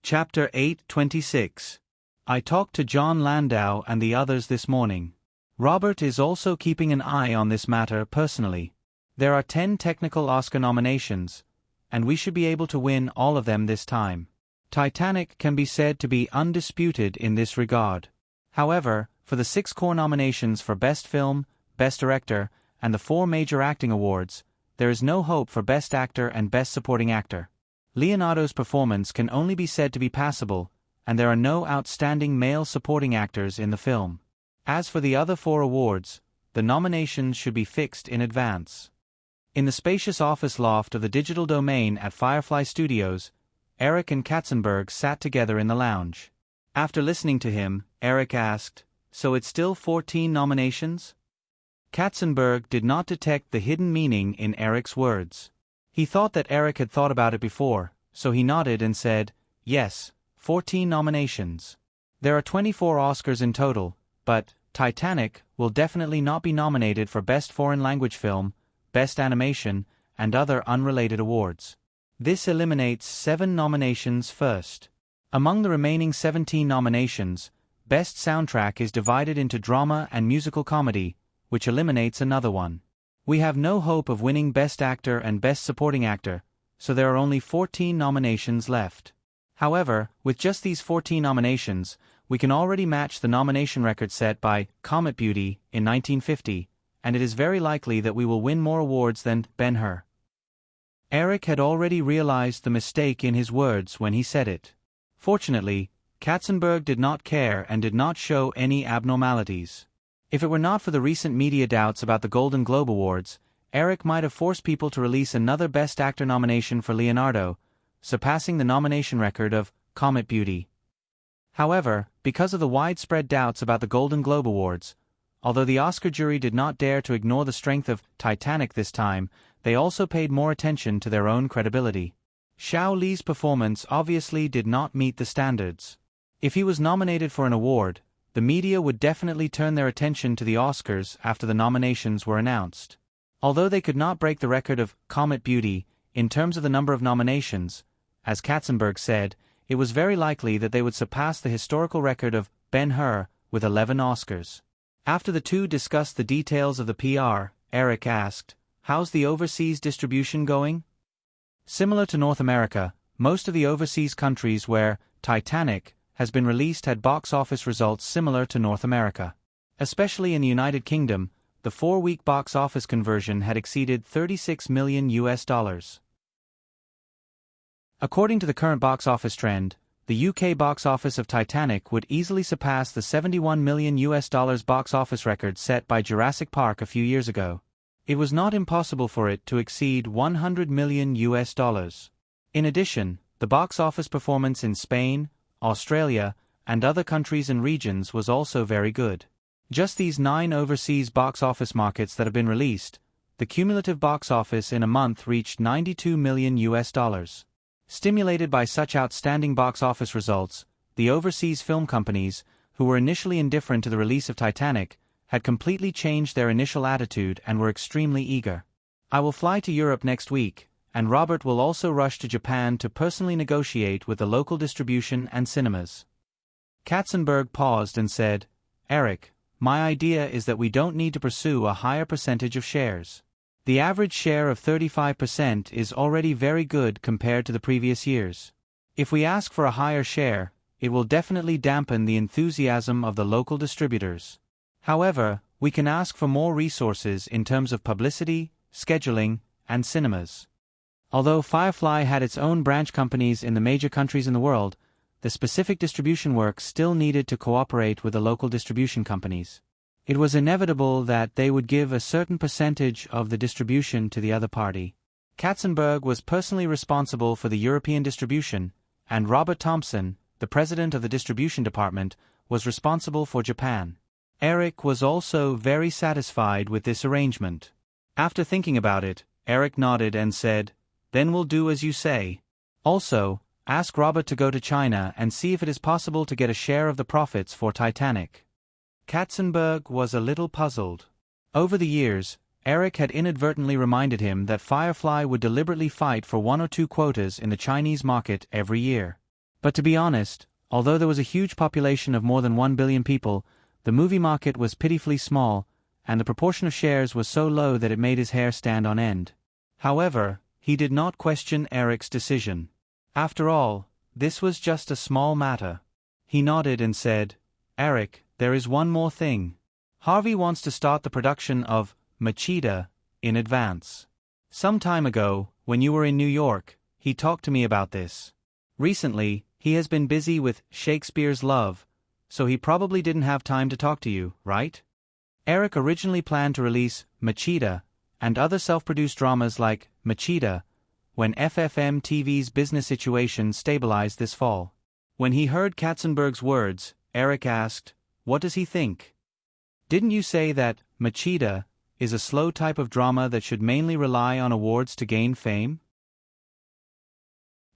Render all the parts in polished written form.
Chapter 8:26. I talked to John Landau and the others this morning. Robert is also keeping an eye on this matter personally. There are 10 technical Oscar nominations, and we should be able to win all of them this time. Titanic can be said to be undisputed in this regard. However, for the 6 core nominations for Best Film, Best Director, and the 4 major acting awards, there is no hope for Best Actor and Best Supporting Actor. Leonardo's performance can only be said to be passable, and there are no outstanding male supporting actors in the film. As for the other 4 awards, the nominations should be fixed in advance. In the spacious office loft of the Digital Domain at Firefly Studios, Eric and Katzenberg sat together in the lounge. After listening to him, Eric asked, "So it's still 14 nominations?" Katzenberg did not detect the hidden meaning in Eric's words. He thought that Eric had thought about it before, so he nodded and said, "Yes, 14 nominations. There are 24 Oscars in total, but Titanic will definitely not be nominated for Best Foreign Language Film, Best Animation, and other unrelated awards. This eliminates 7 nominations first. Among the remaining 17 nominations, Best Soundtrack is divided into Drama and Musical Comedy, which eliminates another one. We have no hope of winning Best Actor and Best Supporting Actor, so there are only 14 nominations left. However, with just these 14 nominations, we can already match the nomination record set by Comet Beauty in 1950, and it is very likely that we will win more awards than Ben-Hur." Eric had already realized the mistake in his words when he said it. Fortunately, Katzenberg did not care and did not show any abnormalities. If it were not for the recent media doubts about the Golden Globe Awards, Eric might have forced people to release another Best Actor nomination for Leonardo, surpassing the nomination record of Comet Beauty. However, because of the widespread doubts about the Golden Globe Awards, although the Oscar jury did not dare to ignore the strength of Titanic this time, they also paid more attention to their own credibility. Xiao Li's performance obviously did not meet the standards. If he was nominated for an award, the media would definitely turn their attention to the Oscars after the nominations were announced. Although they could not break the record of Comet Beauty in terms of the number of nominations, as Katzenberg said, it was very likely that they would surpass the historical record of Ben-Hur with 11 Oscars. After the two discussed the details of the PR, Eric asked, "How's the overseas distribution going?" Similar to North America, most of the overseas countries where Titanic has been released had box office results similar to North America. Especially in the United Kingdom, the 4-week box office conversion had exceeded $36 million. According to the current box office trend, the UK box office of Titanic would easily surpass the $71 million box office record set by Jurassic Park a few years ago. It was not impossible for it to exceed $100 million. In addition, the box office performance in Spain, Australia, and other countries and regions was also very good. Just these 9 overseas box office markets that have been released, the cumulative box office in a month reached $92 million. Stimulated by such outstanding box office results, the overseas film companies, who were initially indifferent to the release of Titanic, had completely changed their initial attitude and were extremely eager. "I will fly to Europe next week, and Robert will also rush to Japan to personally negotiate with the local distribution and cinemas." Katzenberg paused and said, "Eric, my idea is that we don't need to pursue a higher percentage of shares. The average share of 35% is already very good compared to the previous years. If we ask for a higher share, it will definitely dampen the enthusiasm of the local distributors. However, we can ask for more resources in terms of publicity, scheduling, and cinemas." Although Firefly had its own branch companies in the major countries in the world, the specific distribution work still needed to cooperate with the local distribution companies. It was inevitable that they would give a certain percentage of the distribution to the other party. Katzenberg was personally responsible for the European distribution, and Robert Thompson, the president of the distribution department, was responsible for Japan. Eric was also very satisfied with this arrangement. After thinking about it, Eric nodded and said, "Then we'll do as you say. Also, ask Robert to go to China and see if it is possible to get a share of the profits for Titanic." Katzenberg was a little puzzled. Over the years, Eric had inadvertently reminded him that Firefly would deliberately fight for 1 or 2 quotas in the Chinese market every year. But to be honest, although there was a huge population of more than 1 billion people, the movie market was pitifully small, and the proportion of shares was so low that it made his hair stand on end. However, he did not question Eric's decision. After all, this was just a small matter. He nodded and said, "Eric, there is one more thing. Harvey wants to start the production of Machida in advance. Some time ago, when you were in New York, he talked to me about this. Recently, he has been busy with Shakespeare's Love, so he probably didn't have time to talk to you, right?" Eric originally planned to release Machida and other self-produced dramas like Machida when FFM TV's business situation stabilized this fall. When he heard Katzenberg's words, Eric asked, "What does he think? Didn't you say that Machida is a slow type of drama that should mainly rely on awards to gain fame?"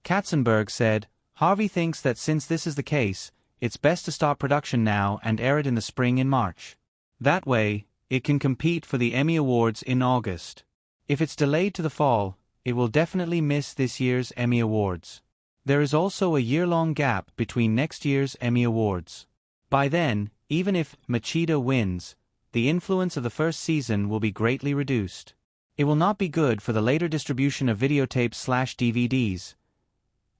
Katzenberg said, "Harvey thinks that since this is the case, it's best to start production now and air it in the spring in March. That way, it can compete for the Emmy Awards in August. If it's delayed to the fall, it will definitely miss this year's Emmy Awards. There is also a year-long gap between next year's Emmy Awards. By then, even if Machida wins, the influence of the first season will be greatly reduced. It will not be good for the later distribution of videotapes/DVDs.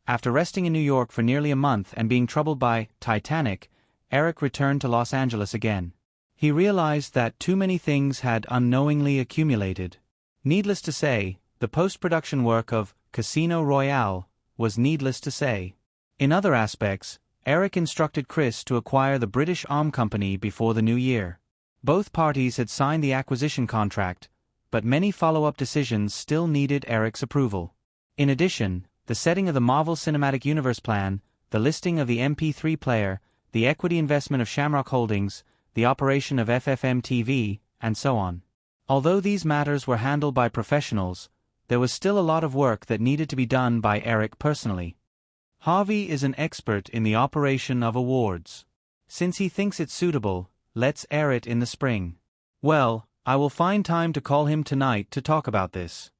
After resting in New York for nearly a month and being troubled by Titanic, Eric returned to Los Angeles again. He realized that too many things had unknowingly accumulated. Needless to say, the post-production work of Casino Royale was needless to say. In other aspects, Eric instructed Chris to acquire the British arm company before the new year. Both parties had signed the acquisition contract, but many follow-up decisions still needed Eric's approval. In addition, the setting of the Marvel Cinematic Universe plan, the listing of the MP3 player, the equity investment of Shamrock Holdings, the operation of FFM TV, and so on. Although these matters were handled by professionals, there was still a lot of work that needed to be done by Eric personally. Harvey is an expert in the operation of awards. Since he thinks it's suitable, let's air it in the spring. Well, I will find time to call him tonight to talk about this."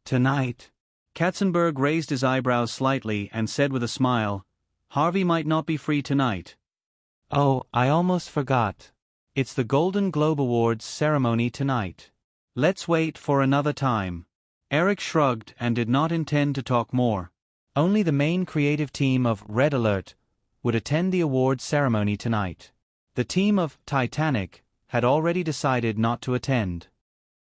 "Tonight?" Katzenberg raised his eyebrows slightly and said with a smile, "Harvey might not be free tonight." "Oh, I almost forgot. It's the Golden Globe Awards ceremony tonight. Let's wait for another time." Eric shrugged and did not intend to talk more. Only the main creative team of Red Alert would attend the awards ceremony tonight. The team of Titanic had already decided not to attend.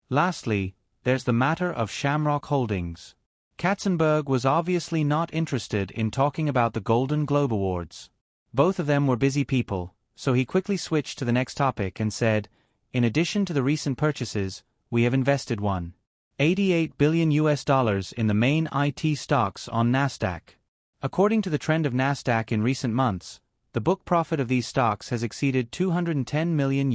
Lastly, there's the matter of Shamrock Holdings. Katzenberg was obviously not interested in talking about the Golden Globe Awards. Both of them were busy people, so he quickly switched to the next topic and said, "In addition to the recent purchases, we have invested $1.88 billion in the main IT stocks on Nasdaq. According to the trend of Nasdaq in recent months, the book profit of these stocks has exceeded $210 million.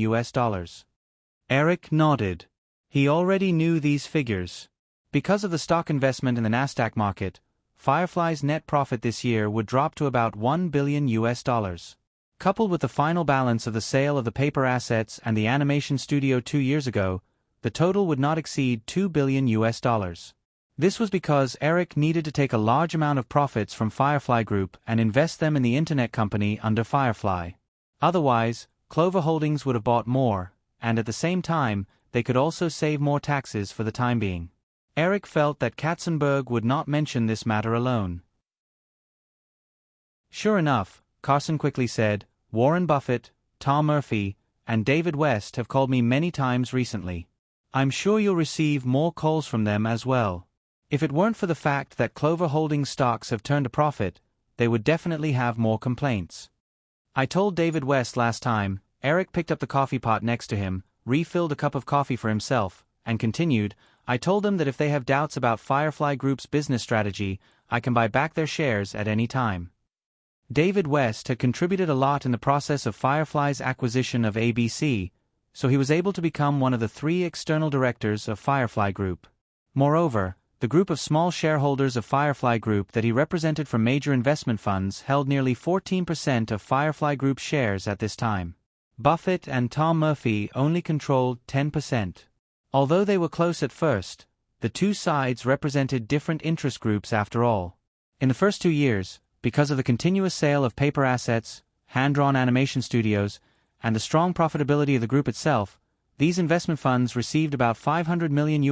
Eric nodded. He already knew these figures. Because of the stock investment in the Nasdaq market, Firefly's net profit this year would drop to about $1 billion. Coupled with the final balance of the sale of the paper assets and the animation studio 2 years ago, the total would not exceed $2 billion. This was because Eric needed to take a large amount of profits from Firefly Group and invest them in the internet company under Firefly. Otherwise, Clover Holdings would have bought more, and at the same time, they could also save more taxes for the time being. Eric felt that Katzenberg would not mention this matter alone. "Sure enough," Carson quickly said, "Warren Buffett, Tom Murphy, and David West have called me many times recently. I'm sure you'll receive more calls from them as well. If it weren't for the fact that Clover Holdings stocks have turned a profit, they would definitely have more complaints." I told David West last time. Eric picked up the coffee pot next to him, refilled a cup of coffee for himself, and continued, "I told them that if they have doubts about Firefly Group's business strategy, I can buy back their shares at any time." David West had contributed a lot in the process of Firefly's acquisition of ABC, so he was able to become one of the 3 external directors of Firefly Group. Moreover, the group of small shareholders of Firefly Group that he represented from major investment funds held nearly 14% of Firefly Group shares at this time. Buffett and Tom Murphy only controlled 10%. Although they were close at first, the two sides represented different interest groups after all. In the first 2 years, because of the continuous sale of paper assets, hand-drawn animation studios, and the strong profitability of the group itself, these investment funds received about $500 million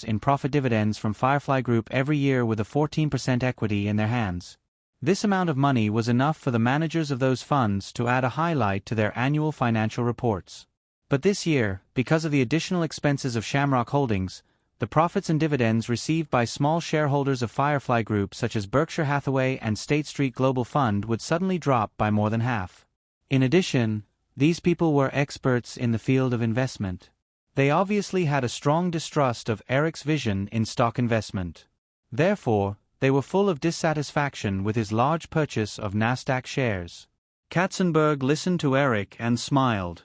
in profit dividends from Firefly Group every year with a 14% equity in their hands. This amount of money was enough for the managers of those funds to add a highlight to their annual financial reports. But this year, because of the additional expenses of Shamrock Holdings, the profits and dividends received by small shareholders of Firefly Group such as Berkshire Hathaway and State Street Global Fund would suddenly drop by more than half. In addition, these people were experts in the field of investment. They obviously had a strong distrust of Eric's vision in stock investment. Therefore, they were full of dissatisfaction with his large purchase of Nasdaq shares. Katzenberg listened to Eric and smiled.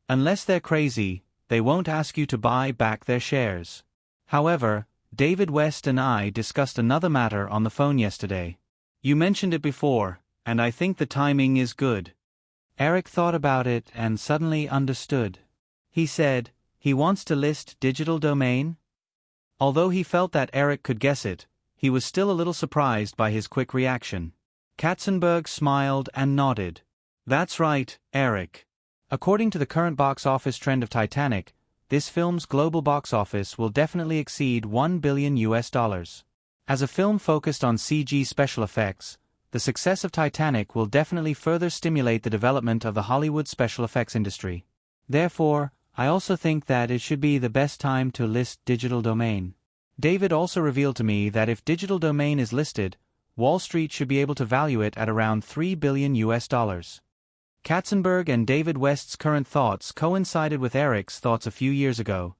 Unless they're crazy, they won't ask you to buy back their shares. However, David West and I discussed another matter on the phone yesterday. You mentioned it before, and I think the timing is good. Eric thought about it and suddenly understood. He said, he wants to list Digital Domain? Although he felt that Eric could guess it, he was still a little surprised by his quick reaction. Katzenberg smiled and nodded. That's right, Eric. According to the current box office trend of Titanic, this film's global box office will definitely exceed $1 billion. As a film focused on CG special effects, the success of Titanic will definitely further stimulate the development of the Hollywood special effects industry. Therefore, I also think that it should be the best time to list Digital Domain. David also revealed to me that if Digital Domain is listed, Wall Street should be able to value it at around $3 billion. Katzenberg and David West's current thoughts coincided with Eric's thoughts a few years ago.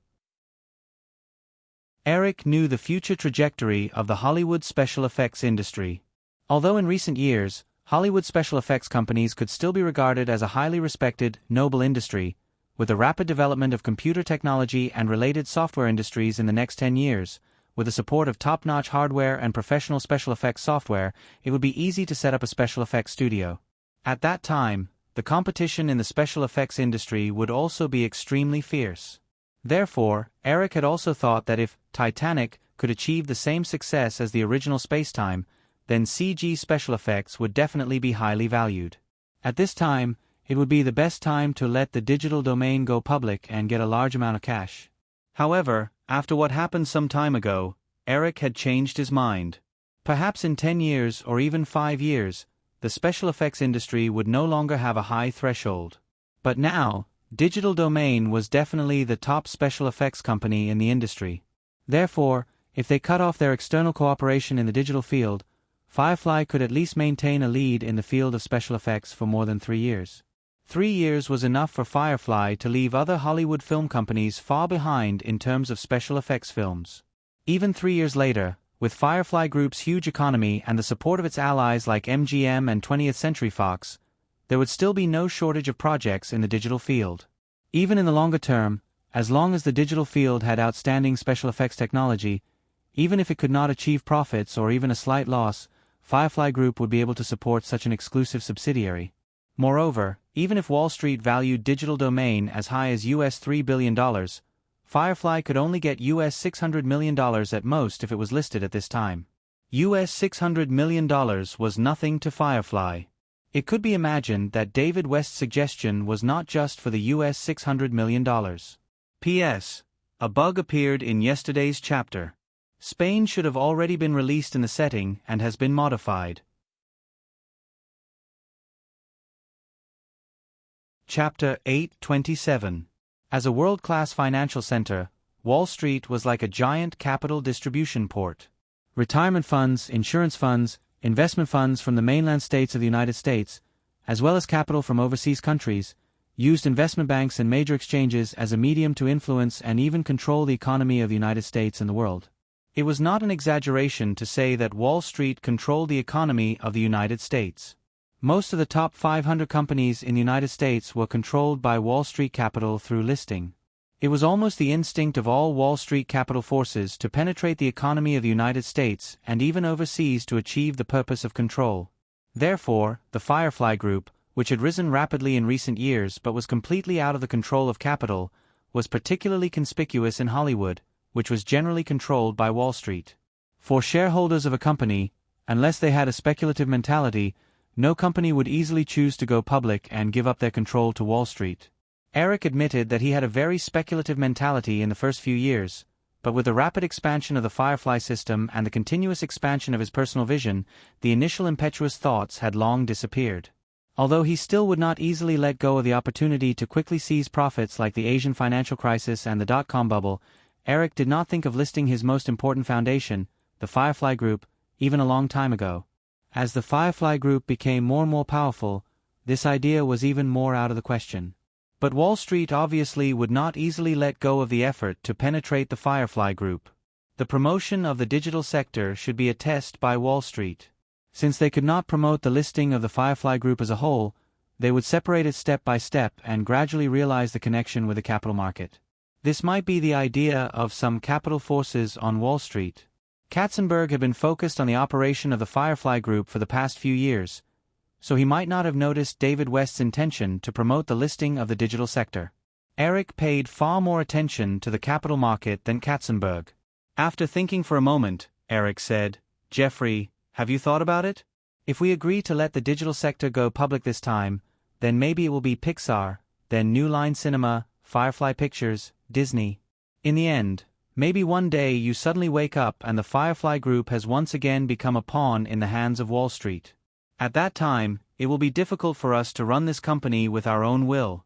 Eric knew the future trajectory of the Hollywood special effects industry. Although in recent years, Hollywood special effects companies could still be regarded as a highly respected, noble industry, with the rapid development of computer technology and related software industries in the next 10 years, with the support of top-notch hardware and professional special effects software, it would be easy to set up a special effects studio. At that time, the competition in the special effects industry would also be extremely fierce. Therefore, Eric had also thought that if Titanic could achieve the same success as the original Spacetime, then CG special effects would definitely be highly valued. At this time, it would be the best time to let the Digital Domain go public and get a large amount of cash. However, after what happened some time ago, Eric had changed his mind. Perhaps in 10 years or even 5 years, the special effects industry would no longer have a high threshold. But now, Digital Domain was definitely the top special effects company in the industry. Therefore, if they cut off their external cooperation in the digital field, Firefly could at least maintain a lead in the field of special effects for more than 3 years. 3 years was enough for Firefly to leave other Hollywood film companies far behind in terms of special effects films. Even 3 years later, with Firefly Group's huge economy and the support of its allies like MGM and 20th Century Fox, there would still be no shortage of projects in the digital field. Even in the longer term, as long as the digital field had outstanding special effects technology, even if it could not achieve profits or even a slight loss, Firefly Group would be able to support such an exclusive subsidiary. Moreover, even if Wall Street valued Digital Domain as high as $3 billion, Firefly could only get $600 million at most if it was listed at this time. $600 million was nothing to Firefly. It could be imagined that David West's suggestion was not just for the $600 million. P.S. A bug appeared in yesterday's chapter. Spain should have already been released in the setting and has been modified. Chapter 827. As a world-class financial center, Wall Street was like a giant capital distribution port. Retirement funds, insurance funds, investment funds from the mainland states of the United States, as well as capital from overseas countries, used investment banks and major exchanges as a medium to influence and even control the economy of the United States and the world. It was not an exaggeration to say that Wall Street controlled the economy of the United States. Most of the top 500 companies in the United States were controlled by Wall Street capital through listing. It was almost the instinct of all Wall Street capital forces to penetrate the economy of the United States and even overseas to achieve the purpose of control. Therefore, the Firefly Group, which had risen rapidly in recent years but was completely out of the control of capital, was particularly conspicuous in Hollywood, which was generally controlled by Wall Street. For shareholders of a company, Unless they had a speculative mentality, no company would easily choose to go public and give up their control to Wall Street. Eric admitted that he had a very speculative mentality in the first few years, but with the rapid expansion of the Firefly system and the continuous expansion of his personal vision, the initial impetuous thoughts had long disappeared. Although he still would not easily let go of the opportunity to quickly seize profits like the Asian financial crisis and the dot-com bubble, Eric did not think of listing his most important foundation, the Firefly Group, even a long time ago. As the Firefly Group became more and more powerful, this idea was even more out of the question. But Wall Street obviously would not easily let go of the effort to penetrate the Firefly Group. The promotion of the digital sector should be a test by Wall Street. Since they could not promote the listing of the Firefly Group as a whole, they would separate it step by step and gradually realize the connection with the capital market. This might be the idea of some capital forces on Wall Street. Katzenberg had been focused on the operation of the Firefly Group for the past few years, so he might not have noticed David West's intention to promote the listing of the digital sector. Eric paid far more attention to the capital market than Katzenberg. After thinking for a moment, Eric said, "Jeffrey, have you thought about it? If we agree to let the digital sector go public this time, then maybe it will be Pixar, then New Line Cinema, Firefly Pictures, Disney. In the end, maybe one day you suddenly wake up and the Firefly Group has once again become a pawn in the hands of Wall Street. At that time, it will be difficult for us to run this company with our own will."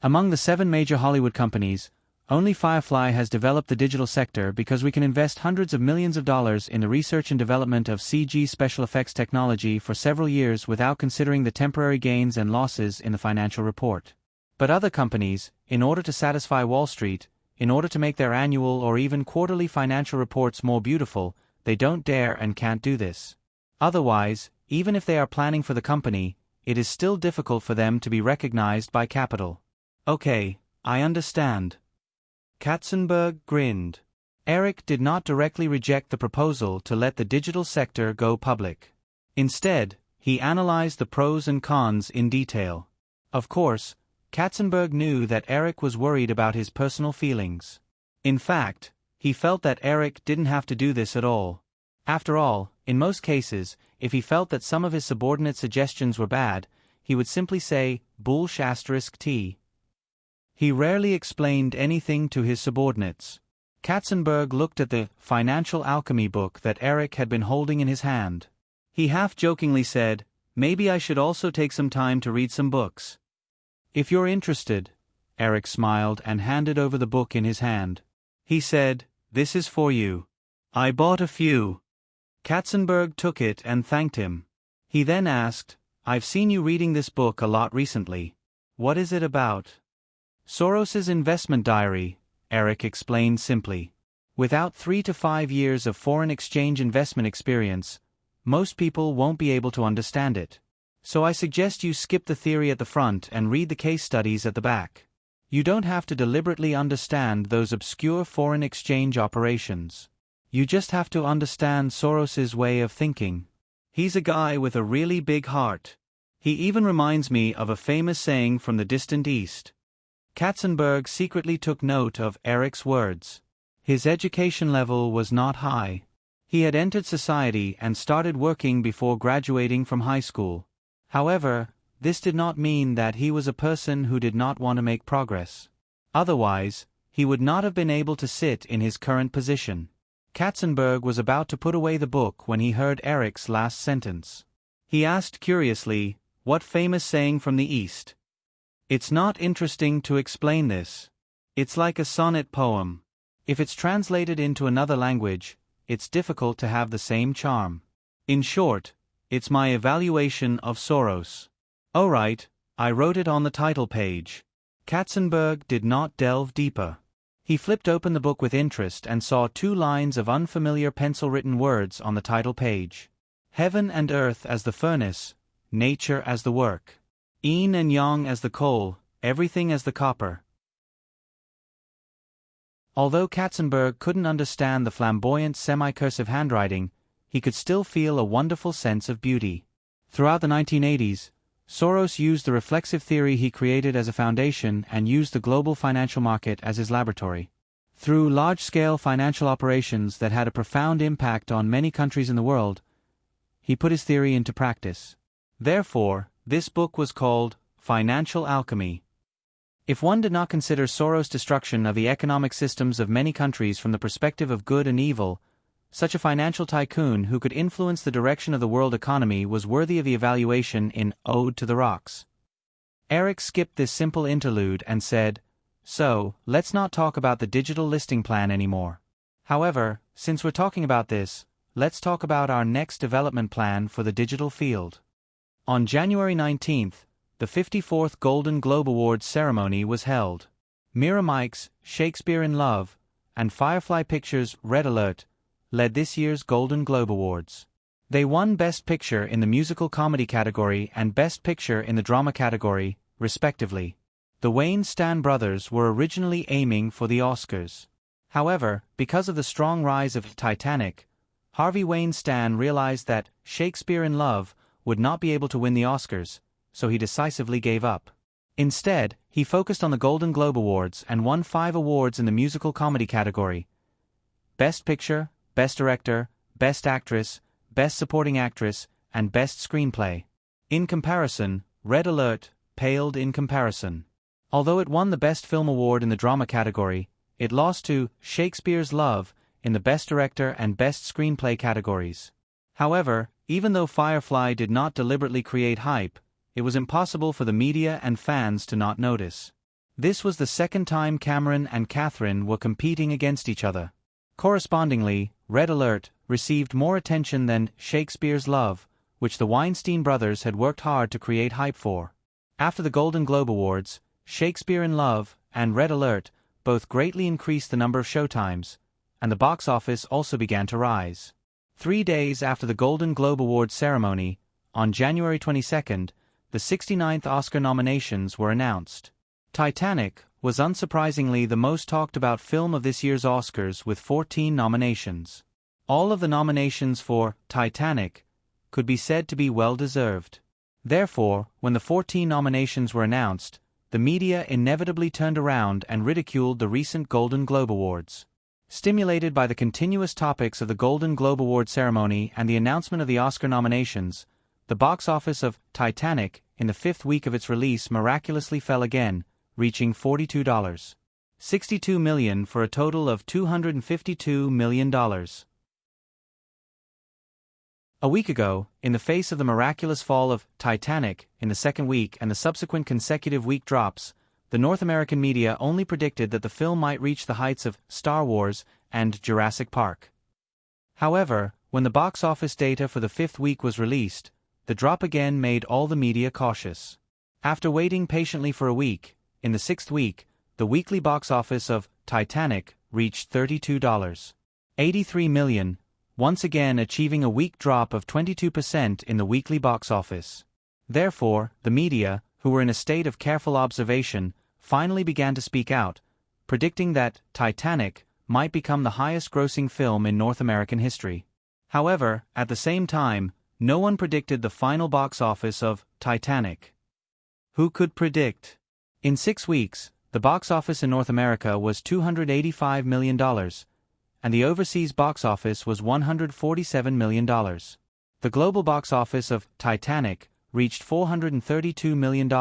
Among the 7 major Hollywood companies, only Firefly has developed the digital sector because we can invest hundreds of millions of dollars in the research and development of CG special effects technology for several years without considering the temporary gains and losses in the financial report. But other companies, in order to satisfy Wall Street, in order to make their annual or even quarterly financial reports more beautiful, they don't dare and can't do this. Otherwise, even if they are planning for the company, it is still difficult for them to be recognized by capital. "Okay, I understand." Katzenberg grinned. Eric did not directly reject the proposal to let the digital sector go public. Instead, he analyzed the pros and cons in detail. Of course, Katzenberg knew that Eric was worried about his personal feelings. In fact, he felt that Eric didn't have to do this at all. After all, in most cases, if he felt that some of his subordinate suggestions were bad, he would simply say, "Bullsh*T." He rarely explained anything to his subordinates. Katzenberg looked at the Financial Alchemy book that Eric had been holding in his hand. He half-jokingly said, "Maybe I should also take some time to read some books." "If you're interested," Eric smiled and handed over the book in his hand. He said, "This is for you. I bought a few." Katzenberg took it and thanked him. He then asked, "I've seen you reading this book a lot recently. What is it about?" "Soros's investment diary," Eric explained simply. "Without 3 to 5 years of foreign exchange investment experience, most people won't be able to understand it. So I suggest you skip the theory at the front and read the case studies at the back. You don't have to deliberately understand those obscure foreign exchange operations. You just have to understand Soros's way of thinking. He's a guy with a really big heart. He even reminds me of a famous saying from the distant East." Katzenberg secretly took note of Eric's words. His education level was not high. He had entered society and started working before graduating from high school. However, this did not mean that he was a person who did not want to make progress. Otherwise, he would not have been able to sit in his current position. Katzenberg was about to put away the book when he heard Eric's last sentence. He asked curiously, "What famous saying from the East?" "It's not interesting to explain this. It's like a sonnet poem. If it's translated into another language, it's difficult to have the same charm. In short, it's my evaluation of Soros. Oh right, I wrote it on the title page." Katzenberg did not delve deeper. He flipped open the book with interest and saw 2 lines of unfamiliar pencil-written words on the title page. "Heaven and earth as the furnace, nature as the work. Yin and yang as the coal, everything as the copper." Although Katzenberg couldn't understand the flamboyant semi-cursive handwriting, he could still feel a wonderful sense of beauty. Throughout the 1980s, Soros used the reflexive theory he created as a foundation and used the global financial market as his laboratory. Through large-scale financial operations that had a profound impact on many countries in the world, he put his theory into practice. Therefore, this book was called Financial Alchemy. If one did not consider Soros' destruction of the economic systems of many countries from the perspective of good and evil, such a financial tycoon who could influence the direction of the world economy was worthy of the evaluation in Ode to the Rocks. Eric skipped this simple interlude and said, "So, let's not talk about the digital listing plan anymore. However, since we're talking about this, let's talk about our next development plan for the digital field." On January 19th, the 54th Golden Globe Awards ceremony was held. Mira Mike's Shakespeare in Love and Firefly Pictures' Red Alert led this year's Golden Globe Awards. They won Best Picture in the Musical Comedy category and Best Picture in the Drama category, respectively. The Weinstein brothers were originally aiming for the Oscars. However, because of the strong rise of Titanic, Harvey Weinstein realized that Shakespeare in Love would not be able to win the Oscars, so he decisively gave up. Instead, he focused on the Golden Globe Awards and won 5 awards in the Musical Comedy category: Best Picture, Best Director, Best Actress, Best Supporting Actress, and Best Screenplay. In comparison, Red Alert paled in comparison. Although it won the Best Film Award in the Drama category, it lost to Shakespeare's Love in the Best Director and Best Screenplay categories. However, even though Firefly did not deliberately create hype, it was impossible for the media and fans to not notice. This was the second time Cameron and Catherine were competing against each other. Correspondingly, Red Alert received more attention than Shakespeare's Love, which the Weinstein brothers had worked hard to create hype for. After the Golden Globe Awards, Shakespeare in Love and Red Alert both greatly increased the number of showtimes, and the box office also began to rise. 3 days after the Golden Globe Awards ceremony, on January 22nd, the 69th Oscar nominations were announced. Titanic was unsurprisingly the most talked about film of this year's Oscars with 14 nominations. All of the nominations for Titanic could be said to be well-deserved. Therefore, when the 14 nominations were announced, the media inevitably turned around and ridiculed the recent Golden Globe Awards. Stimulated by the continuous topics of the Golden Globe Award ceremony and the announcement of the Oscar nominations, the box office of Titanic, in the 5th week of its release, miraculously fell again, reaching $42.62 million for a total of $252 million. A week ago, in the face of the miraculous fall of Titanic in the 2nd week and the subsequent consecutive week drops, the North American media only predicted that the film might reach the heights of Star Wars and Jurassic Park. However, when the box office data for the 5th week was released, the drop again made all the media cautious. After waiting patiently for a week, in the 6th week, the weekly box office of Titanic reached $32.83 million, once again achieving a week drop of 22% in the weekly box office. Therefore, the media, who were in a state of careful observation, finally began to speak out, predicting that Titanic might become the highest-grossing film in North American history. However, at the same time, no one predicted the final box office of Titanic. Who could predict? In 6 weeks, the box office in North America was $285 million, and the overseas box office was $147 million. The global box office of Titanic reached $432 million,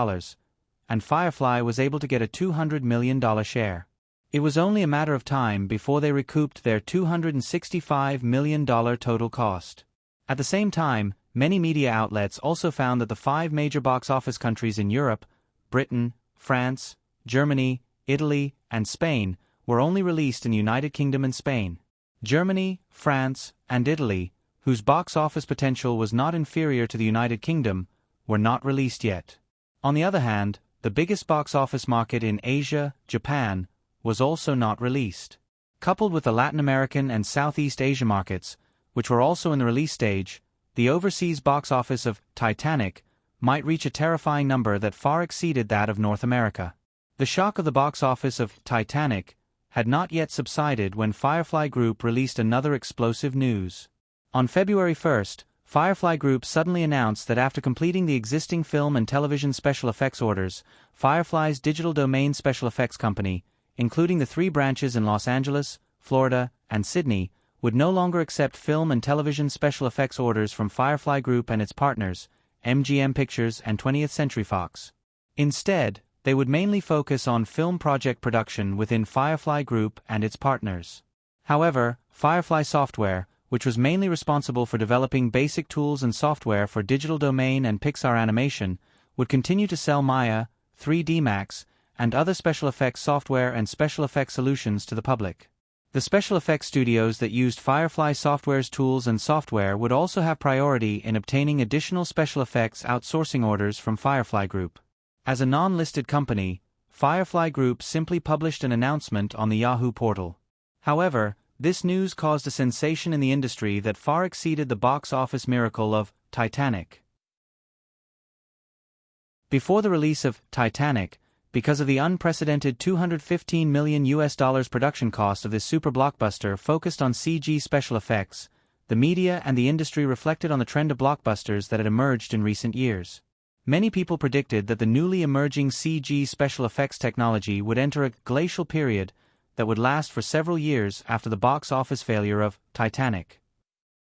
and Firefly was able to get a $200 million share. It was only a matter of time before they recouped their $265 million total cost. At the same time, many media outlets also found that the 5 major box office countries in Europe, Britain, France, Germany, Italy, and Spain, were only released in the United Kingdom and Spain. Germany, France, and Italy, whose box office potential was not inferior to the United Kingdom, were not released yet. On the other hand, the biggest box office market in Asia, Japan, was also not released. Coupled with the Latin American and Southeast Asia markets, which were also in the release stage, the overseas box office of Titanic might reach a terrifying number that far exceeded that of North America. The shock of the box office of Titanic had not yet subsided when Firefly Group released another explosive news. On February 1st, Firefly Group suddenly announced that after completing the existing film and television special effects orders, Firefly's digital domain special effects company, including the three branches in Los Angeles, Florida, and Sydney, would no longer accept film and television special effects orders from Firefly Group and its partners, MGM Pictures and 20th Century Fox. Instead, they would mainly focus on film project production within Firefly Group and its partners. However, Firefly Software, which was mainly responsible for developing basic tools and software for Digital Domain and Pixar Animation, would continue to sell Maya, 3D Max, and other special effects software and special effects solutions to the public. The special effects studios that used Firefly Software's tools and software would also have priority in obtaining additional special effects outsourcing orders from Firefly Group. As a non-listed company, Firefly Group simply published an announcement on the Yahoo portal. However, this news caused a sensation in the industry that far exceeded the box office miracle of Titanic. Before the release of Titanic, because of the unprecedented $215 million production cost of this super blockbuster focused on CG special effects, the media and the industry reflected on the trend of blockbusters that had emerged in recent years. Many people predicted that the newly emerging CG special effects technology would enter a glacial period that would last for several years after the box office failure of Titanic.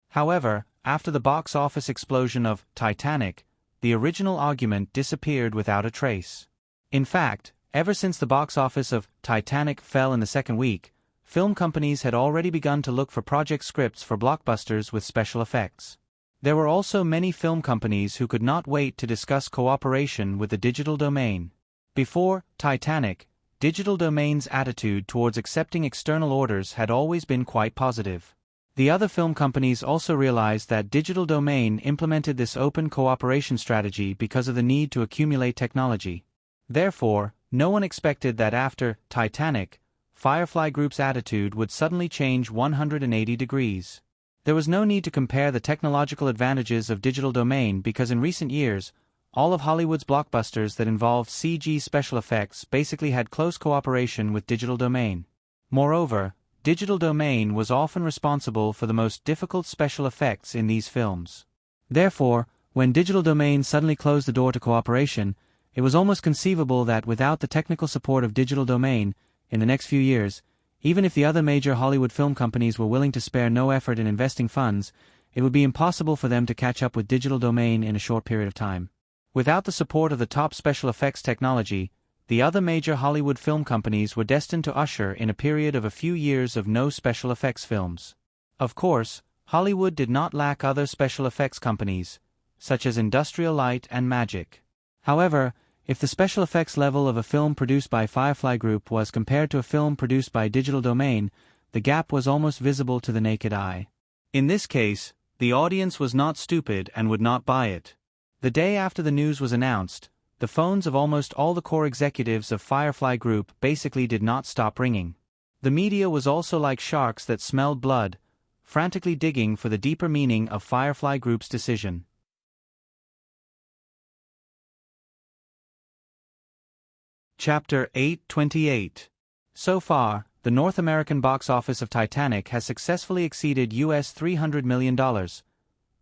However, after the box office explosion of Titanic, the original argument disappeared without a trace. In fact, ever since the box office of Titanic fell in the second week, film companies had already begun to look for project scripts for blockbusters with special effects. There were also many film companies who could not wait to discuss cooperation with the Digital Domain. Before Titanic, Digital Domain's attitude towards accepting external orders had always been quite positive. The other film companies also realized that Digital Domain implemented this open cooperation strategy because of the need to accumulate technology. Therefore, no one expected that after Titanic, Firefly Group's attitude would suddenly change 180 degrees. There was no need to compare the technological advantages of Digital Domain because in recent years, all of Hollywood's blockbusters that involved CG special effects basically had close cooperation with Digital Domain. Moreover, Digital Domain was often responsible for the most difficult special effects in these films. Therefore, when Digital Domain suddenly closed the door to cooperation, it was almost conceivable that without the technical support of Digital Domain, in the next few years, even if the other major Hollywood film companies were willing to spare no effort in investing funds, it would be impossible for them to catch up with Digital Domain in a short period of time. Without the support of the top special effects technology, the other major Hollywood film companies were destined to usher in a period of a few years of no special effects films. Of course, Hollywood did not lack other special effects companies, such as Industrial Light and Magic. However, if the special effects level of a film produced by Firefly Group was compared to a film produced by Digital Domain, the gap was almost visible to the naked eye. In this case, the audience was not stupid and would not buy it. The day after the news was announced, the phones of almost all the core executives of Firefly Group basically did not stop ringing. The media was also like sharks that smelled blood, frantically digging for the deeper meaning of Firefly Group's decision. Chapter 828. So far, the North American box office of Titanic has successfully exceeded US $300 million,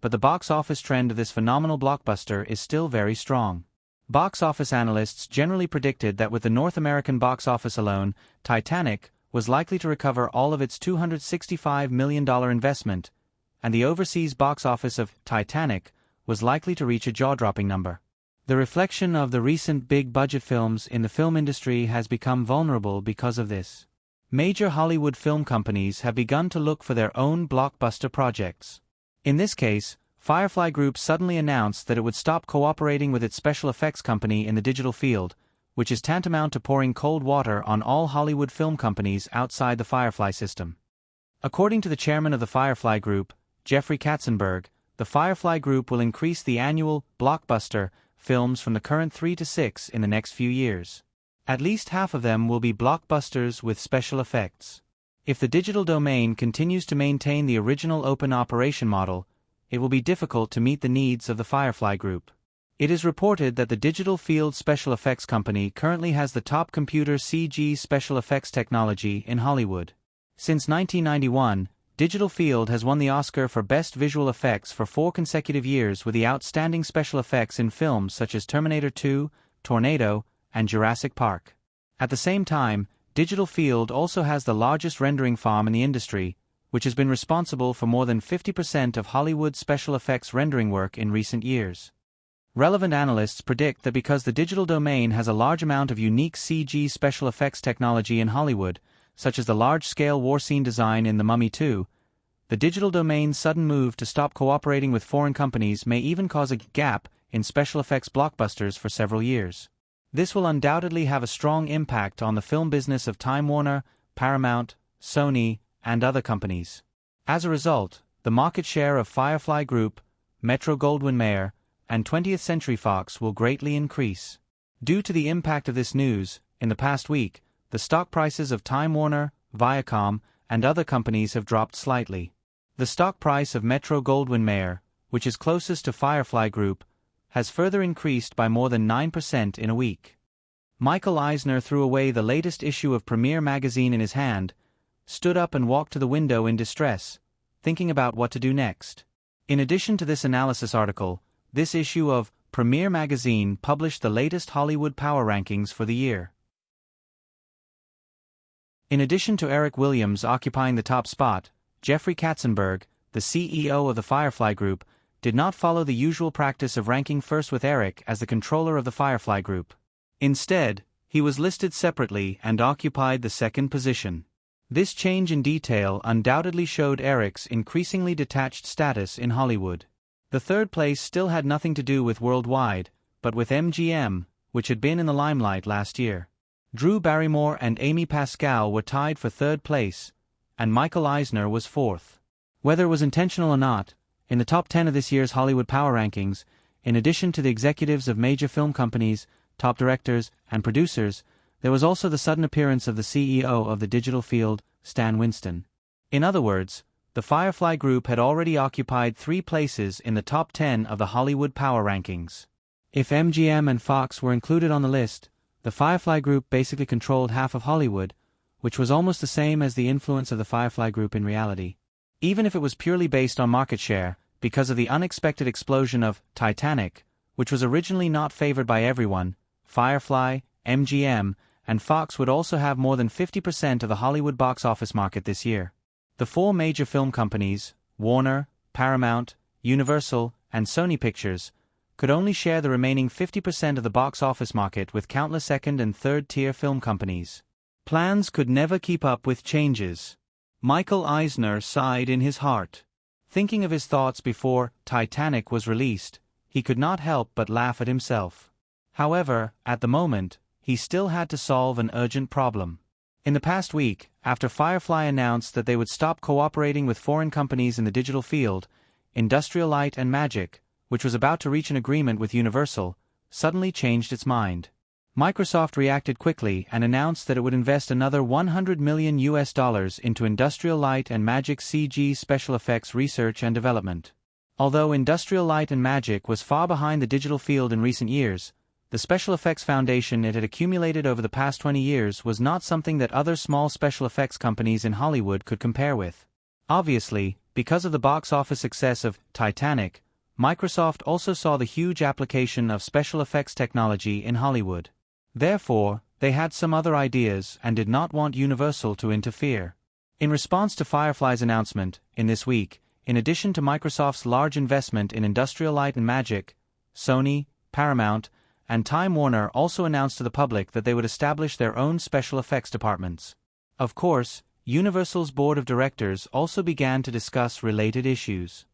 but the box office trend of this phenomenal blockbuster is still very strong. Box office analysts generally predicted that with the North American box office alone, Titanic was likely to recover all of its $265 million investment, and the overseas box office of Titanic was likely to reach a jaw-dropping number. The reflection of the recent big-budget films in the film industry has become vulnerable because of this. Major Hollywood film companies have begun to look for their own blockbuster projects. In this case, Firefly Group suddenly announced that it would stop cooperating with its special effects company in the digital field, which is tantamount to pouring cold water on all Hollywood film companies outside the Firefly system. According to the chairman of the Firefly Group, Jeffrey Katzenberg, the Firefly Group will increase the annual blockbuster films from the current 3 to 6 in the next few years. At least half of them will be blockbusters with special effects. If the Digital Domain continues to maintain the original open operation model, it will be difficult to meet the needs of the Firefly Group. It is reported that the Digital Field Special Effects Company currently has the top computer CG special effects technology in Hollywood. Since 1991, Digital Field has won the Oscar for Best Visual Effects for 4 consecutive years with the outstanding special effects in films such as Terminator 2, Tornado, and Jurassic Park. At the same time, Digital Field also has the largest rendering farm in the industry, which has been responsible for more than 50% of Hollywood special effects rendering work in recent years. Relevant analysts predict that because the digital domain has a large amount of unique CG special effects technology in Hollywood, such as the large-scale war scene design in The Mummy 2, the digital domain's sudden move to stop cooperating with foreign companies may even cause a gap in special effects blockbusters for several years. This will undoubtedly have a strong impact on the film business of Time Warner, Paramount, Sony, and other companies. As a result, the market share of Firefly Group, Metro-Goldwyn-Mayer, and 20th Century Fox will greatly increase. Due to the impact of this news, in the past week, the stock prices of Time Warner, Viacom, and other companies have dropped slightly. The stock price of Metro-Goldwyn-Mayer, which is closest to Firefly Group, has further increased by more than 9% in a week. Michael Eisner threw away the latest issue of Premiere magazine in his hand, stood up and walked to the window in distress, thinking about what to do next. In addition to this analysis article, this issue of Premiere magazine published the latest Hollywood Power Rankings for the year. In addition to Eric Williams occupying the top spot, Jeffrey Katzenberg, the CEO of the Firefly Group, did not follow the usual practice of ranking first with Eric as the controller of the Firefly Group. Instead, he was listed separately and occupied the second position. This change in detail undoubtedly showed Eric's increasingly detached status in Hollywood. The third place still had nothing to do with Worldwide, but with MGM, which had been in the limelight last year. Drew Barrymore and Amy Pascal were tied for third place, and Michael Eisner was fourth. Whether it was intentional or not, in the top 10 of this year's Hollywood Power Rankings, in addition to the executives of major film companies, top directors, and producers, there was also the sudden appearance of the CEO of the Digital Field, Stan Winston. In other words, the Firefly Group had already occupied 3 places in the top 10 of the Hollywood Power Rankings. If MGM and Fox were included on the list, the Firefly Group basically controlled half of Hollywood, which was almost the same as the influence of the Firefly Group in reality. Even if it was purely based on market share, because of the unexpected explosion of Titanic, which was originally not favored by everyone, Firefly, MGM, and Fox would also have more than 50% of the Hollywood box office market this year. The 4 major film companies, Warner, Paramount, Universal, and Sony Pictures, could only share the remaining 50% of the box office market with countless second- and third-tier film companies. Plans could never keep up with changes. Michael Eisner sighed in his heart. Thinking of his thoughts before Titanic was released, he could not help but laugh at himself. However, at the moment, he still had to solve an urgent problem. In the past week, after Firefly announced that they would stop cooperating with foreign companies in the digital field, Industrial Light and Magic, which was about to reach an agreement with Universal, suddenly changed its mind. Microsoft reacted quickly and announced that it would invest another $100 million into Industrial Light and Magic CG special effects research and development. Although Industrial Light and Magic was far behind the digital field in recent years, the special effects foundation it had accumulated over the past 20 years was not something that other small special effects companies in Hollywood could compare with. Obviously, because of the box office success of Titanic, Microsoft also saw the huge application of special effects technology in Hollywood. Therefore, they had some other ideas and did not want Universal to interfere. In response to Firefly's announcement, in this week, in addition to Microsoft's large investment in Industrial Light and Magic, Sony, Paramount, and Time Warner also announced to the public that they would establish their own special effects departments. Of course, Universal's board of directors also began to discuss related issues.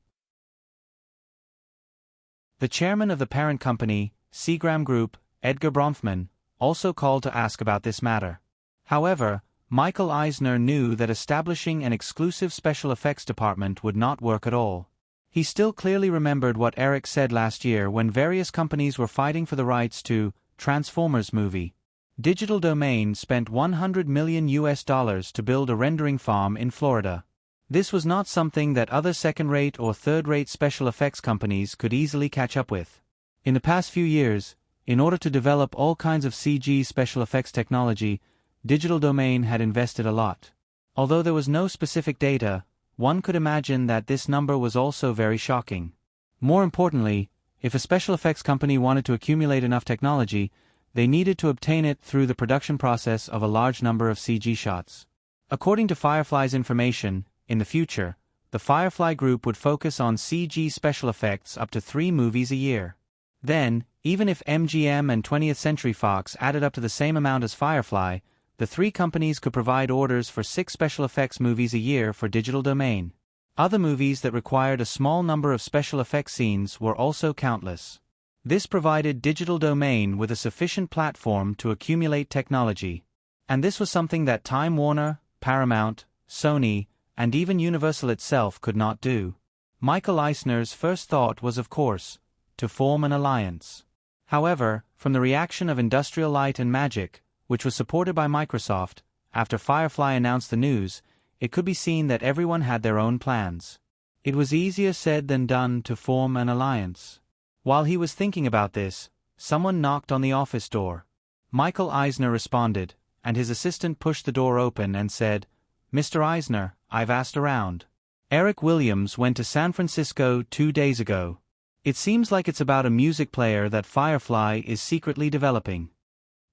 The chairman of the parent company, Seagram Group, Edgar Bronfman, also called to ask about this matter. However, Michael Eisner knew that establishing an exclusive special effects department would not work at all. He still clearly remembered what Eric said last year when various companies were fighting for the rights to Transformers movie. Digital Domain spent $100 million to build a rendering farm in Florida. This was not something that other second-rate or third-rate special effects companies could easily catch up with. In the past few years, in order to develop all kinds of CG special effects technology, Digital Domain had invested a lot. Although there was no specific data, one could imagine that this number was also very shocking. More importantly, if a special effects company wanted to accumulate enough technology, they needed to obtain it through the production process of a large number of CG shots. According to Firefly's information, in the future, the Firefly Group would focus on CG special effects up to 3 movies a year. Then, even if MGM and 20th Century Fox added up to the same amount as Firefly, the 3 companies could provide orders for 6 special effects movies a year for digital domain. Other movies that required a small number of special effects scenes were also countless. This provided digital domain with a sufficient platform to accumulate technology. And this was something that Time Warner, Paramount, Sony, and even Universal itself could not do. Michael Eisner's first thought was, of course, to form an alliance. However, from the reaction of Industrial Light and Magic, which was supported by Microsoft, after Firefly announced the news, it could be seen that everyone had their own plans. It was easier said than done to form an alliance. While he was thinking about this, someone knocked on the office door. Michael Eisner responded, and his assistant pushed the door open and said, "Mr. Eisner, I've asked around. Eric Williams went to San Francisco 2 days ago. It seems like it's about a music player that Firefly is secretly developing."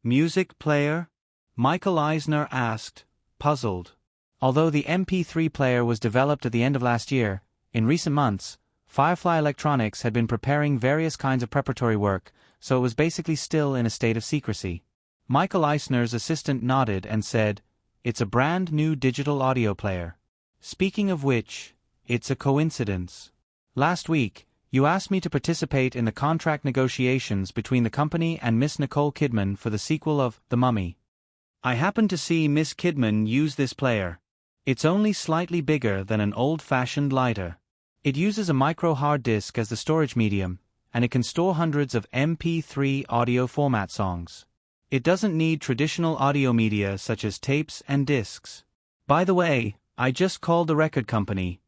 "Music player?" Michael Eisner asked, puzzled. Although the MP3 player was developed at the end of last year, in recent months, Firefly Electronics had been preparing various kinds of preparatory work, so it was basically still in a state of secrecy. Michael Eisner's assistant nodded and said, "It's a brand new digital audio player. Speaking of which, it's a coincidence. Last week, you asked me to participate in the contract negotiations between the company and Miss Nicole Kidman for the sequel of The Mummy. I happened to see Miss Kidman use this player. It's only slightly bigger than an old-fashioned lighter. It uses a micro hard disk as the storage medium, and it can store hundreds of MP3 audio format songs. It doesn't need traditional audio media such as tapes and discs. By the way, I just called the record company."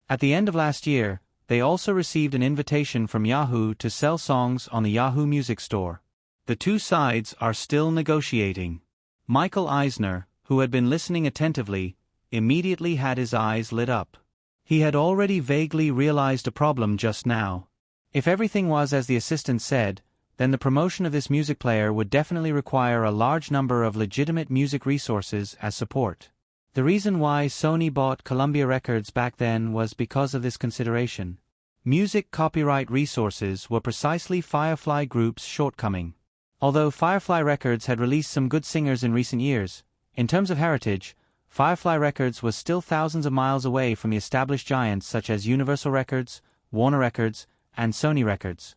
At the end of last year, they also received an invitation from Yahoo to sell songs on the Yahoo Music Store. The two sides are still negotiating. Michael Eisner, who had been listening attentively, immediately had his eyes lit up. He had already vaguely realized a problem just now. If everything was as the assistant said, then the promotion of this music player would definitely require a large number of legitimate music resources as support. The reason why Sony bought Columbia Records back then was because of this consideration. Music copyright resources were precisely Firefly Group's shortcoming. Although Firefly Records had released some good singers in recent years, in terms of heritage, Firefly Records was still thousands of miles away from the established giants such as Universal Records, Warner Records, and Sony Records.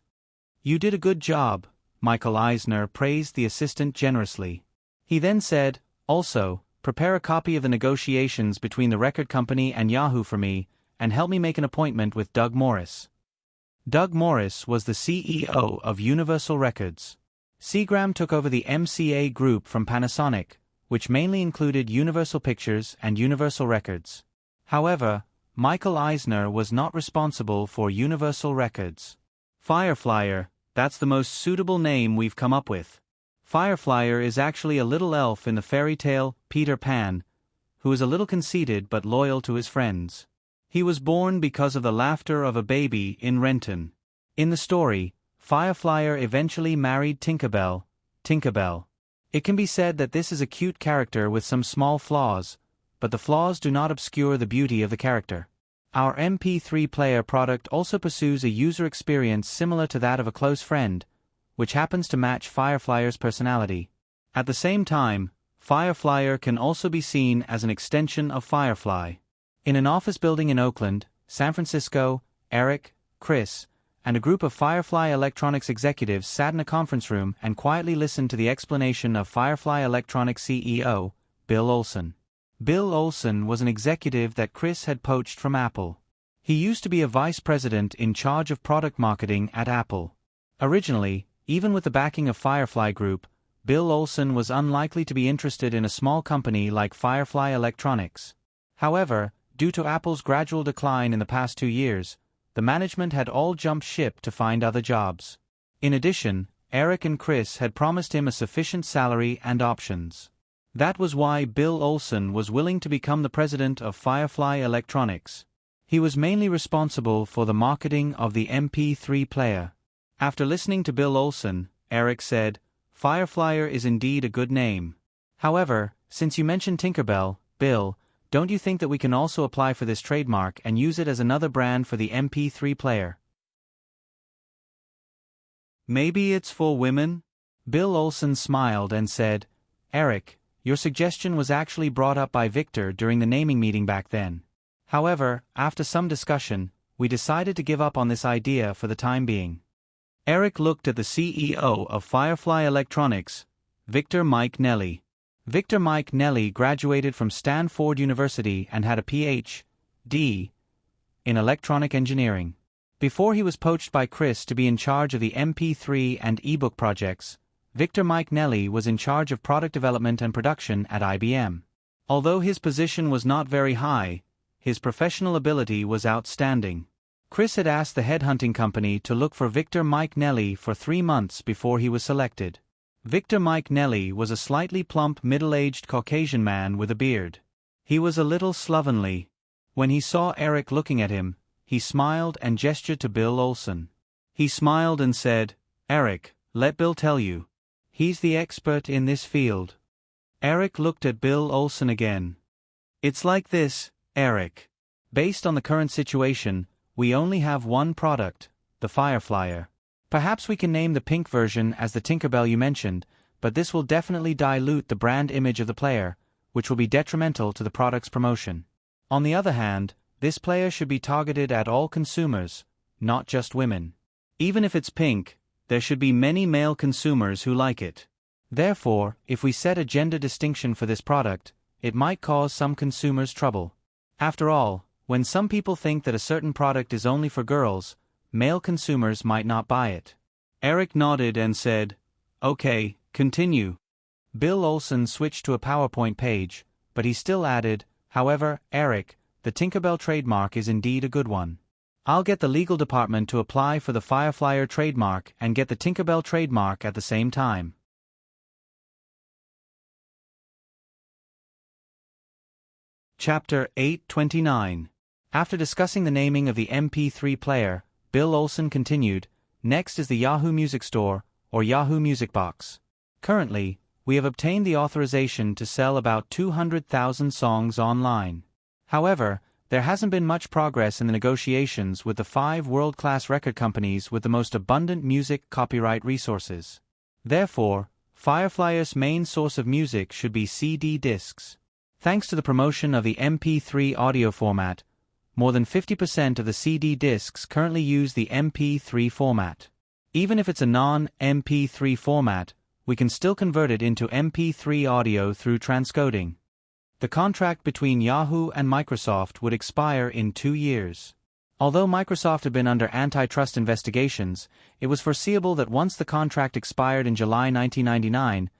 "You did a good job," Michael Eisner praised the assistant generously. He then said, "Also, prepare a copy of the negotiations between the record company and Yahoo for me, and help me make an appointment with Doug Morris." Doug Morris was the CEO of Universal Records. Seagram took over the MCA group from Panasonic, which mainly included Universal Pictures and Universal Records. However, Michael Eisner was not responsible for Universal Records. Fireflyer, that's the most suitable name we've come up with. Fireflyer is actually a little elf in the fairy tale Peter Pan, who is a little conceited but loyal to his friends. He was born because of the laughter of a baby in Renton. In the story, Fireflyer eventually married Tinkerbell. It can be said that this is a cute character with some small flaws, but the flaws do not obscure the beauty of the character. Our MP3 player product also pursues a user experience similar to that of a close friend, which happens to match Fireflyer's personality. At the same time, Fireflyer can also be seen as an extension of Firefly. In an office building in Oakland, San Francisco, Eric, Chris, and a group of Firefly Electronics executives sat in a conference room and quietly listened to the explanation of Firefly Electronics CEO, Bill Olson. Bill Olson was an executive that Chris had poached from Apple. He used to be a vice president in charge of product marketing at Apple. Originally, even with the backing of Firefly Group, Bill Olson was unlikely to be interested in a small company like Firefly Electronics. However, due to Apple's gradual decline in the past 2 years, the management had all jumped ship to find other jobs. In addition, Eric and Chris had promised him a sufficient salary and options. That was why Bill Olson was willing to become the president of Firefly Electronics. He was mainly responsible for the marketing of the MP3 player. After listening to Bill Olson, Eric said, "Fireflyer is indeed a good name. However, since you mentioned Tinkerbell, Bill, don't you think that we can also apply for this trademark and use it as another brand for the MP3 player? Maybe it's for women?" Bill Olson smiled and said, "Eric, your suggestion was actually brought up by Victor during the naming meeting back then. However, after some discussion, we decided to give up on this idea for the time being." Eric looked at the CEO of Firefly Electronics, Victor Mike Nelly. Victor Mike Nelly graduated from Stanford University and had a Ph.D. in electronic engineering. Before he was poached by Chris to be in charge of the MP3 and ebook projects, Victor Mike Nelly was in charge of product development and production at IBM. Although his position was not very high, his professional ability was outstanding. Chris had asked the headhunting company to look for Victor Mike Nelly for 3 months before he was selected. Victor Mike Nelly was a slightly plump middle-aged Caucasian man with a beard. He was a little slovenly. When he saw Eric looking at him, he smiled and gestured to Bill Olson. He smiled and said, "Eric, let Bill tell you. He's the expert in this field." Eric looked at Bill Olson again. "It's like this, Eric. Based on the current situation, we only have one product, the Fireflyer. Perhaps we can name the pink version as the Tinkerbell you mentioned, but this will definitely dilute the brand image of the player, which will be detrimental to the product's promotion. On the other hand, this player should be targeted at all consumers, not just women. Even if it's pink, there should be many male consumers who like it. Therefore, if we set a gender distinction for this product, it might cause some consumers trouble. After all, when some people think that a certain product is only for girls, male consumers might not buy it." Eric nodded and said, "Okay, continue." Bill Olson switched to a PowerPoint page, but he still added, "However, Eric, the Tinkerbell trademark is indeed a good one. I'll get the legal department to apply for the Fireflyer trademark and get the Tinkerbell trademark at the same time." Chapter 829. After discussing the naming of the MP3 player, Bill Olson continued, "Next is the Yahoo Music Store, or Yahoo Music Box. Currently, we have obtained the authorization to sell about 200,000 songs online. However, there hasn't been much progress in the negotiations with the 5 world-class record companies with the most abundant music copyright resources. Therefore, Fireflyer's main source of music should be CD discs. Thanks to the promotion of the MP3 audio format, more than 50% of the CD discs currently use the MP3 format. Even if it's a non-MP3 format, we can still convert it into MP3 audio through transcoding. The contract between Yahoo and Microsoft would expire in 2 years. Although Microsoft had been under antitrust investigations, it was foreseeable that once the contract expired in July 1999,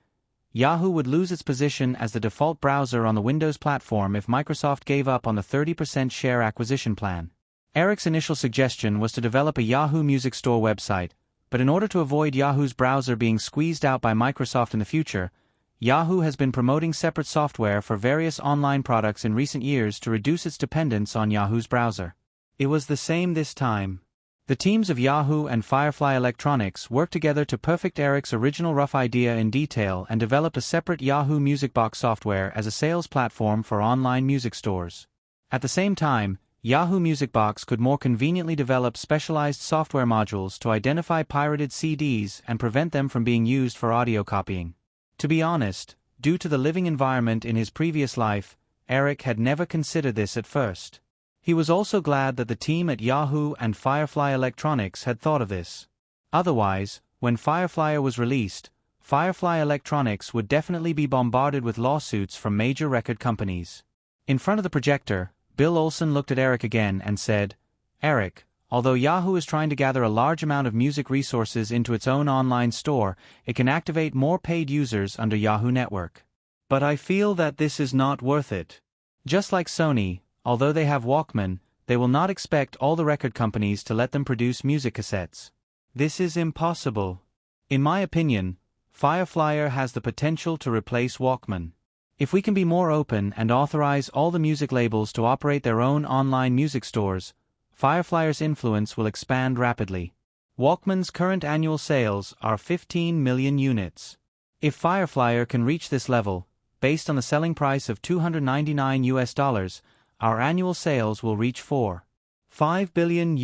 Yahoo would lose its position as the default browser on the Windows platform if Microsoft gave up on the 30% share acquisition plan. Eric's initial suggestion was to develop a Yahoo Music Store website, but in order to avoid Yahoo's browser being squeezed out by Microsoft in the future, Yahoo has been promoting separate software for various online products in recent years to reduce its dependence on Yahoo's browser. It was the same this time. The teams of Yahoo and Firefly Electronics worked together to perfect Eric's original rough idea in detail and developed a separate Yahoo Music Box software as a sales platform for online music stores. At the same time, Yahoo Music Box could more conveniently develop specialized software modules to identify pirated CDs and prevent them from being used for audio copying. To be honest, due to the living environment in his previous life, Eric had never considered this at first. He was also glad that the team at Yahoo and Firefly Electronics had thought of this. Otherwise, when Fireflyer was released, Firefly Electronics would definitely be bombarded with lawsuits from major record companies. In front of the projector, Bill Olson looked at Eric again and said, "Eric, although Yahoo is trying to gather a large amount of music resources into its own online store, it can activate more paid users under Yahoo Network. But I feel that this is not worth it. Just like Sony, although they have Walkman, they will not expect all the record companies to let them produce music cassettes. This is impossible. In my opinion, Fireflyer has the potential to replace Walkman. If we can be more open and authorize all the music labels to operate their own online music stores, Fireflyer's influence will expand rapidly. Walkman's current annual sales are 15 million units. If Fireflyer can reach this level, based on the selling price of $299, our annual sales will reach $4.5 billion.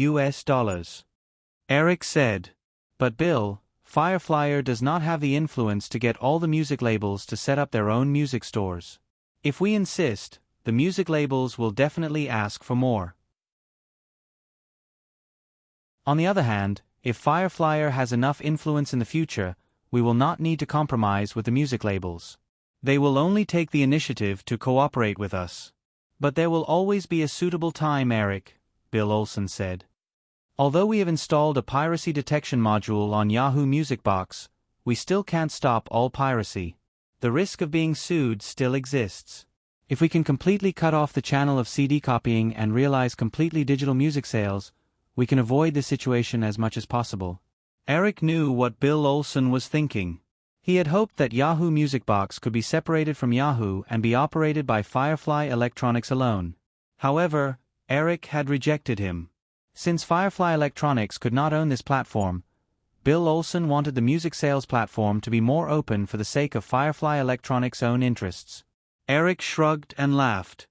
Eric said. But Bill, Fireflyer does not have the influence to get all the music labels to set up their own music stores. If we insist, the music labels will definitely ask for more. On the other hand, if Fireflyer has enough influence in the future, we will not need to compromise with the music labels. They will only take the initiative to cooperate with us. But there will always be a suitable time, Eric, Bill Olson said. Although we have installed a piracy detection module on Yahoo Music Box, we still can't stop all piracy. The risk of being sued still exists. If we can completely cut off the channel of CD copying and realize completely digital music sales, we can avoid this situation as much as possible. Eric knew what Bill Olson was thinking. He had hoped that Yahoo Music Box could be separated from Yahoo and be operated by Firefly Electronics alone. However, Eric had rejected him. Since Firefly Electronics could not own this platform, Bill Olson wanted the music sales platform to be more open for the sake of Firefly Electronics' own interests. Eric shrugged and laughed.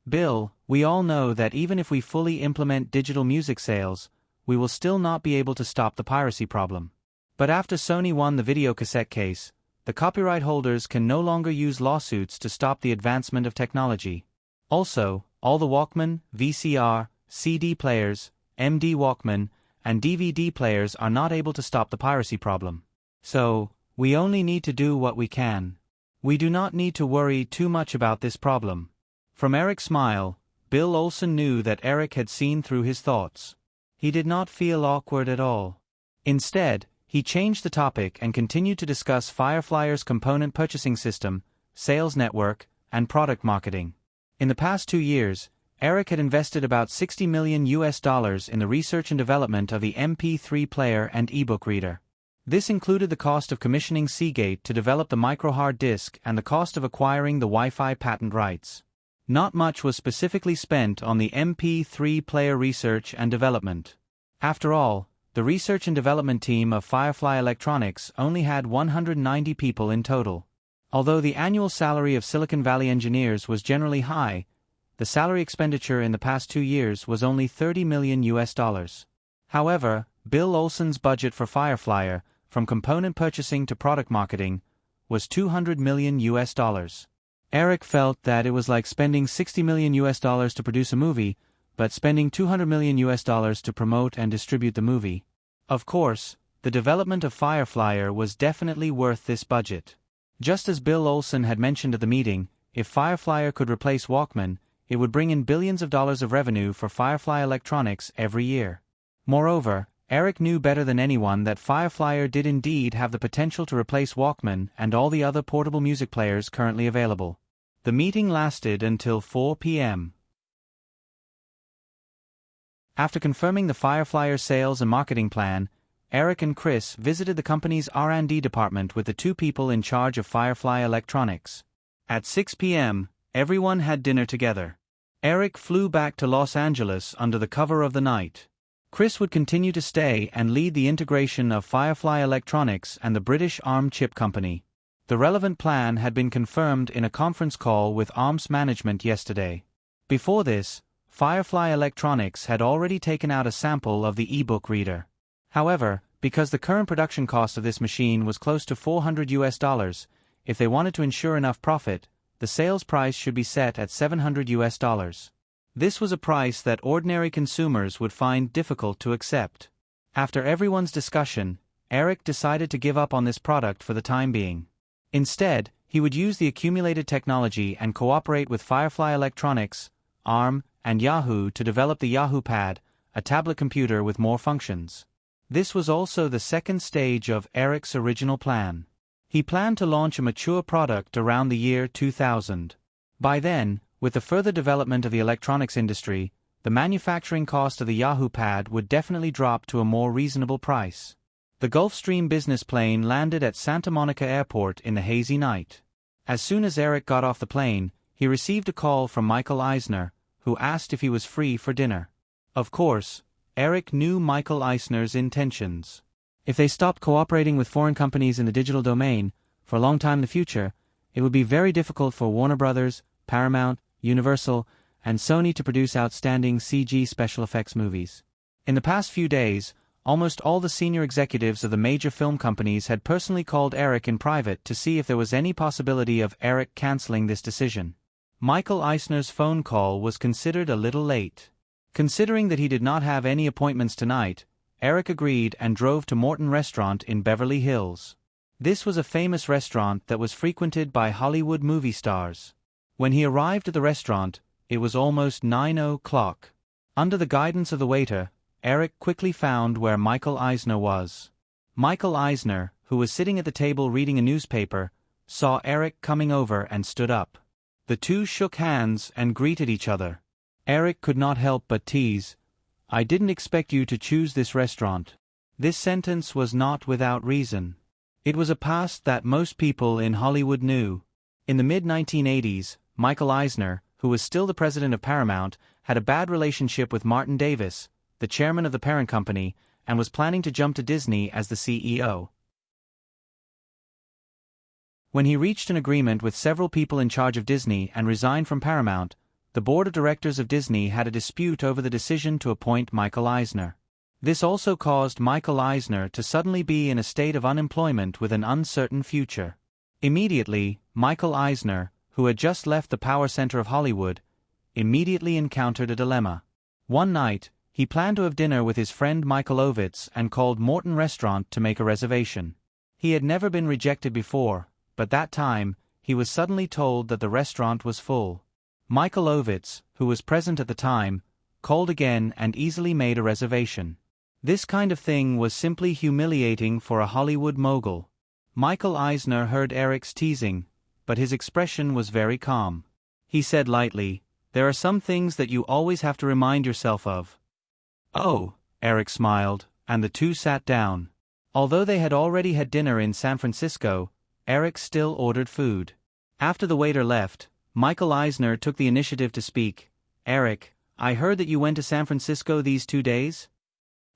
Bill, we all know that even if we fully implement digital music sales, we will still not be able to stop the piracy problem. But after Sony won the videocassette case, the copyright holders can no longer use lawsuits to stop the advancement of technology. Also, all the Walkman, VCR, CD players, MD Walkman, and DVD players are not able to stop the piracy problem. So, we only need to do what we can. We do not need to worry too much about this problem. From Eric's smile, Bill Olson knew that Eric had seen through his thoughts. He did not feel awkward at all. Instead, he changed the topic and continued to discuss Fireflyer's component purchasing system, sales network, and product marketing. In the past 2 years, Eric had invested about $60 million in the research and development of the MP3 player and ebook reader. This included the cost of commissioning Seagate to develop the microhard disk and the cost of acquiring the Wi-Fi patent rights. Not much was specifically spent on the MP3 player research and development. After all, the research and development team of Firefly Electronics only had 190 people in total. Although the annual salary of Silicon Valley engineers was generally high, the salary expenditure in the past 2 years was only $30 million. However, Bill Olson's budget for Fireflyer, from component purchasing to product marketing, was $200 million. Eric felt that it was like spending $60 million to produce a movie, but spending $200 million to promote and distribute the movie. Of course, the development of Fireflyer was definitely worth this budget. Just as Bill Olson had mentioned at the meeting, if Fireflyer could replace Walkman, it would bring in billions of dollars of revenue for Firefly Electronics every year. Moreover, Eric knew better than anyone that Fireflyer did indeed have the potential to replace Walkman and all the other portable music players currently available. The meeting lasted until 4 p.m. After confirming the Fireflyer sales and marketing plan, Eric and Chris visited the company's R&D department with the 2 people in charge of Firefly Electronics. At 6 p.m., everyone had dinner together. Eric flew back to Los Angeles under the cover of the night. Chris would continue to stay and lead the integration of Firefly Electronics and the British ARM chip company. The relevant plan had been confirmed in a conference call with ARM's management yesterday. Before this, Firefly Electronics had already taken out a sample of the ebook reader. However, because the current production cost of this machine was close to $400, if they wanted to ensure enough profit, the sales price should be set at $700. This was a price that ordinary consumers would find difficult to accept. After everyone's discussion, Eric decided to give up on this product for the time being. Instead, he would use the accumulated technology and cooperate with Firefly Electronics, ARM, and Yahoo to develop the Yahoo Pad, a tablet computer with more functions. This was also the second stage of Eric's original plan. He planned to launch a mature product around the year 2000. By then, with the further development of the electronics industry, the manufacturing cost of the Yahoo Pad would definitely drop to a more reasonable price. The Gulfstream business plane landed at Santa Monica Airport in the hazy night. As soon as Eric got off the plane, he received a call from Michael Eisner, who asked if he was free for dinner. Of course, Eric knew Michael Eisner's intentions. If they stopped cooperating with foreign companies in the digital domain, for a long time in the future, it would be very difficult for Warner Brothers, Paramount, Universal, and Sony to produce outstanding CG special effects movies. In the past few days, almost all the senior executives of the major film companies had personally called Eric in private to see if there was any possibility of Eric canceling this decision. Michael Eisner's phone call was considered a little late. Considering that he did not have any appointments tonight, Eric agreed and drove to Morton Restaurant in Beverly Hills. This was a famous restaurant that was frequented by Hollywood movie stars. When he arrived at the restaurant, it was almost 9 o'clock. Under the guidance of the waiter, Eric quickly found where Michael Eisner was. Michael Eisner, who was sitting at the table reading a newspaper, saw Eric coming over and stood up. The two shook hands and greeted each other. Eric could not help but tease, "I didn't expect you to choose this restaurant." This sentence was not without reason. It was a past that most people in Hollywood knew. In the mid-1980s, Michael Eisner, who was still the president of Paramount, had a bad relationship with Martin Davis, the chairman of the parent company, and was planning to jump to Disney as the CEO. When he reached an agreement with several people in charge of Disney and resigned from Paramount, the board of directors of Disney had a dispute over the decision to appoint Michael Eisner. This also caused Michael Eisner to suddenly be in a state of unemployment with an uncertain future. Immediately, Michael Eisner, who had just left the power center of Hollywood, immediately encountered a dilemma. One night, he planned to have dinner with his friend Michael Ovitz and called Morton Restaurant to make a reservation. He had never been rejected before, but that time, he was suddenly told that the restaurant was full. Michael Ovitz, who was present at the time, called again and easily made a reservation. This kind of thing was simply humiliating for a Hollywood mogul. Michael Eisner heard Eric's teasing, but his expression was very calm. He said lightly, "There are some things that you always have to remind yourself of." "Oh," Eric smiled, and the two sat down. Although they had already had dinner in San Francisco, Eric still ordered food. After the waiter left, Michael Eisner took the initiative to speak. "Eric, I heard that you went to San Francisco these 2 days?"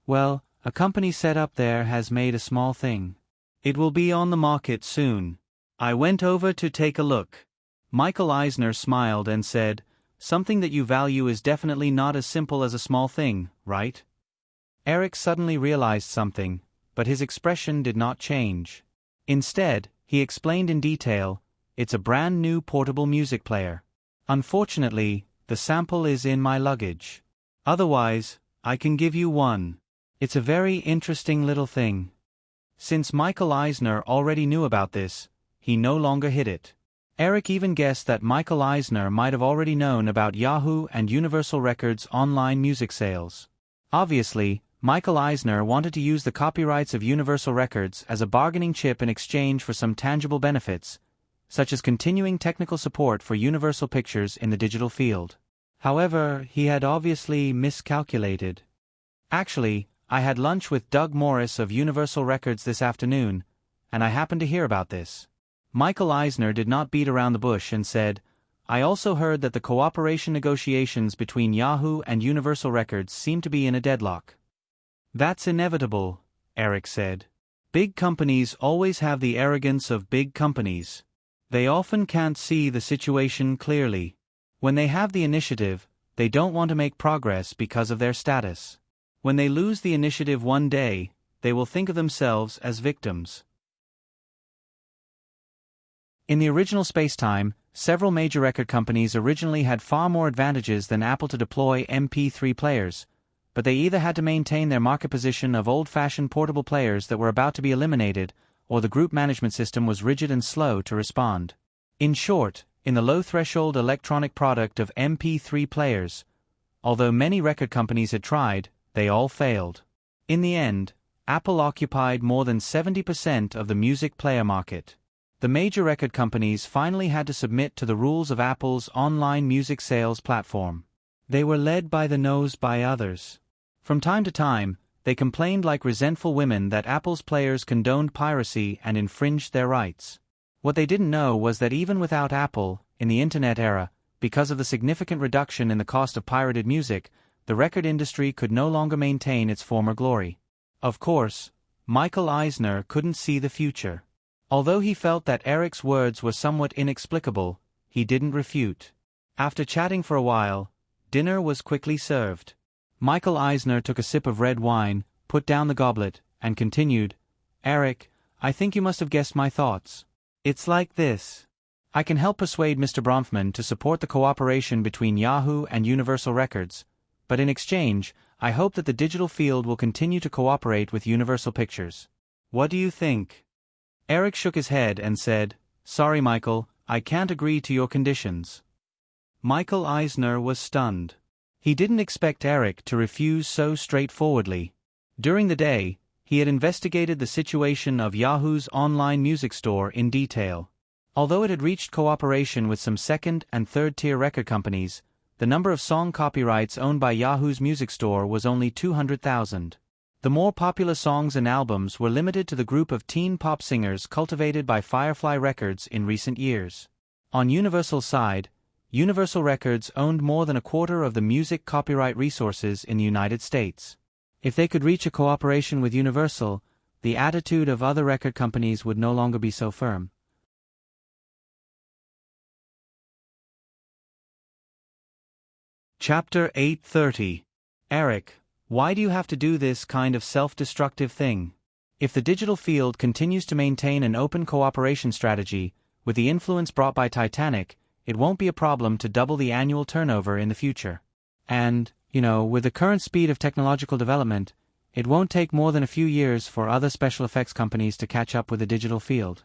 "Well, a company set up there has made a small thing. It will be on the market soon. I went over to take a look." Michael Eisner smiled and said, "Something that you value is definitely not as simple as a small thing, right?" Eric suddenly realized something, but his expression did not change. Instead, he explained in detail, "It's a brand new portable music player. Unfortunately, the sample is in my luggage. Otherwise, I can give you one. It's a very interesting little thing." Since Michael Eisner already knew about this, he no longer hid it. Eric even guessed that Michael Eisner might have already known about Yahoo and Universal Records' online music sales. Obviously, Michael Eisner wanted to use the copyrights of Universal Records as a bargaining chip in exchange for some tangible benefits, such as continuing technical support for Universal Pictures in the digital field. However, he had obviously miscalculated. "Actually, I had lunch with Doug Morris of Universal Records this afternoon, and I happened to hear about this." Michael Eisner did not beat around the bush and said, "I also heard that the cooperation negotiations between Yahoo and Universal Records seem to be in a deadlock." "That's inevitable," Eric said. "Big companies always have the arrogance of big companies. They often can't see the situation clearly. When they have the initiative, they don't want to make progress because of their status. When they lose the initiative one day, they will think of themselves as victims." In the original space-time, several major record companies originally had far more advantages than Apple to deploy MP3 players, but they either had to maintain their market position of old-fashioned portable players that were about to be eliminated, or the group management system was rigid and slow to respond. In short, in the low-threshold electronic product of MP3 players, although many record companies had tried, they all failed. In the end, Apple occupied more than 70% of the music player market. The major record companies finally had to submit to the rules of Apple's online music sales platform. They were led by the nose by others. From time to time, they complained like resentful women that Apple's players condoned piracy and infringed their rights. What they didn't know was that even without Apple, in the Internet era, because of the significant reduction in the cost of pirated music, the record industry could no longer maintain its former glory. Of course, Michael Eisner couldn't see the future. Although he felt that Eric's words were somewhat inexplicable, he didn't refute. After chatting for a while, dinner was quickly served. Michael Eisner took a sip of red wine, put down the goblet, and continued, "Eric, I think you must have guessed my thoughts. It's like this. I can help persuade Mr. Bronfman to support the cooperation between Yahoo and Universal Records, but in exchange, I hope that the digital field will continue to cooperate with Universal Pictures. What do you think?" Eric shook his head and said, "Sorry, Michael, I can't agree to your conditions." Michael Eisner was stunned. He didn't expect Eric to refuse so straightforwardly. During the day, he had investigated the situation of Yahoo's online music store in detail. Although it had reached cooperation with some second- and third-tier record companies, the number of song copyrights owned by Yahoo's music store was only 200,000. The more popular songs and albums were limited to the group of teen pop singers cultivated by Firefly Records in recent years. On Universal's side, Universal Records owned more than a quarter of the music copyright resources in the United States. If they could reach a cooperation with Universal, the attitude of other record companies would no longer be so firm. Chapter 830. Eric, why do you have to do this kind of self-destructive thing? If the digital field continues to maintain an open cooperation strategy, with the influence brought by Titanic, it won't be a problem to double the annual turnover in the future. And, with the current speed of technological development, it won't take more than a few years for other special effects companies to catch up with the digital field.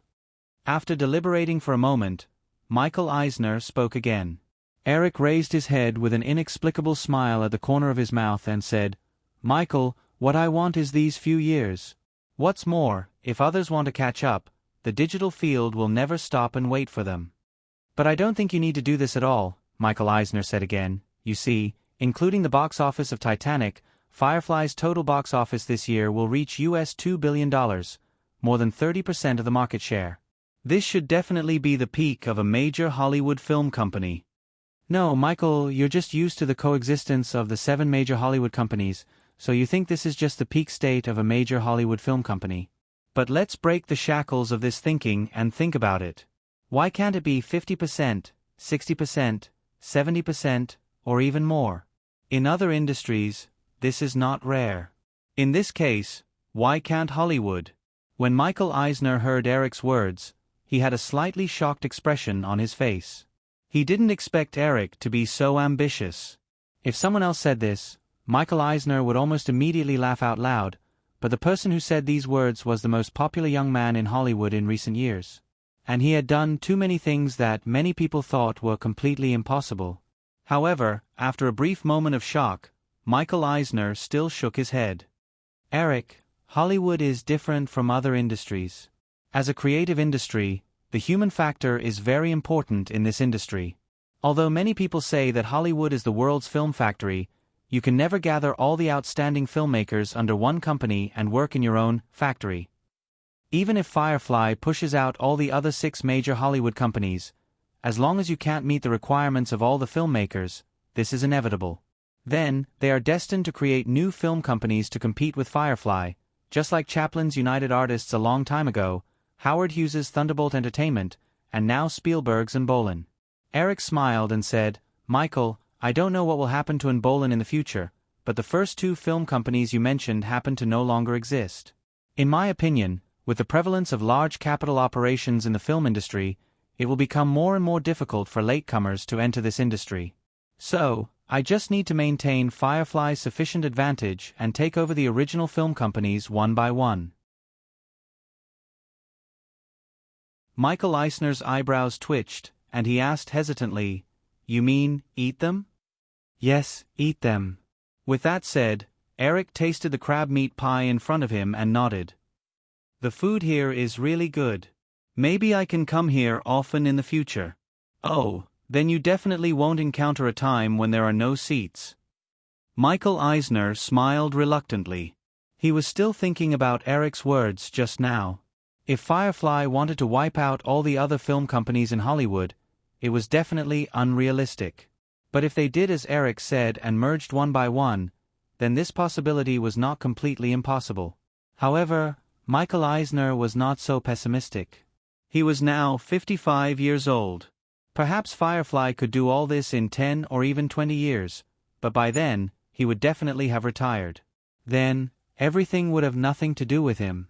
After deliberating for a moment, Michael Eisner spoke again. Eric raised his head with an inexplicable smile at the corner of his mouth and said, "Michael, what I want is these few years. What's more, if others want to catch up, the digital field will never stop and wait for them." "But I don't think you need to do this at all," Michael Eisner said again. "You see, including the box office of Titanic, Firefly's total box office this year will reach US $2 billion, more than 30% of the market share. This should definitely be the peak of a major Hollywood film company." "No, Michael, you're just used to the coexistence of the 7 major Hollywood companies, so you think this is just the peak state of a major Hollywood film company. But let's break the shackles of this thinking and think about it. Why can't it be 50%, 60%, 70%, or even more? In other industries, this is not rare. In this case, why can't Hollywood?" When Michael Eisner heard Eric's words, he had a slightly shocked expression on his face. He didn't expect Eric to be so ambitious. If someone else said this, Michael Eisner would almost immediately laugh out loud, but the person who said these words was the most popular young man in Hollywood in recent years. And he had done too many things that many people thought were completely impossible. However, after a brief moment of shock, Michael Eisner still shook his head. "Eric, Hollywood is different from other industries. As a creative industry, the human factor is very important in this industry. Although many people say that Hollywood is the world's film factory, you can never gather all the outstanding filmmakers under one company and work in your own factory. Even if Firefly pushes out all the other 6 major Hollywood companies, as long as you can't meet the requirements of all the filmmakers, this is inevitable. Then, they are destined to create new film companies to compete with Firefly, just like Chaplin's United Artists a long time ago, Howard Hughes's Thunderbolt Entertainment, and now Spielberg's and Bolin." Eric smiled and said, "Michael, I don't know what will happen to Bolin in the future, but the first 2 film companies you mentioned happen to no longer exist. In my opinion, with the prevalence of large capital operations in the film industry, it will become more and more difficult for latecomers to enter this industry. So, I just need to maintain Firefly's sufficient advantage and take over the original film companies one by one." Michael Eisner's eyebrows twitched, and he asked hesitantly, "You mean, eat them?" "Yes, eat them." With that said, Eric tasted the crab meat pie in front of him and nodded. "The food here is really good. Maybe I can come here often in the future." "Oh, then you definitely won't encounter a time when there are no seats." Michael Eisner smiled reluctantly. He was still thinking about Eric's words just now. If Firefly wanted to wipe out all the other film companies in Hollywood, it was definitely unrealistic. But if they did as Eric said and merged one by one, then this possibility was not completely impossible. However, Michael Eisner was not so pessimistic. He was now 55 years old. Perhaps Firefly could do all this in 10 or even 20 years, but by then, he would definitely have retired. Then, everything would have nothing to do with him.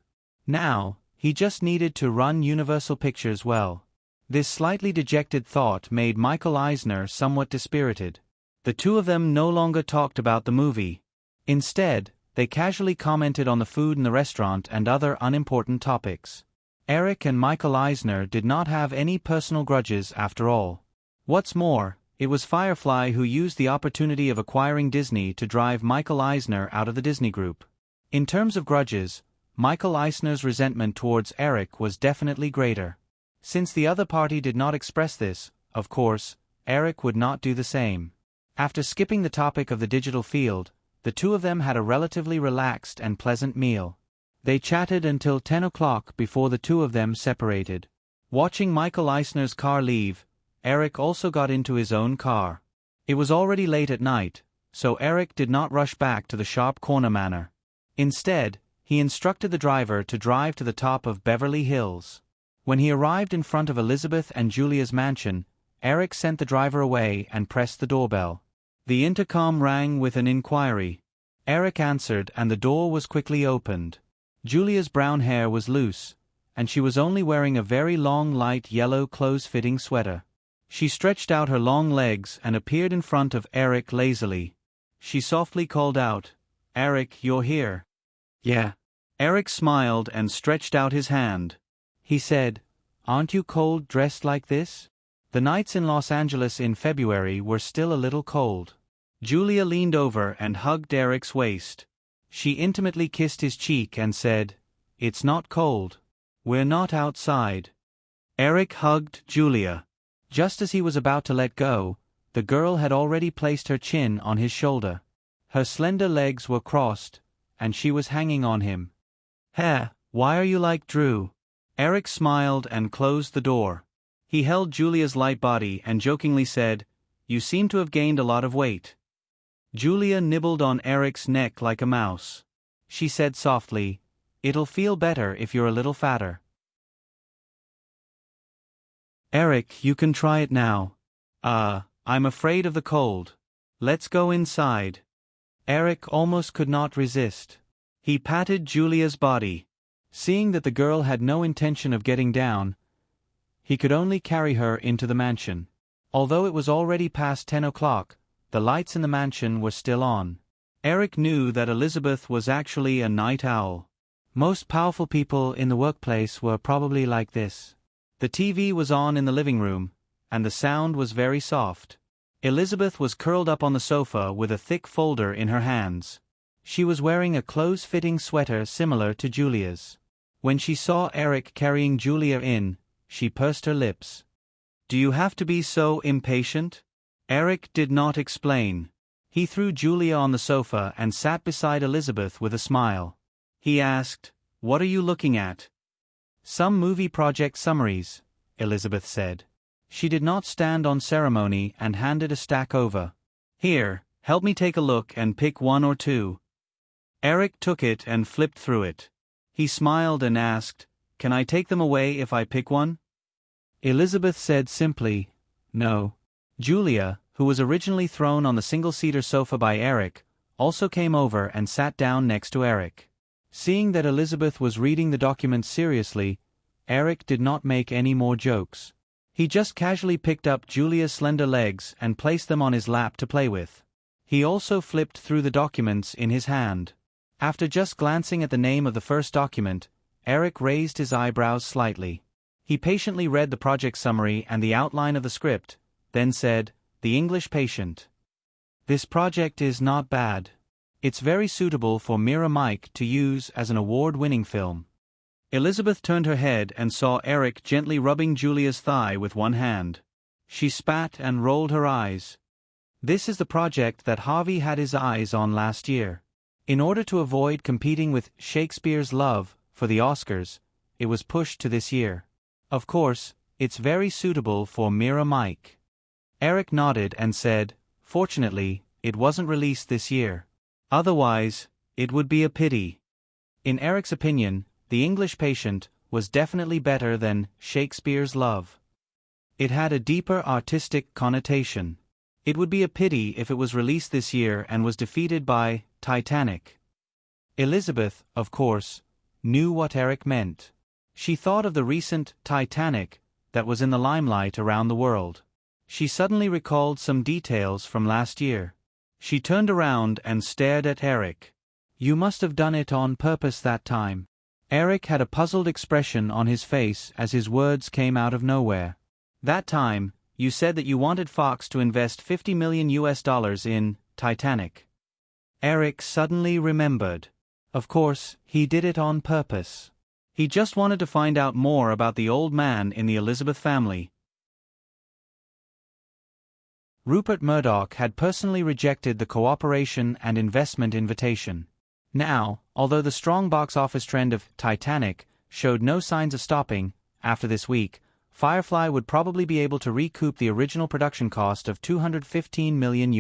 Now, he just needed to run Universal Pictures well. This slightly dejected thought made Michael Eisner somewhat dispirited. The two of them no longer talked about the movie. Instead, they casually commented on the food in the restaurant and other unimportant topics. Eric and Michael Eisner did not have any personal grudges after all. What's more, it was Firefly who used the opportunity of acquiring Disney to drive Michael Eisner out of the Disney Group. In terms of grudges, Michael Eisner's resentment towards Eric was definitely greater. Since the other party did not express this, of course, Eric would not do the same. After skipping the topic of the digital field, the two of them had a relatively relaxed and pleasant meal. They chatted until 10 o'clock before the two of them separated. Watching Michael Eisner's car leave, Eric also got into his own car. It was already late at night, so Eric did not rush back to the Sharp Corner Manor. Instead, he instructed the driver to drive to the top of Beverly Hills. When he arrived in front of Elizabeth and Julia's mansion, Eric sent the driver away and pressed the doorbell. The intercom rang with an inquiry. Eric answered and the door was quickly opened. Julia's brown hair was loose, and she was only wearing a very long light yellow close-fitting sweater. She stretched out her long legs and appeared in front of Eric lazily. She softly called out, "Eric, you're here." "Yeah." Eric smiled and stretched out his hand. He said, "Aren't you cold dressed like this?" The nights in Los Angeles in February were still a little cold. Julia leaned over and hugged Eric's waist. She intimately kissed his cheek and said, "It's not cold. We're not outside." Eric hugged Julia. Just as he was about to let go, the girl had already placed her chin on his shoulder. Her slender legs were crossed, and she was hanging on him. "Hey, why are you like Drew?" Eric smiled and closed the door. He held Julia's light body and jokingly said, "You seem to have gained a lot of weight." Julia nibbled on Eric's neck like a mouse. She said softly, "It'll feel better if you're a little fatter." "Eric, you can try it now." I'm afraid of the cold. Let's go inside." Eric almost could not resist. He patted Julia's body. Seeing that the girl had no intention of getting down, he could only carry her into the mansion. Although it was already past 10 o'clock, the lights in the mansion were still on. Eric knew that Elizabeth was actually a night owl. Most powerful people in the workplace were probably like this. The TV was on in the living room, and the sound was very soft. Elizabeth was curled up on the sofa with a thick folder in her hands. She was wearing a close-fitting sweater similar to Julia's. When she saw Eric carrying Julia in, she pursed her lips. "Do you have to be so impatient?" Eric did not explain. He threw Julia on the sofa and sat beside Elizabeth with a smile. He asked, "What are you looking at?" "Some movie project summaries," Elizabeth said. She did not stand on ceremony and handed a stack over. "Here, help me take a look and pick one or two." Eric took it and flipped through it. He smiled and asked, "Can I take them away if I pick one?" Elizabeth said simply, "No." Julia, who was originally thrown on the single-seater sofa by Eric, also came over and sat down next to Eric. Seeing that Elizabeth was reading the document seriously, Eric did not make any more jokes. He just casually picked up Julia's slender legs and placed them on his lap to play with. He also flipped through the documents in his hand. After just glancing at the name of the first document, Eric raised his eyebrows slightly. He patiently read the project summary and the outline of the script, then said, "The English Patient. This project is not bad. It's very suitable for Mira Mike to use as an award-winning film." Elizabeth turned her head and saw Eric gently rubbing Julia's thigh with one hand. She spat and rolled her eyes. This is the project that Harvey had his eyes on last year. In order to avoid competing with Shakespeare's Love for the Oscars, it was pushed to this year. Of course, it's very suitable for Mira Mike. Eric nodded and said, Fortunately, it wasn't released this year. Otherwise, it would be a pity. In Eric's opinion, The English Patient was definitely better than Shakespeare's Love. It had a deeper artistic connotation. It would be a pity if it was released this year and was defeated by Titanic. Elizabeth, of course, knew what Eric meant. She thought of the recent Titanic that was in the limelight around the world. She suddenly recalled some details from last year. She turned around and stared at Eric. "You must have done it on purpose that time." Eric had a puzzled expression on his face as his words came out of nowhere. "That time, you said that you wanted Fox to invest $50 million in Titanic." Eric suddenly remembered. Of course, he did it on purpose. He just wanted to find out more about the old man in the Elizabeth family. Rupert Murdoch had personally rejected the cooperation and investment invitation. Now, although the strong box office trend of Titanic showed no signs of stopping, after this week, Firefly would probably be able to recoup the original production cost of $215 million.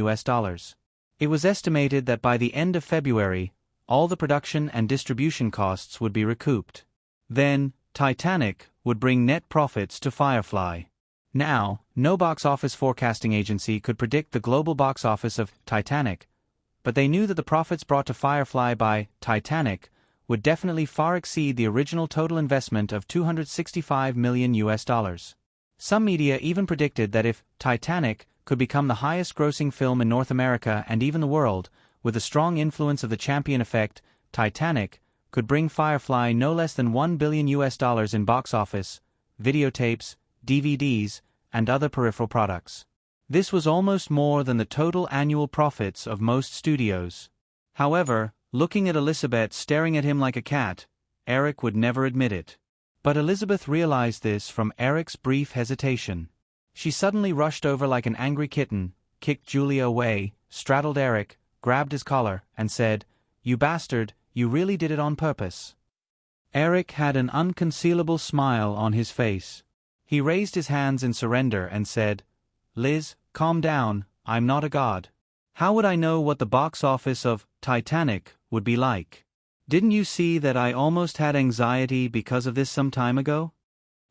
It was estimated that by the end of February, all the production and distribution costs would be recouped. Then, Titanic would bring net profits to Firefly. Now, no box office forecasting agency could predict the global box office of Titanic, but they knew that the profits brought to Firefly by Titanic would definitely far exceed the original total investment of $265 million. Some media even predicted that if Titanic could become the highest-grossing film in North America and even the world, with the strong influence of the Champion effect, Titanic could bring Firefly no less than $1 billion in box office, videotapes, DVDs, and other peripheral products. This was almost more than the total annual profits of most studios. However, looking at Elizabeth staring at him like a cat, Eric would never admit it. But Elizabeth realized this from Eric's brief hesitation. She suddenly rushed over like an angry kitten, kicked Julia away, straddled Eric, grabbed his collar, and said, "You bastard, you really did it on purpose." Eric had an unconcealable smile on his face. He raised his hands in surrender and said, "Liz, calm down, I'm not a god. How would I know what the box office of Titanic would be like? Didn't you see that I almost had anxiety because of this some time ago?"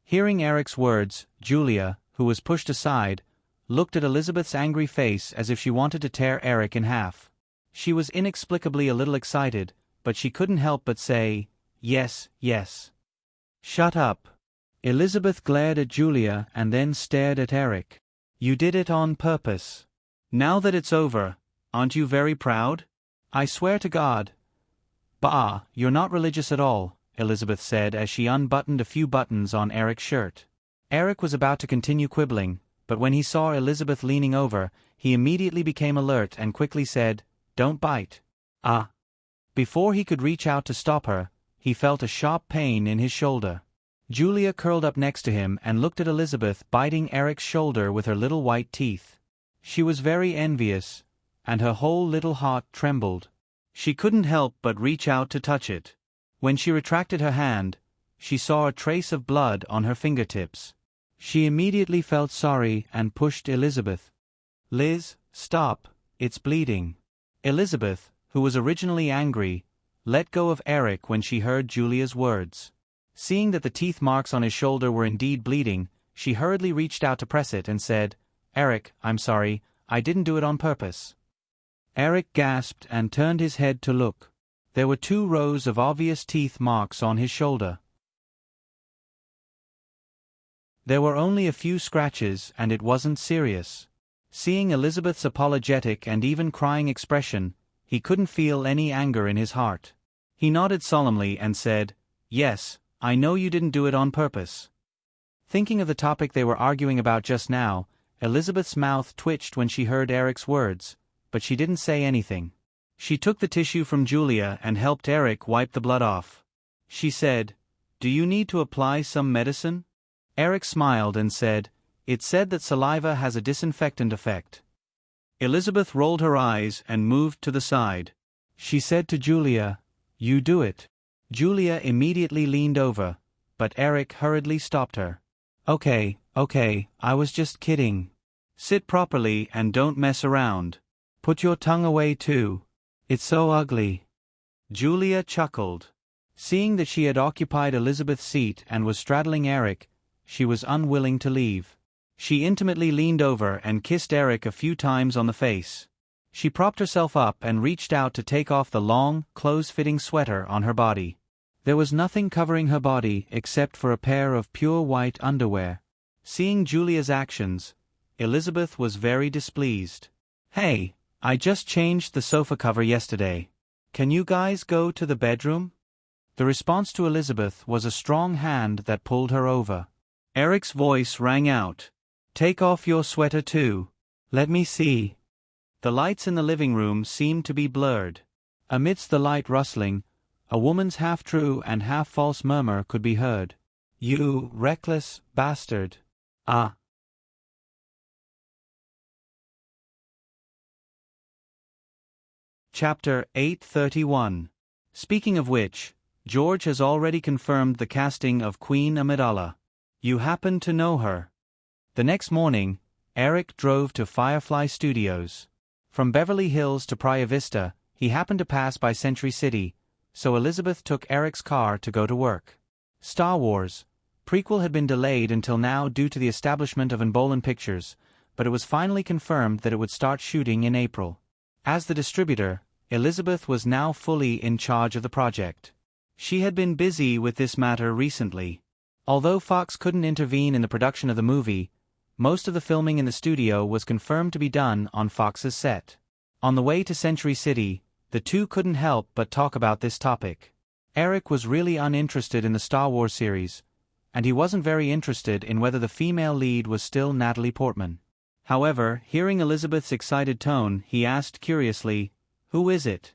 Hearing Eric's words, Julia, who was pushed aside, looked at Elizabeth's angry face as if she wanted to tear Eric in half. She was inexplicably a little excited, but she couldn't help but say, "Yes, yes." "Shut up." Elizabeth glared at Julia and then stared at Eric. "You did it on purpose. Now that it's over, aren't you very proud?" "I swear to God." "Bah, you're not religious at all," Elizabeth said as she unbuttoned a few buttons on Eric's shirt. Eric was about to continue quibbling, but when he saw Elizabeth leaning over, he immediately became alert and quickly said, "Don't bite." "Ah." Before he could reach out to stop her, he felt a sharp pain in his shoulder. Julia curled up next to him and looked at Elizabeth biting Eric's shoulder with her little white teeth. She was very envious, and her whole little heart trembled. She couldn't help but reach out to touch it. When she retracted her hand, she saw a trace of blood on her fingertips. She immediately felt sorry and pushed Elizabeth. "Liz, stop, it's bleeding." Elizabeth, who was originally angry, let go of Eric when she heard Julia's words. Seeing that the teeth marks on his shoulder were indeed bleeding, she hurriedly reached out to press it and said, "Eric, I'm sorry, I didn't do it on purpose." Eric gasped and turned his head to look. There were 2 rows of obvious teeth marks on his shoulder. There were only a few scratches and it wasn't serious. Seeing Elizabeth's apologetic and even crying expression, he couldn't feel any anger in his heart. He nodded solemnly and said, "Yes, I know you didn't do it on purpose." Thinking of the topic they were arguing about just now, Elizabeth's mouth twitched when she heard Eric's words, but she didn't say anything. She took the tissue from Julia and helped Eric wipe the blood off. She said, "Do you need to apply some medicine?" Eric smiled and said, "It's said that saliva has a disinfectant effect." Elizabeth rolled her eyes and moved to the side. She said to Julia, "You do it." Julia immediately leaned over, but Eric hurriedly stopped her. Okay, I was just kidding." Sit properly and don't mess around. Put your tongue away too. It's so ugly. Julia chuckled. Seeing that she had occupied Elizabeth's seat and was straddling Eric, she was unwilling to leave. She intimately leaned over and kissed Eric a few times on the face. She propped herself up and reached out to take off the long, close-fitting sweater on her body. There was nothing covering her body except for a pair of pure white underwear. Seeing Julia's actions, Elizabeth was very displeased. Hey, I just changed the sofa cover yesterday. Can you guys go to the bedroom? The response to Elizabeth was a strong hand that pulled her over. Eric's voice rang out. Take off your sweater too. Let me see. The lights in the living room seemed to be blurred. Amidst the light rustling, a woman's half-true and half-false murmur could be heard. You reckless bastard. Ah. Chapter 831. Speaking of which, George has already confirmed the casting of Queen Amidala. You happen to know her. The next morning, Eric drove to Firefly Studios. From Beverly Hills to Praia Vista, he happened to pass by Century City, so Elizabeth took Eric's car to go to work. Star Wars prequel had been delayed until now due to the establishment of Embolden Pictures, but it was finally confirmed that it would start shooting in April. As the distributor, Elizabeth was now fully in charge of the project. She had been busy with this matter recently. Although Fox couldn't intervene in the production of the movie, most of the filming in the studio was confirmed to be done on Fox's set. On the way to Century City, the two couldn't help but talk about this topic. Eric was really uninterested in the Star Wars series, and he wasn't very interested in whether the female lead was still Natalie Portman. However, hearing Elizabeth's excited tone, he asked curiously, "Who is it?"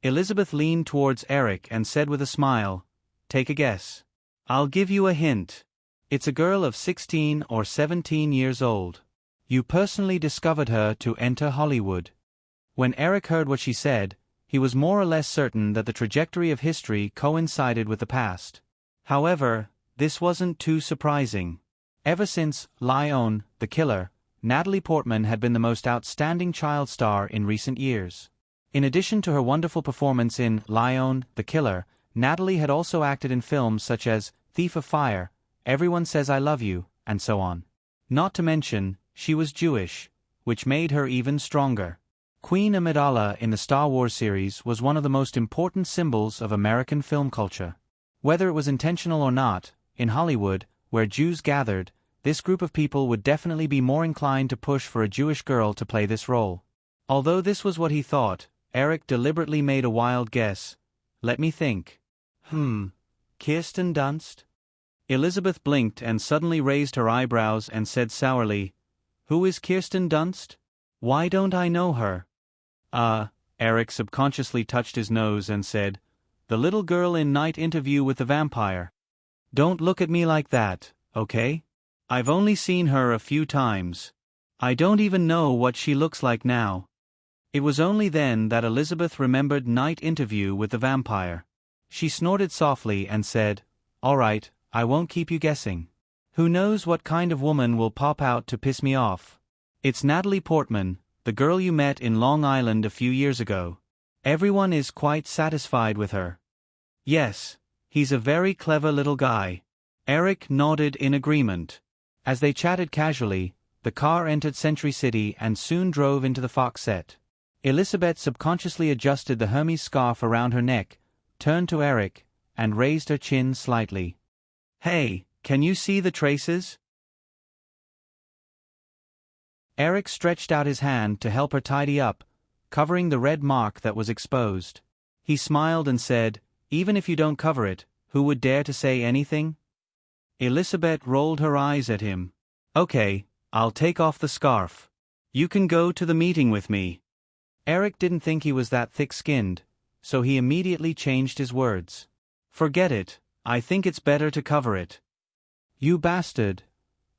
Elizabeth leaned towards Eric and said with a smile, "Take a guess." "I'll give you a hint. It's a girl of 16 or 17 years old. You personally discovered her to enter Hollywood." When Eric heard what she said, he was more or less certain that the trajectory of history coincided with the past. However, this wasn't too surprising. Ever since Leon, the Killer, Natalie Portman had been the most outstanding child star in recent years. In addition to her wonderful performance in Leon, the Killer, Natalie had also acted in films such as Thief of Fire, Everyone Says I Love You, and so on. Not to mention, she was Jewish, which made her even stronger. Queen Amidala in the Star Wars series was one of the most important symbols of American film culture. Whether it was intentional or not, in Hollywood, where Jews gathered, this group of people would definitely be more inclined to push for a Jewish girl to play this role. Although this was what he thought, Eric deliberately made a wild guess. Let me think. Kirsten Dunst? Elizabeth blinked and suddenly raised her eyebrows and said sourly, "Who is Kirsten Dunst? Why don't I know her?" Eric subconsciously touched his nose and said, "The little girl in Night Interview with the Vampire." "Don't look at me like that, okay? I've only seen her a few times. I don't even know what she looks like now." It was only then that Elizabeth remembered Night Interview with the Vampire. She snorted softly and said, "All right, I won't keep you guessing. Who knows what kind of woman will pop out to piss me off? It's Natalie Portman, the girl you met in Long Island a few years ago. Everyone is quite satisfied with her." "Yes, he's a very clever little guy." Eric nodded in agreement. As they chatted casually, the car entered Century City and soon drove into the Fox set. Elizabeth subconsciously adjusted the Hermes scarf around her neck, turned to Eric, and raised her chin slightly. "Hey, can you see the traces?" Eric stretched out his hand to help her tidy up, covering the red mark that was exposed. He smiled and said, "Even if you don't cover it, who would dare to say anything?" Elizabeth rolled her eyes at him. "Okay, I'll take off the scarf. You can go to the meeting with me." Eric didn't think he was that thick-skinned, so he immediately changed his words. "Forget it, I think it's better to cover it." "You bastard,"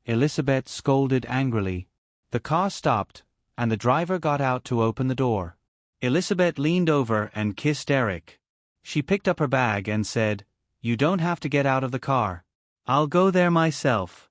Elizabeth scolded angrily. The car stopped, and the driver got out to open the door. Elizabeth leaned over and kissed Eric. She picked up her bag and said, "You don't have to get out of the car. I'll go there myself."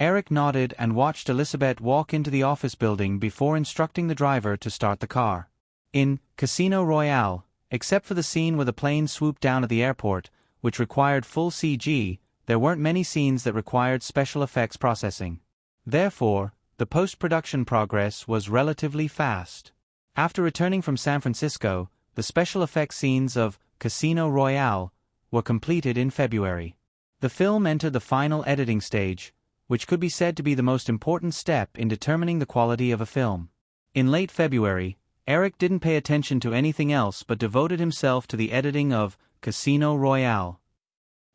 Eric nodded and watched Elizabeth walk into the office building before instructing the driver to start the car. In Casino Royale, except for the scene where the plane swooped down at the airport, which required full CG, there weren't many scenes that required special effects processing. Therefore, the post-production progress was relatively fast. After returning from San Francisco, the special effects scenes of Casino Royale were completed in February. The film entered the final editing stage, which could be said to be the most important step in determining the quality of a film. In late February, Eric didn't pay attention to anything else but devoted himself to the editing of Casino Royale.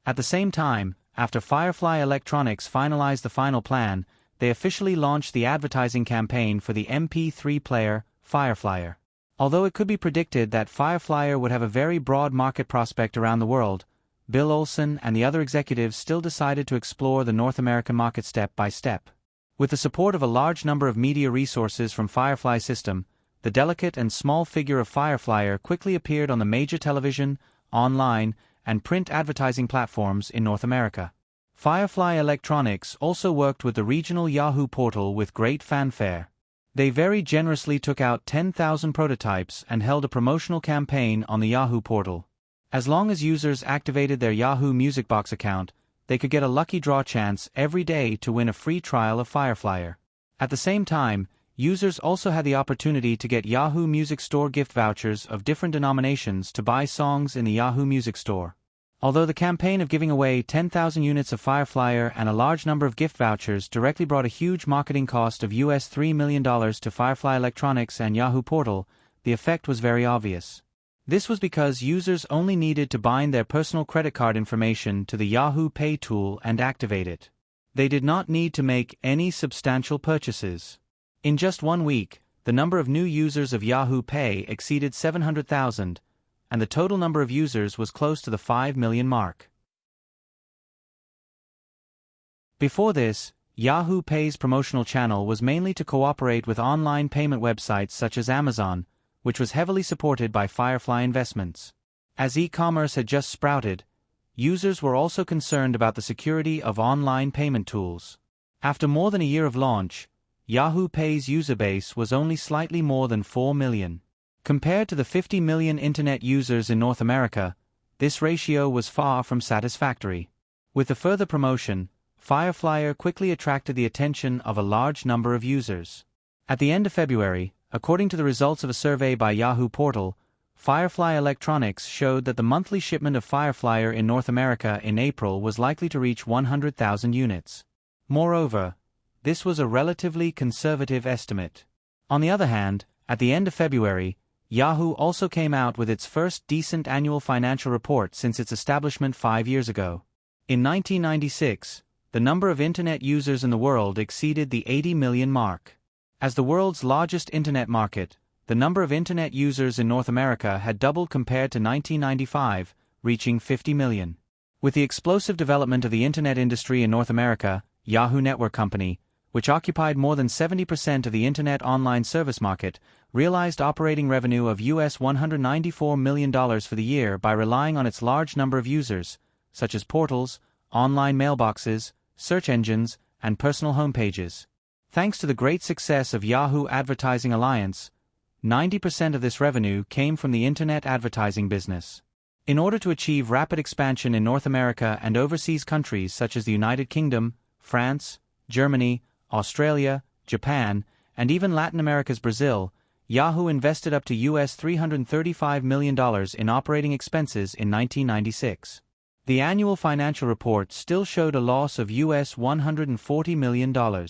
At the same time, after Firefly Electronics finalized the final plan, they officially launched the advertising campaign for the MP3 player, Fireflyer. Although it could be predicted that Fireflyer would have a very broad market prospect around the world, Bill Olson and the other executives still decided to explore the North American market step by step. With the support of a large number of media resources from Firefly System, the delicate and small figure of Fireflyer quickly appeared on the major television, online, and print advertising platforms in North America. Firefly Electronics also worked with the regional Yahoo portal with great fanfare. They very generously took out 10,000 prototypes and held a promotional campaign on the Yahoo portal. As long as users activated their Yahoo Music Box account, they could get a lucky draw chance every day to win a free trial of Fireflyer. At the same time, users also had the opportunity to get Yahoo Music Store gift vouchers of different denominations to buy songs in the Yahoo Music Store. Although the campaign of giving away 10,000 units of Fireflyer and a large number of gift vouchers directly brought a huge marketing cost of $3 million to Firefly Electronics and Yahoo Portal, the effect was very obvious. This was because users only needed to bind their personal credit card information to the Yahoo Pay tool and activate it. They did not need to make any substantial purchases. In just 1 week, the number of new users of Yahoo Pay exceeded 700,000, and the total number of users was close to the 5 million mark. Before this, Yahoo Pay's promotional channel was mainly to cooperate with online payment websites such as Amazon, which was heavily supported by Firefly Investments. As e-commerce had just sprouted, users were also concerned about the security of online payment tools. After more than a year of launch, Yahoo Pay's user base was only slightly more than 4 million. Compared to the 50 million internet users in North America, this ratio was far from satisfactory. With the further promotion, Fireflyer quickly attracted the attention of a large number of users. At the end of February, according to the results of a survey by Yahoo Portal, Firefly Electronics showed that the monthly shipment of Fireflyer in North America in April was likely to reach 100,000 units. Moreover, this was a relatively conservative estimate. On the other hand, at the end of February, Yahoo also came out with its first decent annual financial report since its establishment 5 years ago. In 1996, the number of Internet users in the world exceeded the 80 million mark. As the world's largest Internet market, the number of Internet users in North America had doubled compared to 1995, reaching 50 million. With the explosive development of the Internet industry in North America, Yahoo Network Company, which occupied more than 70% of the Internet online service market, realized operating revenue of $194 million for the year by relying on its large number of users, such as portals, online mailboxes, search engines, and personal homepages. Thanks to the great success of Yahoo Advertising Alliance, 90% of this revenue came from the Internet advertising business. In order to achieve rapid expansion in North America and overseas countries such as the United Kingdom, France, Germany, Australia, Japan, and even Latin America's Brazil, Yahoo invested up to $335 million in operating expenses in 1996. The annual financial report still showed a loss of $140 million.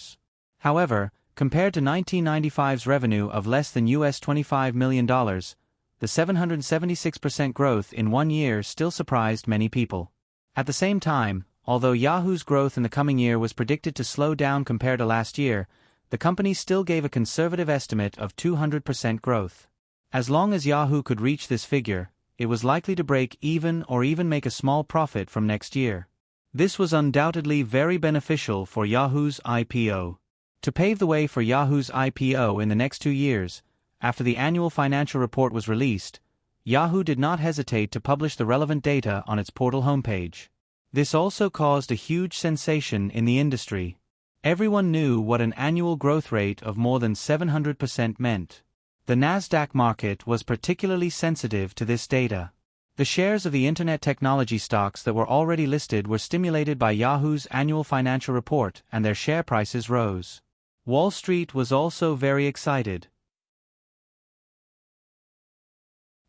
However, compared to 1995's revenue of less than $25 million, the 776% growth in 1 year still surprised many people. At the same time, although Yahoo's growth in the coming year was predicted to slow down compared to last year, the company still gave a conservative estimate of 200% growth. As long as Yahoo could reach this figure, it was likely to break even or even make a small profit from next year. This was undoubtedly very beneficial for Yahoo's IPO. To pave the way for Yahoo's IPO in the next 2 years, after the annual financial report was released, Yahoo did not hesitate to publish the relevant data on its portal homepage. This also caused a huge sensation in the industry. Everyone knew what an annual growth rate of more than 700% meant. The Nasdaq market was particularly sensitive to this data. The shares of the internet technology stocks that were already listed were stimulated by Yahoo's annual financial report, and their share prices rose. Wall Street was also very excited.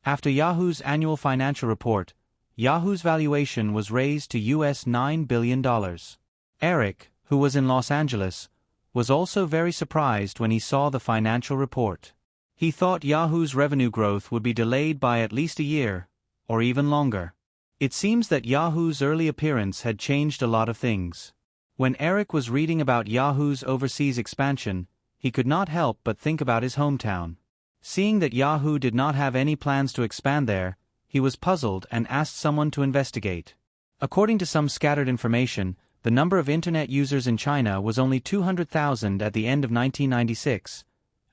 After Yahoo's annual financial report, Yahoo's valuation was raised to US $9 billion. Eric, who was in Los Angeles, was also very surprised when he saw the financial report. He thought Yahoo's revenue growth would be delayed by at least a year, or even longer. It seems that Yahoo's early appearance had changed a lot of things. When Eric was reading about Yahoo's overseas expansion, he could not help but think about his hometown. Seeing that Yahoo did not have any plans to expand there, he was puzzled and asked someone to investigate. According to some scattered information, the number of internet users in China was only 200,000 at the end of 1996,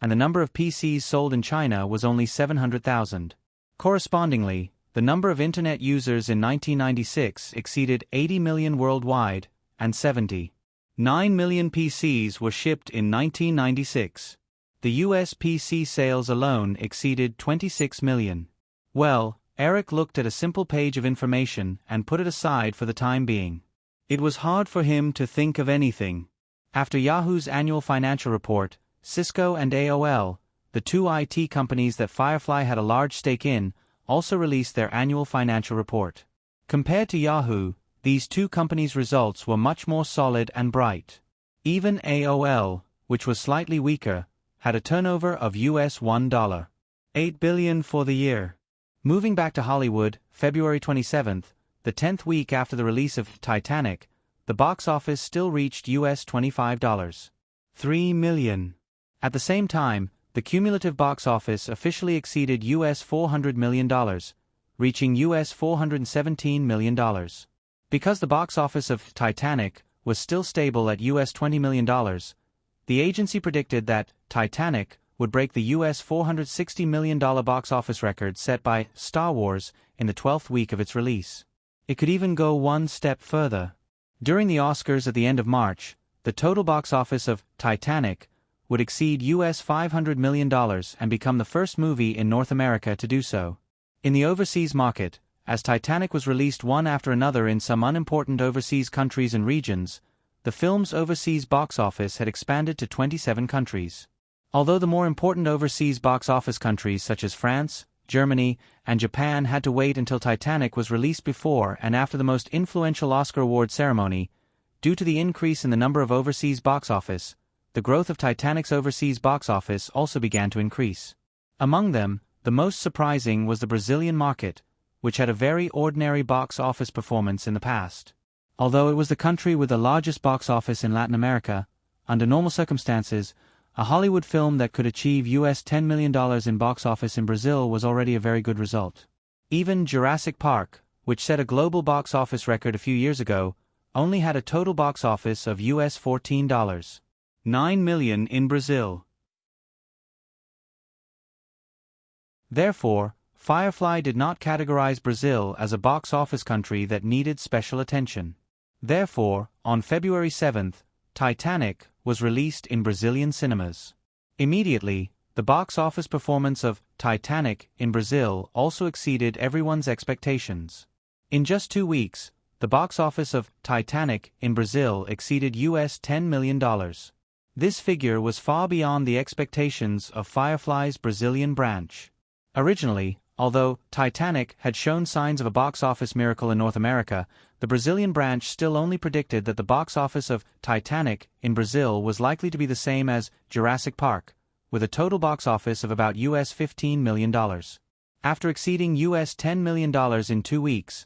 and the number of PCs sold in China was only 700,000. Correspondingly, the number of internet users in 1996 exceeded 80 million worldwide, and 79 million PCs were shipped in 1996. The US PC sales alone exceeded 26 million. Well, Eric looked at a simple page of information and put it aside for the time being. It was hard for him to think of anything. After Yahoo's annual financial report, Cisco and AOL, the two IT companies that Firefly had a large stake in, also released their annual financial report. Compared to Yahoo, these two companies' results were much more solid and bright. Even AOL, which was slightly weaker, had a turnover of US $1.8 billion for the year. Moving back to Hollywood, February 27, the 10th week after the release of Titanic, the box office still reached US $25.3 million. At the same time, the cumulative box office officially exceeded US $400 million, reaching US $417 million. Because the box office of Titanic was still stable at US $20 million, the agency predicted that Titanic would break the US $460 million box office record set by Star Wars in the 12th week of its release. It could even go one step further. During the Oscars at the end of March, the total box office of Titanic would exceed US $500 million and become the first movie in North America to do so. In the overseas market, as Titanic was released one after another in some unimportant overseas countries and regions, the film's overseas box office had expanded to 27 countries. Although the more important overseas box office countries such as France, Germany, and Japan had to wait until Titanic was released before and after the most influential Oscar award ceremony, due to the increase in the number of overseas box office, the growth of Titanic's overseas box office also began to increase. Among them, the most surprising was the Brazilian market, which had a very ordinary box office performance in the past. Although it was the country with the largest box office in Latin America, under normal circumstances, a Hollywood film that could achieve US $10 million in box office in Brazil was already a very good result. Even Jurassic Park, which set a global box office record a few years ago, only had a total box office of US $14.9 million in Brazil. Therefore, Firefly did not categorize Brazil as a box office country that needed special attention. Therefore, on February 7, Titanic was released in Brazilian cinemas. Immediately, the box office performance of Titanic in Brazil also exceeded everyone's expectations. In just 2 weeks, the box office of Titanic in Brazil exceeded US $10 million. This figure was far beyond the expectations of Firefly's Brazilian branch. Originally, although Titanic had shown signs of a box office miracle in North America, the Brazilian branch still only predicted that the box office of Titanic in Brazil was likely to be the same as Jurassic Park, with a total box office of about US $15 million. After exceeding US $10 million in 2 weeks,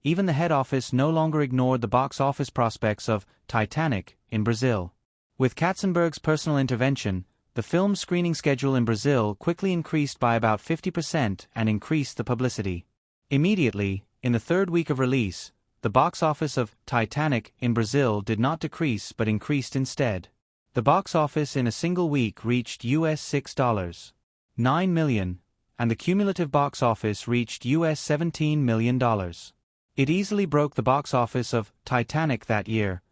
even the head office no longer ignored the box office prospects of Titanic in Brazil. With Katzenberg's personal intervention, the film's screening schedule in Brazil quickly increased by about 50% and increased the publicity. Immediately, in the 3rd week of release, the box office of Titanic in Brazil did not decrease but increased instead. The box office in a single week reached US $6.9 million, and the cumulative box office reached US $17 million. It easily broke the box office of Titanic that year,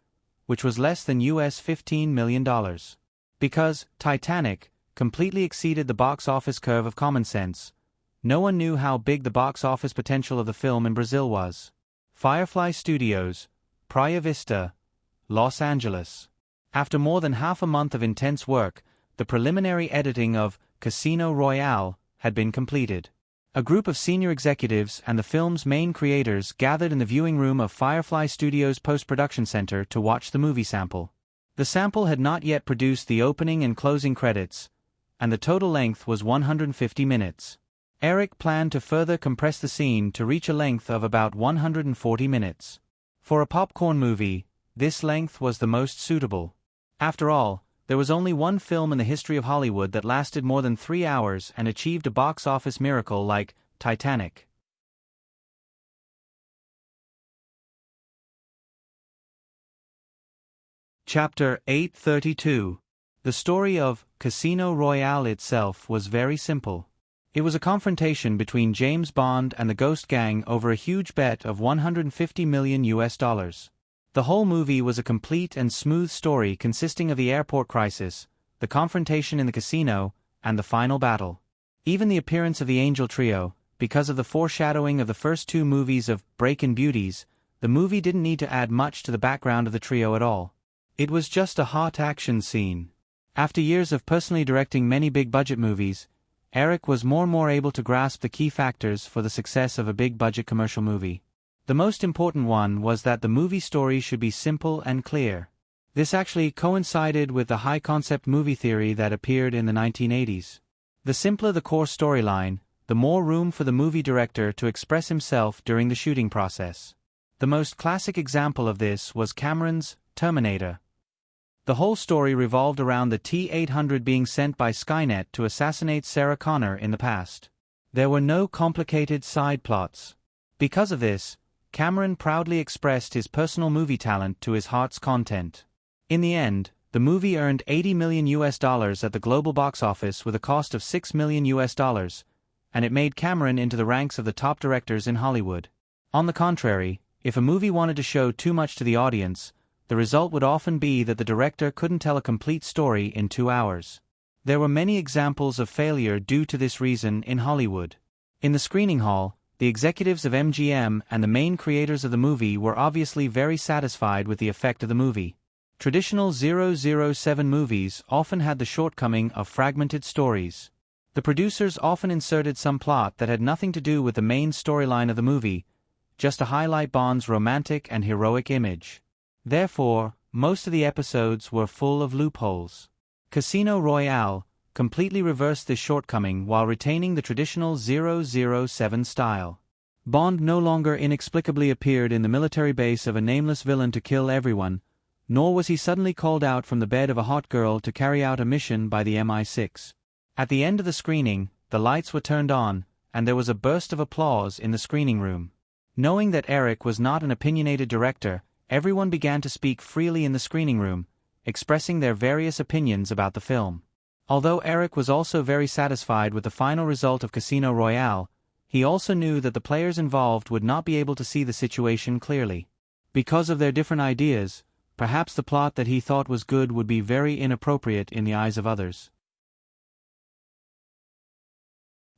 which was less than $15 million. Because Titanic completely exceeded the box office curve of common sense, no one knew how big the box office potential of the film in Brazil was. Firefly Studios, Praia Vista, Los Angeles. After more than half a month of intense work, the preliminary editing of Casino Royale had been completed. A group of senior executives and the film's main creators gathered in the viewing room of Firefly Studios' post-production center to watch the movie sample. The sample had not yet produced the opening and closing credits, and the total length was 150 minutes. Eric planned to further compress the scene to reach a length of about 140 minutes. For a popcorn movie, this length was the most suitable. After all, there was only one film in the history of Hollywood that lasted more than 3 hours and achieved a box office miracle like Titanic. Chapter 832. The story of Casino Royale itself was very simple. It was a confrontation between James Bond and the Ghost Gang over a huge bet of $150 million. The whole movie was a complete and smooth story consisting of the airport crisis, the confrontation in the casino, and the final battle. Even the appearance of the Angel Trio, because of the foreshadowing of the first 2 movies of Breakin' Beauties, the movie didn't need to add much to the background of the trio at all. It was just a hot action scene. After years of personally directing many big-budget movies, Eric was more and more able to grasp the key factors for the success of a big-budget commercial movie. The most important one was that the movie story should be simple and clear. This actually coincided with the high-concept movie theory that appeared in the 1980s. The simpler the core storyline, the more room for the movie director to express himself during the shooting process. The most classic example of this was Cameron's Terminator. The whole story revolved around the T-800 being sent by Skynet to assassinate Sarah Connor in the past. There were no complicated side plots. Because of this, Cameron proudly expressed his personal movie talent to his heart's content. In the end, the movie earned $80 million at the global box office with a cost of $6 million, and it made Cameron into the ranks of the top directors in Hollywood. On the contrary, if a movie wanted to show too much to the audience, the result would often be that the director couldn't tell a complete story in 2 hours. There were many examples of failure due to this reason in Hollywood. In the screening hall, the executives of MGM and the main creators of the movie were obviously very satisfied with the effect of the movie. Traditional 007 movies often had the shortcoming of fragmented stories. The producers often inserted some plot that had nothing to do with the main storyline of the movie, just to highlight Bond's romantic and heroic image. Therefore, most of the episodes were full of loopholes. Casino Royale completely reversed this shortcoming while retaining the traditional 007 style. Bond no longer inexplicably appeared in the military base of a nameless villain to kill everyone, nor was he suddenly called out from the bed of a hot girl to carry out a mission by the MI6. At the end of the screening, the lights were turned on, and there was a burst of applause in the screening room. Knowing that Eric was not an opinionated director, everyone began to speak freely in the screening room, expressing their various opinions about the film. Although Eric was also very satisfied with the final result of Casino Royale, he also knew that the players involved would not be able to see the situation clearly. Because of their different ideas, perhaps the plot that he thought was good would be very inappropriate in the eyes of others.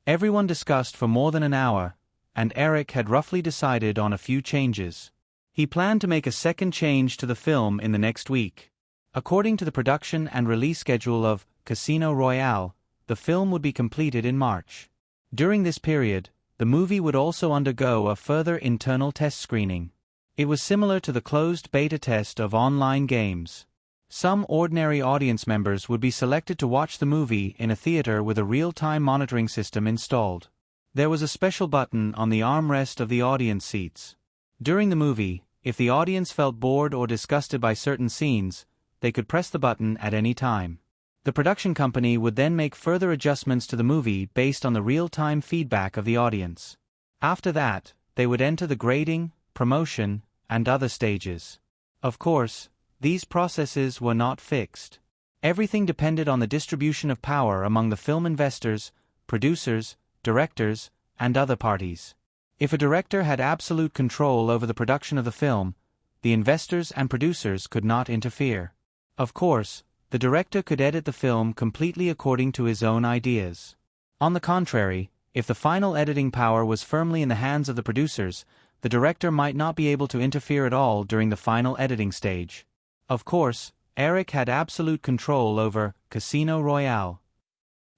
Everyone discussed for more than an hour, and Eric had roughly decided on a few changes. He planned to make a second change to the film in the next week. According to the production and release schedule of Casino Royale, the film would be completed in March. During this period, the movie would also undergo a further internal test screening. It was similar to the closed beta test of online games. Some ordinary audience members would be selected to watch the movie in a theater with a real-time monitoring system installed. There was a special button on the armrest of the audience seats. During the movie, if the audience felt bored or disgusted by certain scenes, they could press the button at any time. The production company would then make further adjustments to the movie based on the real-time feedback of the audience. After that, they would enter the grading, promotion, and other stages. Of course, these processes were not fixed. Everything depended on the distribution of power among the film investors, producers, directors, and other parties. If a director had absolute control over the production of the film, the investors and producers could not interfere. Of course, the director could edit the film completely according to his own ideas. On the contrary, if the final editing power was firmly in the hands of the producers, the director might not be able to interfere at all during the final editing stage. Of course, Eric had absolute control over Casino Royale.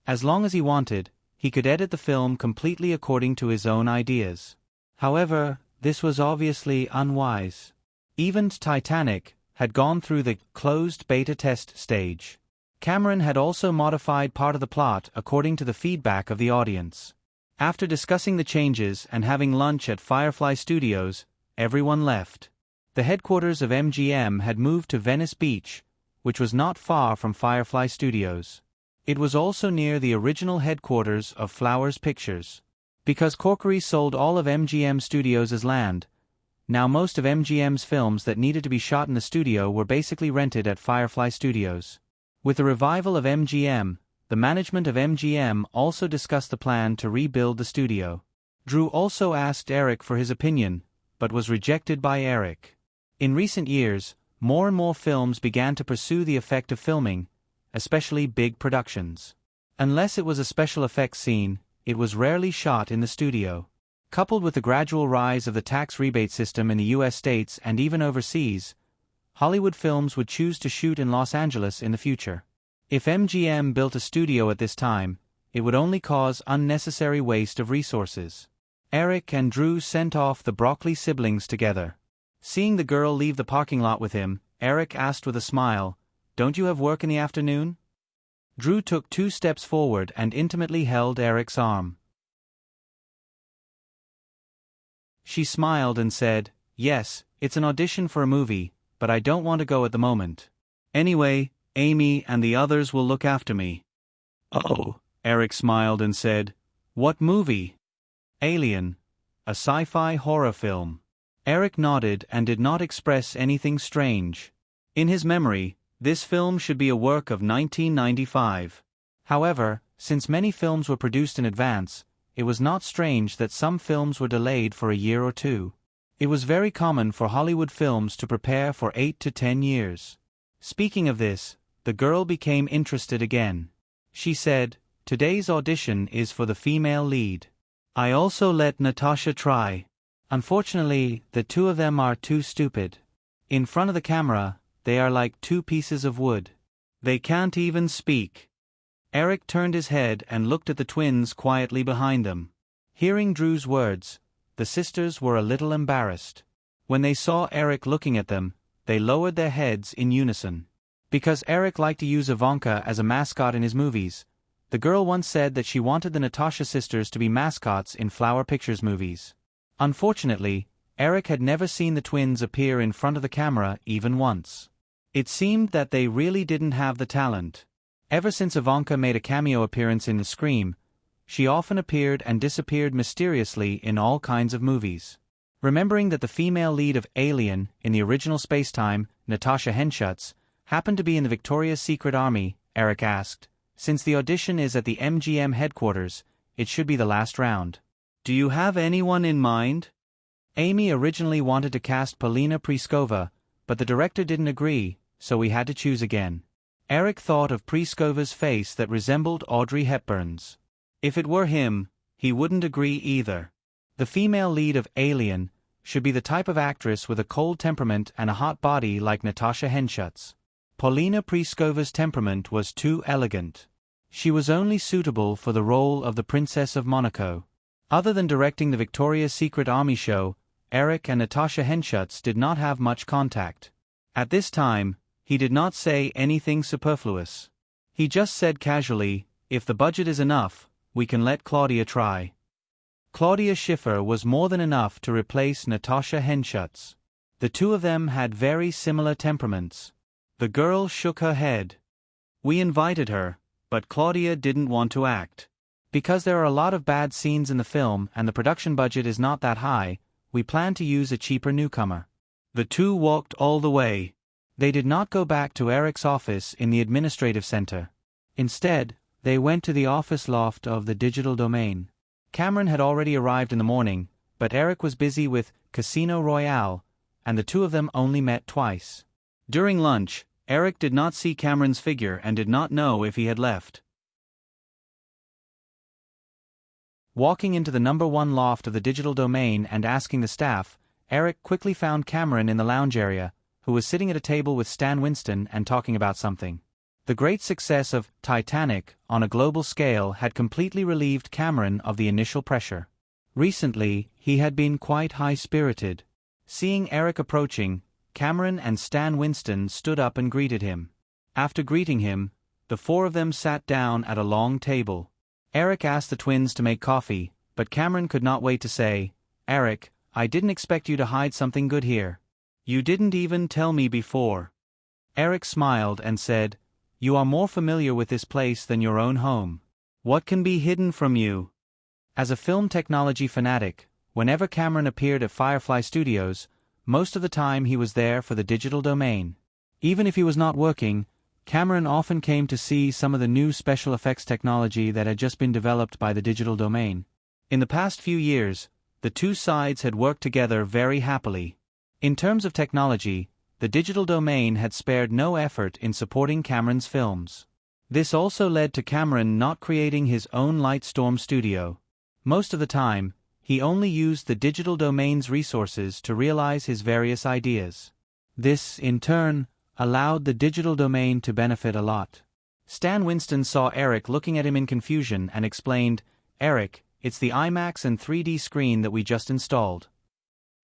As long as he wanted, he could edit the film completely according to his own ideas. However, this was obviously unwise. Even Titanic had gone through the closed beta test stage. Cameron had also modified part of the plot according to the feedback of the audience. After discussing the changes and having lunch at Firefly Studios, everyone left. The headquarters of MGM had moved to Venice Beach, which was not far from Firefly Studios. It was also near the original headquarters of Flowers Pictures. Because Corkery sold all of MGM Studios as land, now most of MGM's films that needed to be shot in the studio were basically rented at Firefly Studios. With the revival of MGM, the management of MGM also discussed the plan to rebuild the studio. Drew also asked Eric for his opinion, but was rejected by Eric. In recent years, more and more films began to pursue the effect of filming, especially big productions. Unless it was a special effects scene, it was rarely shot in the studio. Coupled with the gradual rise of the tax rebate system in the US states and even overseas, Hollywood films would choose to shoot in Los Angeles in the future. If MGM built a studio at this time, it would only cause unnecessary waste of resources. Eric and Drew sent off the Broccoli siblings together. Seeing the girl leave the parking lot with him, Eric asked with a smile, "Don't you have work in the afternoon?" Drew took 2 steps forward and intimately held Eric's arm. She smiled and said, "Yes, it's an audition for a movie, but I don't want to go at the moment. Anyway, Amy and the others will look after me." "Oh," Eric smiled and said, "What movie?" "Alien. A sci-fi horror film." Eric nodded and did not express anything strange. In his memory, this film should be a work of 1995. However, since many films were produced in advance, it was not strange that some films were delayed for a year or 2. It was very common for Hollywood films to prepare for 8 to 10 years. Speaking of this, the girl became interested again. She said, "Today's audition is for the female lead. I also let Natasha try. Unfortunately, the 2 of them are too stupid. In front of the camera, they are like 2 pieces of wood. They can't even speak." Eric turned his head and looked at the twins quietly behind them. Hearing Drew's words, the sisters were a little embarrassed. When they saw Eric looking at them, they lowered their heads in unison. Because Eric liked to use Ivanka as a mascot in his movies, the girl once said that she wanted the Natasha sisters to be mascots in Flower Pictures movies. Unfortunately, Eric had never seen the twins appear in front of the camera even once. It seemed that they really didn't have the talent. Ever since Ivanka made a cameo appearance in Scream, she often appeared and disappeared mysteriously in all kinds of movies. Remembering that the female lead of Alien in the original Spacetime, Natasha Henschutz, happened to be in the Victoria's Secret Army, Eric asked, "Since the audition is at the MGM headquarters, it should be the last round. Do you have anyone in mind?" Amy originally wanted to cast Polina Pliskova, but the director didn't agree, so we had to choose again. Eric thought of Pliskova's face that resembled Audrey Hepburn's. If it were him, he wouldn't agree either. The female lead of Alien should be the type of actress with a cold temperament and a hot body like Natasha Henschutz. Polina Pliskova's temperament was too elegant. She was only suitable for the role of the Princess of Monaco. Other than directing the Victoria's Secret Army show, Eric and Natasha Henschutz did not have much contact. At this time, he did not say anything superfluous. He just said casually, "If the budget is enough, we can let Claudia try." Claudia Schiffer was more than enough to replace Natasha Henschutz. The 2 of them had very similar temperaments. The girl shook her head. "We invited her, but Claudia didn't want to act. Because there are a lot of bad scenes in the film and the production budget is not that high, we plan to use a cheaper newcomer." The 2 walked all the way. They did not go back to Eric's office in the administrative center. Instead, they went to the office loft of the Digital Domain. Cameron had already arrived in the morning, but Eric was busy with Casino Royale, and the two of them only met twice. During lunch, Eric did not see Cameron's figure and did not know if he had left. Walking into the #1 loft of the Digital Domain and asking the staff, Eric quickly found Cameron in the lounge area, who was sitting at a table with Stan Winston and talking about something. The great success of Titanic on a global scale had completely relieved Cameron of the initial pressure. Recently, he had been quite high-spirited. Seeing Eric approaching, Cameron and Stan Winston stood up and greeted him. After greeting him, the four of them sat down at a long table. Eric asked the twins to make coffee, but Cameron could not wait to say, "Eric, I didn't expect you to hide something good here. You didn't even tell me before." Eric smiled and said, "You are more familiar with this place than your own home. What can be hidden from you?" As a film technology fanatic, whenever Cameron appeared at Firefly Studios, most of the time he was there for the Digital Domain. Even if he was not working, Cameron often came to see some of the new special effects technology that had just been developed by the Digital Domain. In the past few years, the two sides had worked together very happily. In terms of technology, the Digital Domain had spared no effort in supporting Cameron's films. This also led to Cameron not creating his own Lightstorm studio. Most of the time, he only used the Digital Domain's resources to realize his various ideas. This, in turn, allowed the Digital Domain to benefit a lot. Stan Winston saw Eric looking at him in confusion and explained, "Eric, it's the IMAX and 3D screen that we just installed."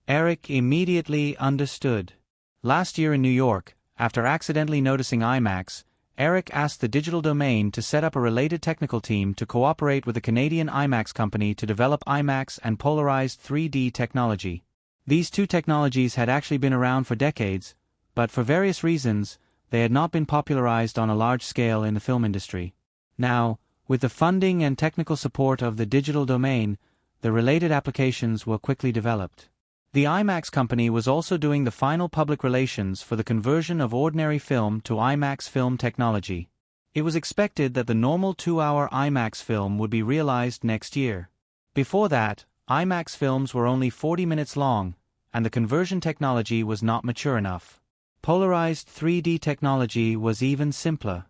Eric immediately understood. Last year in New York, after accidentally noticing IMAX, Eric asked the Digital Domain to set up a related technical team to cooperate with a Canadian IMAX company to develop IMAX and polarized 3D technology. These two technologies had actually been around for decades, but for various reasons, they had not been popularized on a large scale in the film industry. Now, with the funding and technical support of the Digital Domain, the related applications were quickly developed. The IMAX company was also doing the final public relations for the conversion of ordinary film to IMAX film technology. It was expected that the normal 2-hour IMAX film would be realized next year. Before that, IMAX films were only 40 minutes long, and the conversion technology was not mature enough. Polarized 3D technology was even simpler.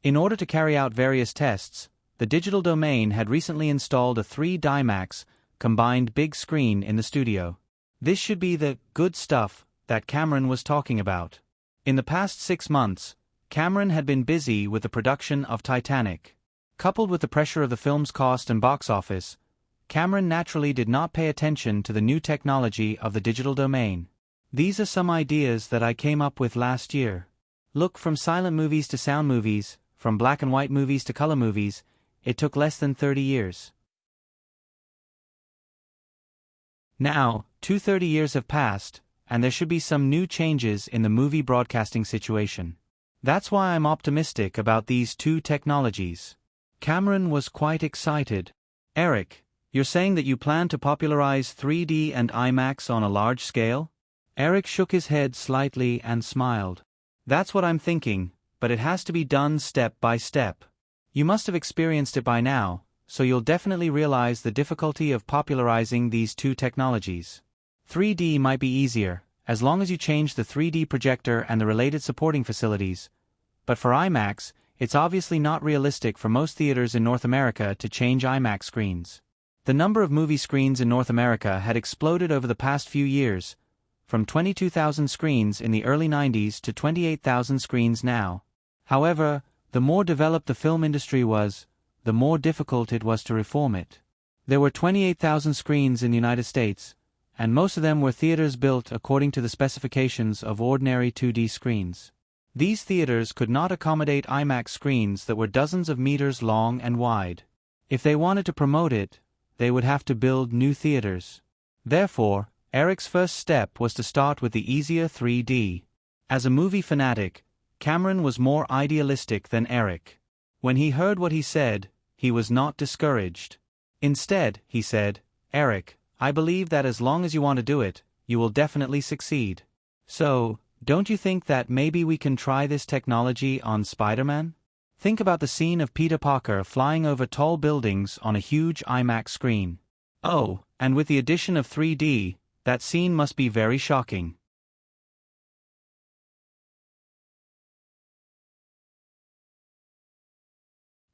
In order to carry out various tests, the Digital Domain had recently installed a 3-Dimax combined big screen in the studio. This should be the good stuff that Cameron was talking about. In the past 6 months, Cameron had been busy with the production of Titanic. Coupled with the pressure of the film's cost and box office, Cameron naturally did not pay attention to the new technology of the Digital Domain. "These are some ideas that I came up with last year. Look, from silent movies to sound movies, from black and white movies to color movies, it took less than 30 years. Now, 30 years have passed, and there should be some new changes in the movie broadcasting situation. That's why I'm optimistic about these two technologies." Cameron was quite excited. "Eric, you're saying that you plan to popularize 3D and IMAX on a large scale?" Eric shook his head slightly and smiled. "That's what I'm thinking, but it has to be done step by step. You must have experienced it by now, so you'll definitely realize the difficulty of popularizing these two technologies. 3D might be easier, as long as you change the 3D projector and the related supporting facilities, but for IMAX, it's obviously not realistic for most theaters in North America to change IMAX screens. The number of movie screens in North America had exploded over the past few years, from 22,000 screens in the early 90s to 28,000 screens now. However, the more developed the film industry was, the more difficult it was to reform it. There were 28,000 screens in the United States, and most of them were theaters built according to the specifications of ordinary 2D screens. These theaters could not accommodate IMAX screens that were dozens of meters long and wide. If they wanted to promote it, they would have to build new theaters. Therefore, Eric's first step was to start with the easier 3D. As a movie fanatic, Cameron was more idealistic than Eric. When he heard what he said, he was not discouraged. Instead, he said, "Eric, I believe that as long as you want to do it, you will definitely succeed. So, don't you think that maybe we can try this technology on Spider-Man? Think about the scene of Peter Parker flying over tall buildings on a huge IMAX screen. Oh, and with the addition of 3D, that scene must be very shocking."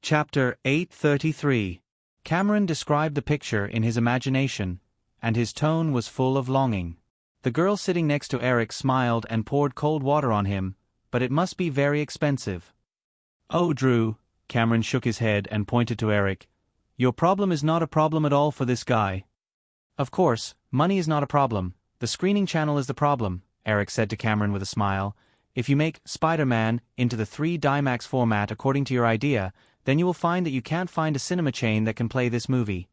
Chapter 833. Cameron described the picture in his imagination, and his tone was full of longing. The girl sitting next to Eric smiled and poured cold water on him, but it must be very expensive. Oh, Drew, Cameron shook his head and pointed to Eric. Your problem is not a problem at all for this guy. Of course, money is not a problem. The screening channel is the problem, Eric said to Cameron with a smile. If you make Spider-Man into the 3D IMAX format according to your idea, then you will find that you can't find a cinema chain that can play this movie.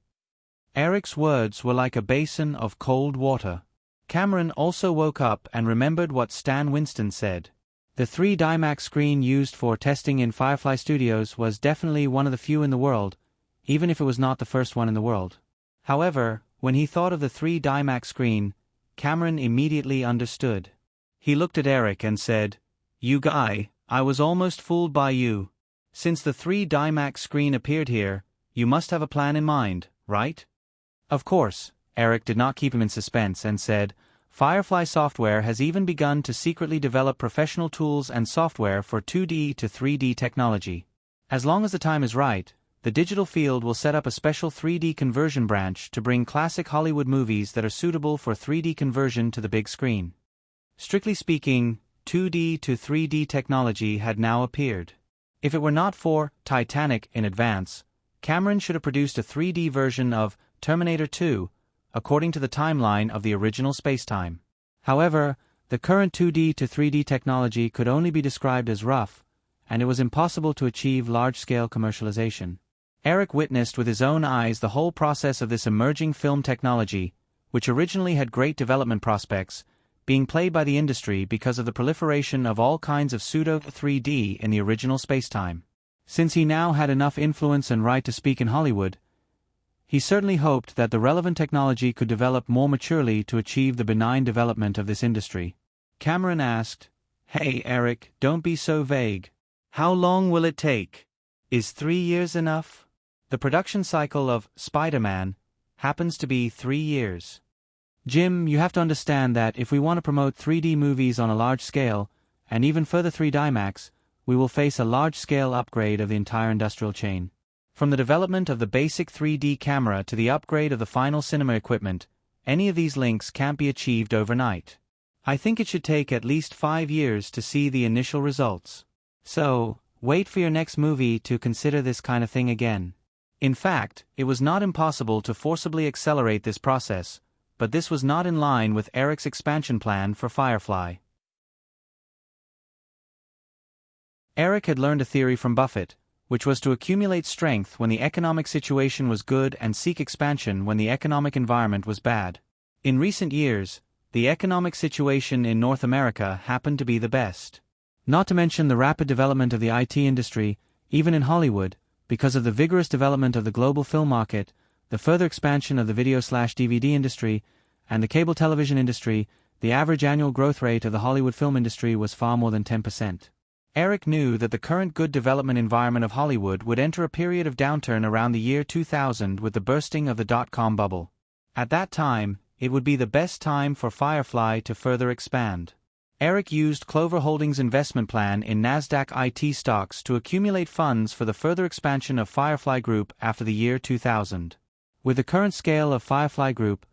Eric's words were like a basin of cold water. Cameron also woke up and remembered what Stan Winston said. The 3D IMAX screen used for testing in Firefly Studios was definitely one of the few in the world, even if it was not the first one in the world. However, when he thought of the 3D IMAX screen, Cameron immediately understood. He looked at Eric and said, "You guy, I was almost fooled by you. Since the 3D IMAX screen appeared here, you must have a plan in mind, right?" Of course, Eric did not keep him in suspense and said, "Firefly Software has even begun to secretly develop professional tools and software for 2D to 3D technology. As long as the time is right, the digital field will set up a special 3D conversion branch to bring classic Hollywood movies that are suitable for 3D conversion to the big screen." Strictly speaking, 2D to 3D technology had now appeared. If it were not for Titanic in advance, Cameron should have produced a 3D version of Terminator 2, according to the timeline of the original spacetime. However, the current 2D to 3D technology could only be described as rough, and it was impossible to achieve large-scale commercialization. Eric witnessed with his own eyes the whole process of this emerging film technology, which originally had great development prospects, being played by the industry because of the proliferation of all kinds of pseudo-3D in the original spacetime. Since he now had enough influence and right to speak in Hollywood, he certainly hoped that the relevant technology could develop more maturely to achieve the benign development of this industry. Cameron asked, "Hey Eric, don't be so vague. How long will it take? Is 3 years enough?" The production cycle of Spider-Man happens to be 3 years. Jim, you have to understand that if we want to promote 3D movies on a large scale, and even further 3D IMAX, we will face a large-scale upgrade of the entire industrial chain. From the development of the basic 3D camera to the upgrade of the final cinema equipment, any of these links can't be achieved overnight. I think it should take at least 5 years to see the initial results. So, wait for your next movie to consider this kind of thing again. In fact, it was not impossible to forcibly accelerate this process, but this was not in line with Eric's expansion plan for Firefly. Eric had learned a theory from Buffett, which was to accumulate strength when the economic situation was good and seek expansion when the economic environment was bad. In recent years, the economic situation in North America happened to be the best. Not to mention the rapid development of the IT industry, even in Hollywood, because of the vigorous development of the global film market, the further expansion of the video/DVD industry, and the cable television industry, the average annual growth rate of the Hollywood film industry was far more than 10%. Eric knew that the current good development environment of Hollywood would enter a period of downturn around the year 2000 with the bursting of the dot-com bubble. At that time, it would be the best time for Firefly to further expand. Eric used Clover Holdings' investment plan in NASDAQ IT stocks to accumulate funds for the further expansion of Firefly Group after the year 2000. With the current scale of Firefly Group,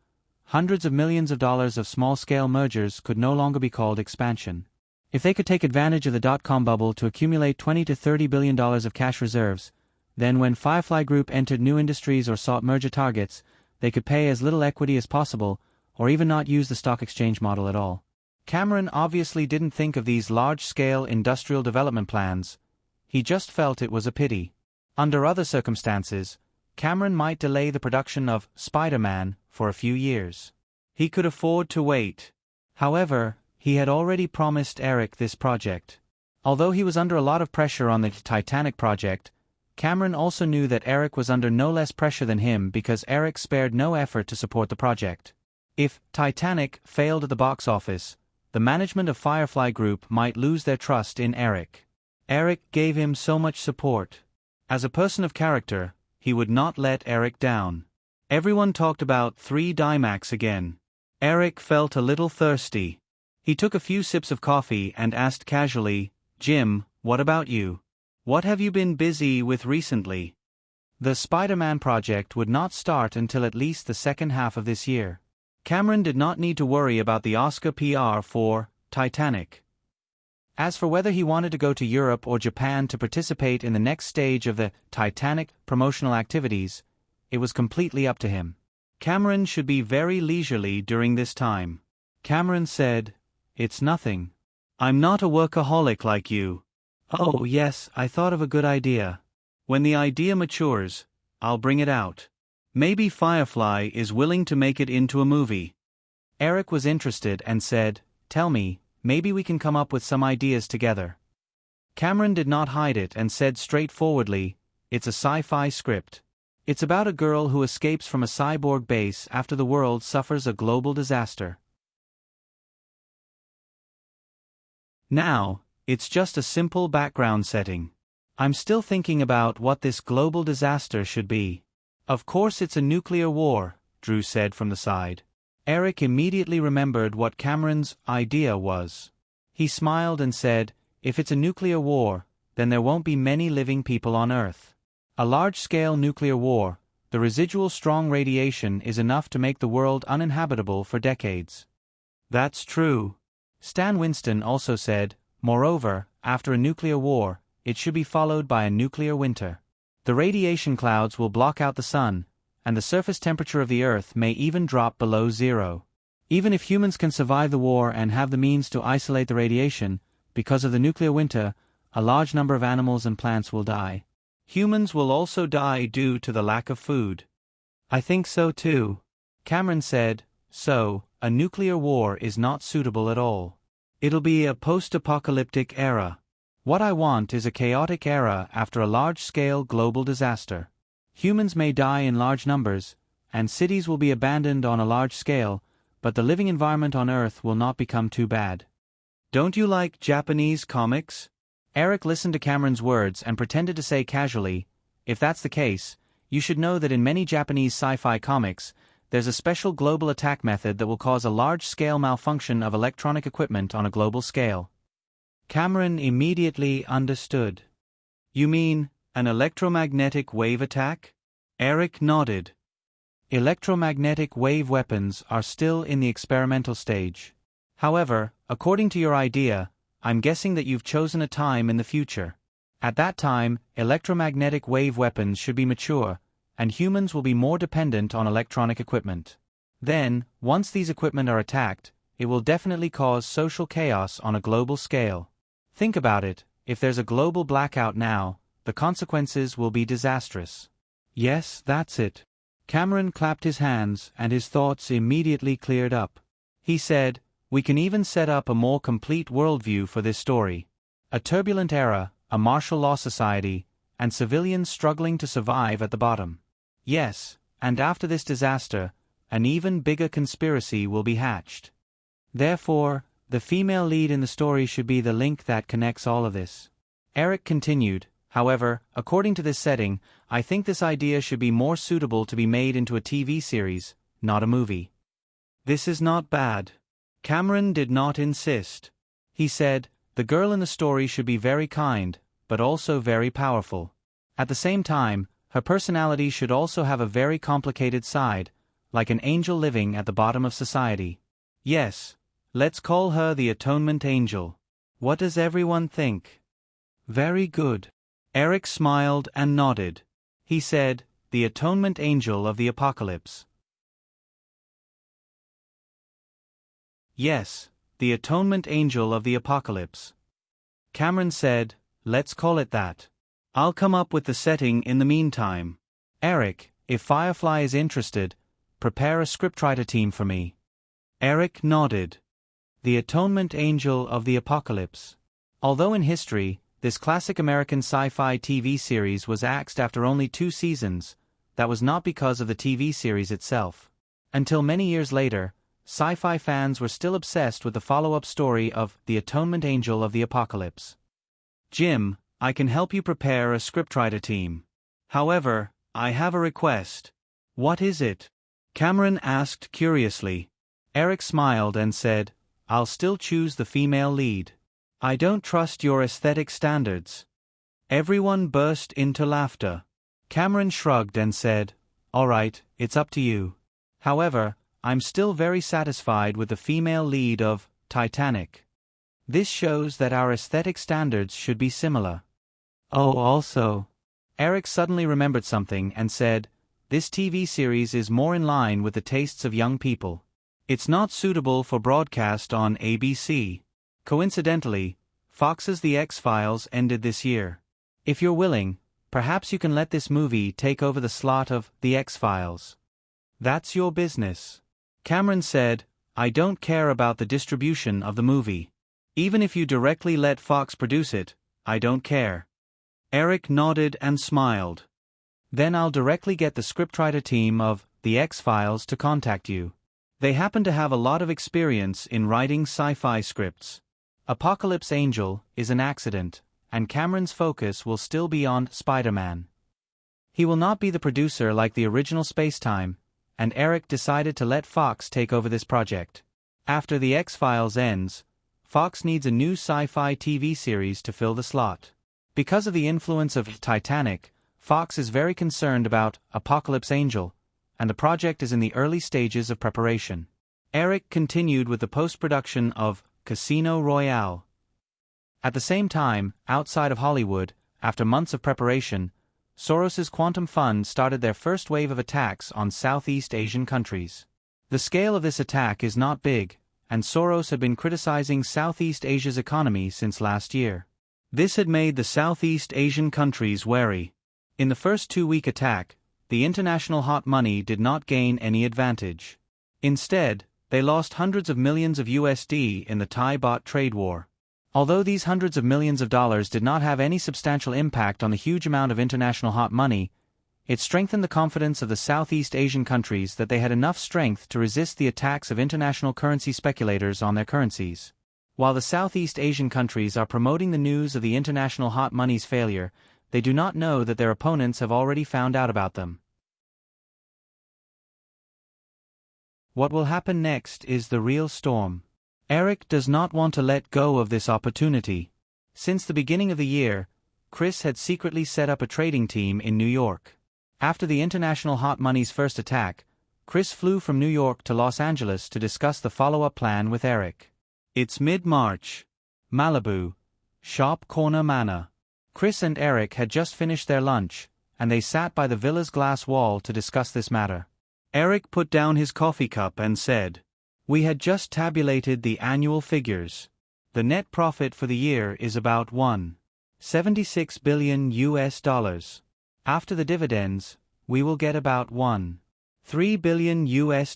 hundreds of millions of dollars of small-scale mergers could no longer be called expansion. If they could take advantage of the dot-com bubble to accumulate $20 to $30 billion of cash reserves, then when Firefly Group entered new industries or sought merger targets, they could pay as little equity as possible, or even not use the stock exchange model at all. Cameron obviously didn't think of these large-scale industrial development plans. He just felt it was a pity. Under other circumstances, Cameron might delay the production of Spider-Man for a few years. He could afford to wait. However, he had already promised Eric this project. Although he was under a lot of pressure on the Titanic project, Cameron also knew that Eric was under no less pressure than him because Eric spared no effort to support the project. If Titanic failed at the box office, the management of Firefly Group might lose their trust in Eric. Eric gave him so much support. As a person of character, he would not let Eric down. Everyone talked about 3D IMAX again. Eric felt a little thirsty. He took a few sips of coffee and asked casually, "Jim, what about you? What have you been busy with recently? The Spider-Man project would not start until at least the second half of this year. Cameron did not need to worry about the Oscar PR for Titanic. As for whether he wanted to go to Europe or Japan to participate in the next stage of the Titanic promotional activities, it was completely up to him. Cameron should be very leisurely during this time. Cameron said, "It's nothing. I'm not a workaholic like you." "Oh yes, I thought of a good idea. When the idea matures, I'll bring it out. Maybe Firefly is willing to make it into a movie." Eric was interested and said, "Tell me, maybe we can come up with some ideas together." Cameron did not hide it and said straightforwardly, "It's a sci-fi script. It's about a girl who escapes from a cyborg base after the world suffers a global disaster. Now, it's just a simple background setting. I'm still thinking about what this global disaster should be." "Of course it's a nuclear war," Drew said from the side. Eric immediately remembered what Cameron's idea was. He smiled and said, "If it's a nuclear war, then there won't be many living people on Earth. A large-scale nuclear war, the residual strong radiation is enough to make the world uninhabitable for decades." "That's true." Stan Winston also said, "Moreover, after a nuclear war, it should be followed by a nuclear winter. The radiation clouds will block out the sun, and the surface temperature of the Earth may even drop below zero. Even if humans can survive the war and have the means to isolate the radiation, because of the nuclear winter, a large number of animals and plants will die. Humans will also die due to the lack of food." "I think so too." Cameron said, "So, a nuclear war is not suitable at all. It'll be a post-apocalyptic era. What I want is a chaotic era after a large-scale global disaster. Humans may die in large numbers, and cities will be abandoned on a large scale, but the living environment on Earth will not become too bad." "Don't you like Japanese comics?" Eric listened to Cameron's words and pretended to say casually, "If that's the case, you should know that in many Japanese sci-fi comics, there's a special global attack method that will cause a large-scale malfunction of electronic equipment on a global scale." Cameron immediately understood. "You mean, an electromagnetic wave attack?" Eric nodded. "Electromagnetic wave weapons are still in the experimental stage. However, according to your idea, I'm guessing that you've chosen a time in the future. At that time, electromagnetic wave weapons should be mature, and humans will be more dependent on electronic equipment. Then, once these equipment are attacked, it will definitely cause social chaos on a global scale. Think about it, if there's a global blackout now, the consequences will be disastrous." "Yes, that's it." Cameron clapped his hands and his thoughts immediately cleared up. He said, "We can even set up a more complete worldview for this story. A turbulent era, a martial law society, and civilians struggling to survive at the bottom. Yes, and after this disaster, an even bigger conspiracy will be hatched. Therefore, the female lead in the story should be the link that connects all of this." Eric continued, "However, according to this setting, I think this idea should be more suitable to be made into a TV series, not a movie." "This is not bad." Cameron did not insist. He said, "The girl in the story should be very kind, but also very powerful. At the same time, her personality should also have a very complicated side, like an angel living at the bottom of society. Yes, let's call her the Atonement Angel. What does everyone think?" "Very good." Eric smiled and nodded. He said, "The Atonement Angel of the Apocalypse." "Yes, the Atonement Angel of the Apocalypse." Cameron said, "Let's call it that. I'll come up with the setting in the meantime. Eric, if Firefly is interested, prepare a scriptwriter team for me." Eric nodded. The Atonement Angel of the Apocalypse. Although in history, this classic American sci-fi TV series was axed after only 2 seasons, that was not because of the TV series itself. Until many years later, sci-fi fans were still obsessed with the follow-up story of The Atonement Angel of the Apocalypse. "Jim, I can help you prepare a scriptwriter team. However, I have a request." "What is it?" Cameron asked curiously. Eric smiled and said, "I'll still choose the female lead. I don't trust your aesthetic standards." Everyone burst into laughter. Cameron shrugged and said, "All right, it's up to you. However, I'm still very satisfied with the female lead of Titanic. This shows that our aesthetic standards should be similar." Oh, also, Eric suddenly remembered something and said, "This TV series is more in line with the tastes of young people. It's not suitable for broadcast on ABC. Coincidentally, Fox's The X-Files ended this year. If you're willing, perhaps you can let this movie take over the slot of The X-Files." "That's your business." Cameron said, "I don't care about the distribution of the movie. Even if you directly let Fox produce it, I don't care." Eric nodded and smiled. "Then I'll directly get the scriptwriter team of The X-Files to contact you. They happen to have a lot of experience in writing sci-fi scripts. Apocalypse Angel is an accident, and Cameron's focus will still be on Spider-Man. He will not be the producer like the original Spacetime, and Eric decided to let Fox take over this project. After The X-Files ends, Fox needs a new sci-fi TV series to fill the slot. Because of the influence of Titanic, Fox is very concerned about Apocalypse Angel, and the project is in the early stages of preparation." Eric continued with the post-production of Casino Royale. At the same time, outside of Hollywood, after months of preparation, Soros's Quantum Fund started their first wave of attacks on Southeast Asian countries. The scale of this attack is not big, and Soros had been criticizing Southeast Asia's economy since last year. This had made the Southeast Asian countries wary. In the first 2-week attack, the international hot money did not gain any advantage. Instead, they lost hundreds of millions of USD in the Thai-baht trade war. Although these hundreds of millions of dollars did not have any substantial impact on the huge amount of international hot money, it strengthened the confidence of the Southeast Asian countries that they had enough strength to resist the attacks of international currency speculators on their currencies. While the Southeast Asian countries are promoting the news of the international hot money's failure, they do not know that their opponents have already found out about them. What will happen next is the real storm. Eric does not want to let go of this opportunity. Since the beginning of the year, Chris had secretly set up a trading team in New York. After the international hot money's first attack, Chris flew from New York to Los Angeles to discuss the follow-up plan with Eric. It's mid-March. Malibu. Sharp Corner Manor. Chris and Eric had just finished their lunch, and they sat by the villa's glass wall to discuss this matter. Eric put down his coffee cup and said, "We had just tabulated the annual figures. The net profit for the year is about $1.76 billion US. After the dividends, we will get about $1.3 billion US.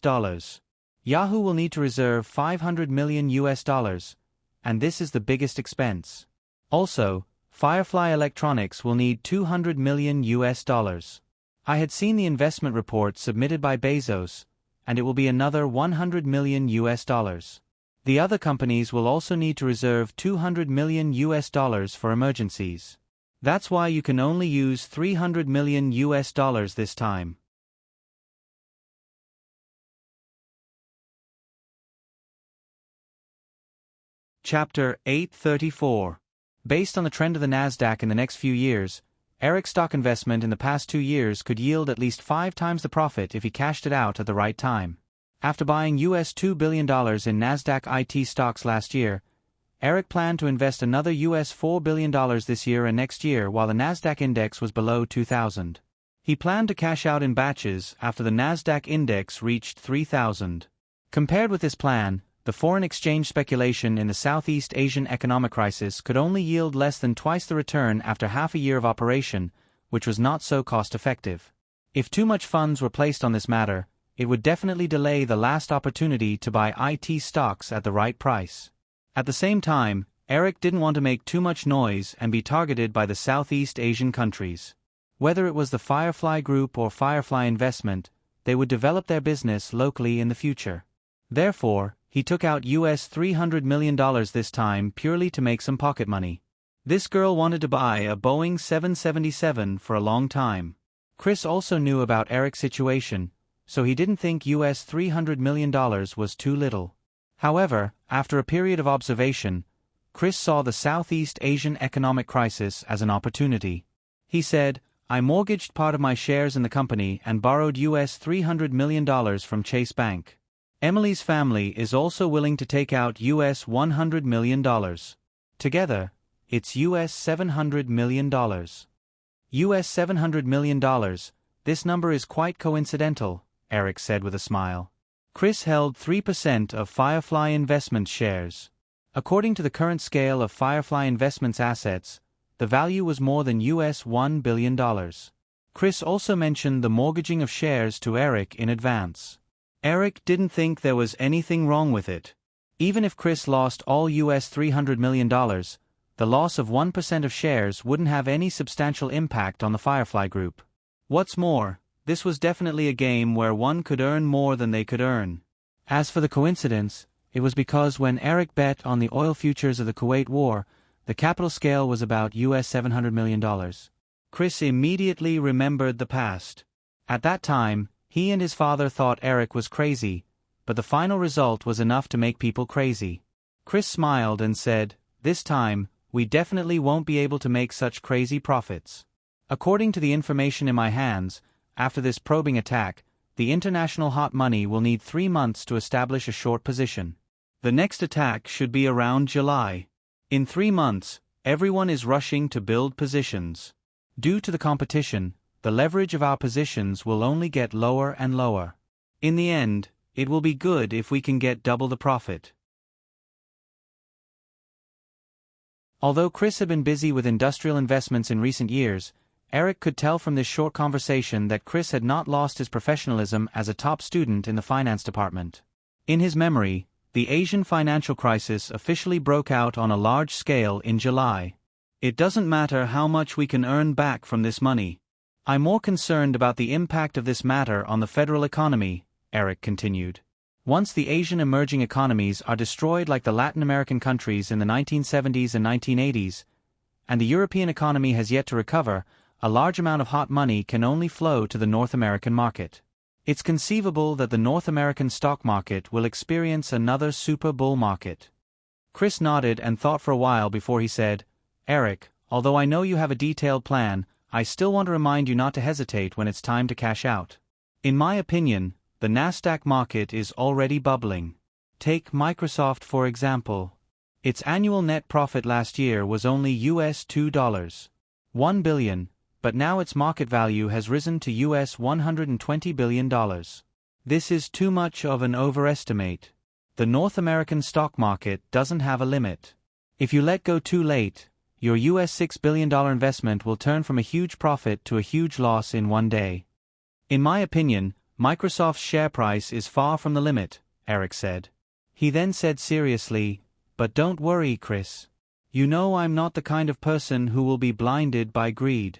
Yahoo will need to reserve $500 million US, and this is the biggest expense. Also, Firefly Electronics will need $200 million US. I had seen the investment report submitted by Bezos, and it will be another $100 million US. The other companies will also need to reserve $200 million US for emergencies. That's why you can only use $300 million US this time." Chapter 834. Based on the trend of the Nasdaq in the next few years, Eric's stock investment in the past 2 years could yield at least 5 times the profit if he cashed it out at the right time. After buying $2 billion in Nasdaq IT stocks last year, Eric planned to invest another $4 billion this year and next year while the Nasdaq index was below 2,000. He planned to cash out in batches after the Nasdaq index reached 3,000. Compared with this plan, the foreign exchange speculation in the Southeast Asian economic crisis could only yield less than twice the return after half a year of operation, which was not so cost-effective. If too much funds were placed on this matter, it would definitely delay the last opportunity to buy IT stocks at the right price. At the same time, Eric didn't want to make too much noise and be targeted by the Southeast Asian countries. Whether it was the Firefly Group or Firefly Investment, they would develop their business locally in the future. Therefore, he took out $300 million this time purely to make some pocket money. This girl wanted to buy a Boeing 777 for a long time. Chris also knew about Eric's situation, so he didn't think $300 million was too little. However, after a period of observation, Chris saw the Southeast Asian economic crisis as an opportunity. He said, "I mortgaged part of my shares in the company and borrowed US $300 million from Chase Bank. Emily's family is also willing to take out US $100 million. Together, it's US $700 million. US $700 million, this number is quite coincidental," Eric said with a smile. Chris held 3% of Firefly Investments shares. According to the current scale of Firefly Investments assets, the value was more than US $1 billion. Chris also mentioned the mortgaging of shares to Eric in advance. Eric didn't think there was anything wrong with it. Even if Chris lost all US $300 million, the loss of 1% of shares wouldn't have any substantial impact on the Firefly Group. What's more, this was definitely a game where one could earn more than they could earn. As for the coincidence, it was because when Eric bet on the oil futures of the Kuwait War, the capital scale was about US $700 million. Chris immediately remembered the past. At that time, he and his father thought Eric was crazy, but the final result was enough to make people crazy. Chris smiled and said, "This time, we definitely won't be able to make such crazy profits. According to the information in my hands, after this probing attack, the international hot money will need 3 months to establish a short position. The next attack should be around July. In 3 months, everyone is rushing to build positions. Due to the competition, the leverage of our positions will only get lower and lower. In the end, it will be good if we can get double the profit." Although Chris had been busy with industrial investments in recent years, Eric could tell from this short conversation that Chris had not lost his professionalism as a top student in the finance department. In his memory, the Asian financial crisis officially broke out on a large scale in July. "It doesn't matter how much we can earn back from this money. I'm more concerned about the impact of this matter on the federal economy," Eric continued. "Once the Asian emerging economies are destroyed like the Latin American countries in the 1970s and 1980s, and the European economy has yet to recover, a large amount of hot money can only flow to the North American market. It's conceivable that the North American stock market will experience another super bull market." Chris nodded and thought for a while before he said, "Eric, although I know you have a detailed plan, I still want to remind you not to hesitate when it's time to cash out. In my opinion, the Nasdaq market is already bubbling. Take Microsoft for example. Its annual net profit last year was only US $2.1 billion, but now its market value has risen to US $120 billion. This is too much of an overestimate. The North American stock market doesn't have a limit. If you let go too late, your US $6 billion investment will turn from a huge profit to a huge loss in one day. In my opinion, Microsoft's share price is far from the limit," Eric said. He then said seriously, "But don't worry, Chris. You know I'm not the kind of person who will be blinded by greed."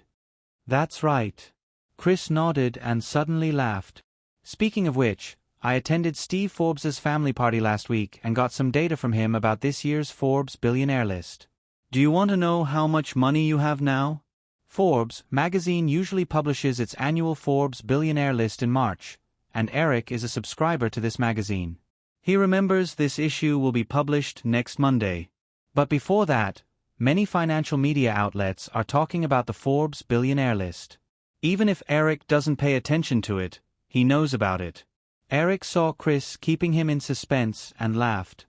"That's right." Chris nodded and suddenly laughed. "Speaking of which, I attended Steve Forbes's family party last week and got some data from him about this year's Forbes billionaire list. Do you want to know how much money you have now?" Forbes magazine usually publishes its annual Forbes billionaire list in March, and Eric is a subscriber to this magazine. He remembers this issue will be published next Monday. But before that, many financial media outlets are talking about the Forbes billionaire list. Even if Eric doesn't pay attention to it, he knows about it. Eric saw Chris keeping him in suspense and laughed.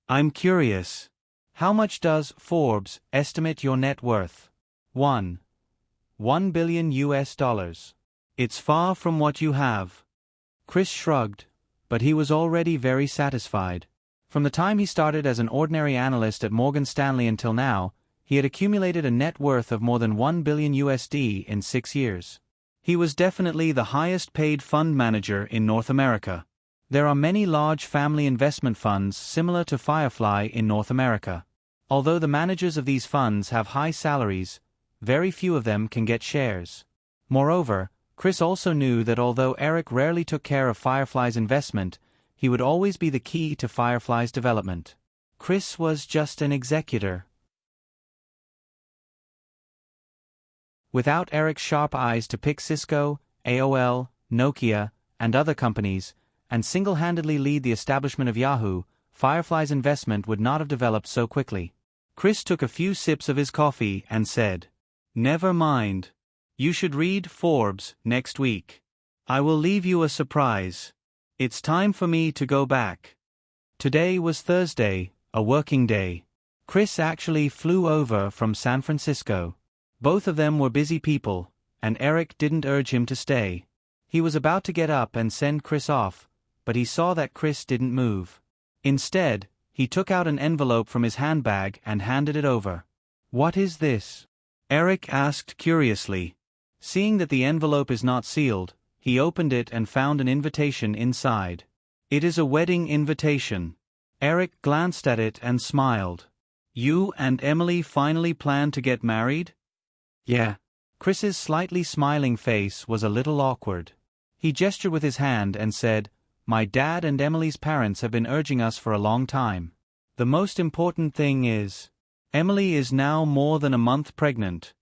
"I'm curious. How much does Forbes estimate your net worth?" "1 billion US. It's far from what you have." Chris shrugged, but he was already very satisfied. From the time he started as an ordinary analyst at Morgan Stanley until now, he had accumulated a net worth of more than $1 billion in 6 years. He was definitely the highest paid fund manager in North America. There are many large family investment funds similar to Firefly in North America. Although the managers of these funds have high salaries, very few of them can get shares. Moreover, Chris also knew that although Eric rarely took care of Firefly's investment, he would always be the key to Firefly's development. Chris was just an executor. Without Eric's sharp eyes to pick Cisco, AOL, Nokia, and other companies, and single-handedly lead the establishment of Yahoo, Firefly's investment would not have developed so quickly. Chris took a few sips of his coffee and said, "Never mind. You should read Forbes next week. I will leave you a surprise. It's time for me to go back." Today was Thursday, a working day. Chris actually flew over from San Francisco. Both of them were busy people, and Eric didn't urge him to stay. He was about to get up and send Chris off, but he saw that Chris didn't move. Instead, he took out an envelope from his handbag and handed it over. "What is this?" Eric asked curiously. Seeing that the envelope is not sealed, he opened it and found an invitation inside. "It is a wedding invitation." Eric glanced at it and smiled. "You and Emily finally plan to get married?" "Yeah." Chris's slightly smiling face was a little awkward. He gestured with his hand and said, "My dad and Emily's parents have been urging us for a long time. The most important thing is, Emily is now more than a month pregnant."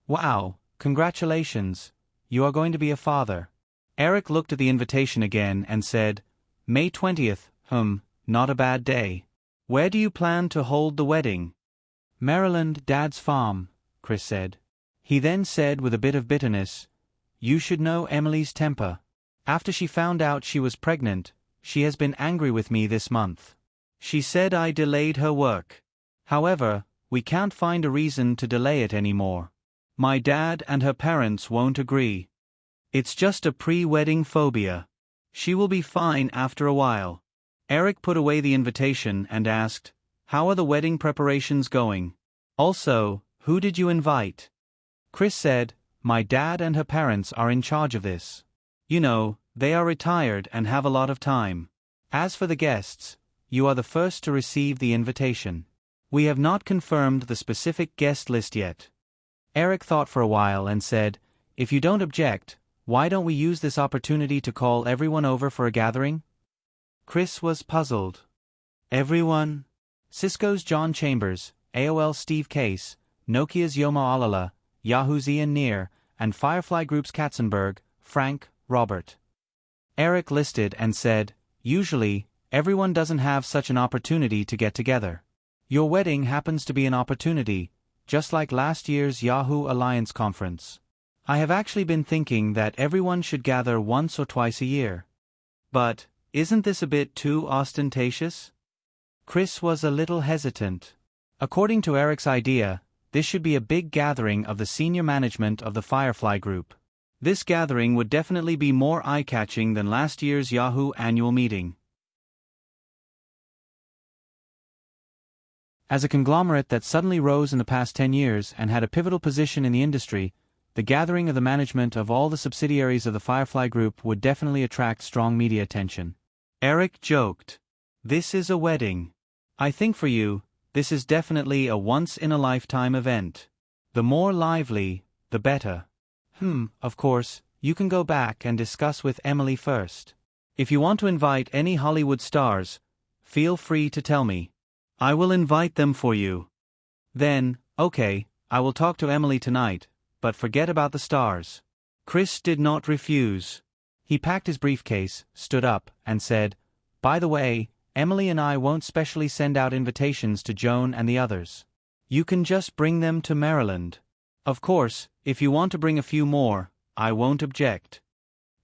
"Wow, congratulations. You are going to be a father." Eric looked at the invitation again and said, "May 20th, not a bad day. Where do you plan to hold the wedding?" "Maryland, Dad's farm," Chris said. He then said with a bit of bitterness, "You should know Emily's temper. After she found out she was pregnant, she has been angry with me this month. She said I delayed her work. However, we can't find a reason to delay it anymore. My dad and her parents won't agree. It's just a pre-wedding phobia. She will be fine after a while." Eric put away the invitation and asked, "How are the wedding preparations going? Also, who did you invite?" Chris said, "My dad and her parents are in charge of this. You know, they are retired and have a lot of time. As for the guests, you are the first to receive the invitation. We have not confirmed the specific guest list yet." Eric thought for a while and said, "If you don't object, why don't we use this opportunity to call everyone over for a gathering?" Chris was puzzled. "Everyone?" Cisco's John Chambers, AOL's Steve Case, Nokia's Yoma Alala, Yahoo's Ian Neer, and Firefly Group's Katzenberg, Frank, Robert. Eric listed and said, "Usually, everyone doesn't have such an opportunity to get together. Your wedding happens to be an opportunity, just like last year's Yahoo Alliance conference. I have actually been thinking that everyone should gather once or twice a year. But, isn't this a bit too ostentatious?" Chris was a little hesitant. According to Eric's idea, this should be a big gathering of the senior management of the Firefly Group. This gathering would definitely be more eye-catching than last year's Yahoo annual meeting. As a conglomerate that suddenly rose in the past 10 years and had a pivotal position in the industry, the gathering of the management of all the subsidiaries of the Firefly Group would definitely attract strong media attention. Eric joked, "This is a wedding. I think for you, this is definitely a once-in-a-lifetime event. The more lively, the better." Of course, you can go back and discuss with Emily first. If you want to invite any Hollywood stars, feel free to tell me. I will invite them for you. Then, okay, I will talk to Emily tonight, but forget about the stars." Chris did not refuse. He packed his briefcase, stood up, and said, "By the way, Emily and I won't specially send out invitations to Joan and the others. You can just bring them to Maryland. Of course, if you want to bring a few more, I won't object.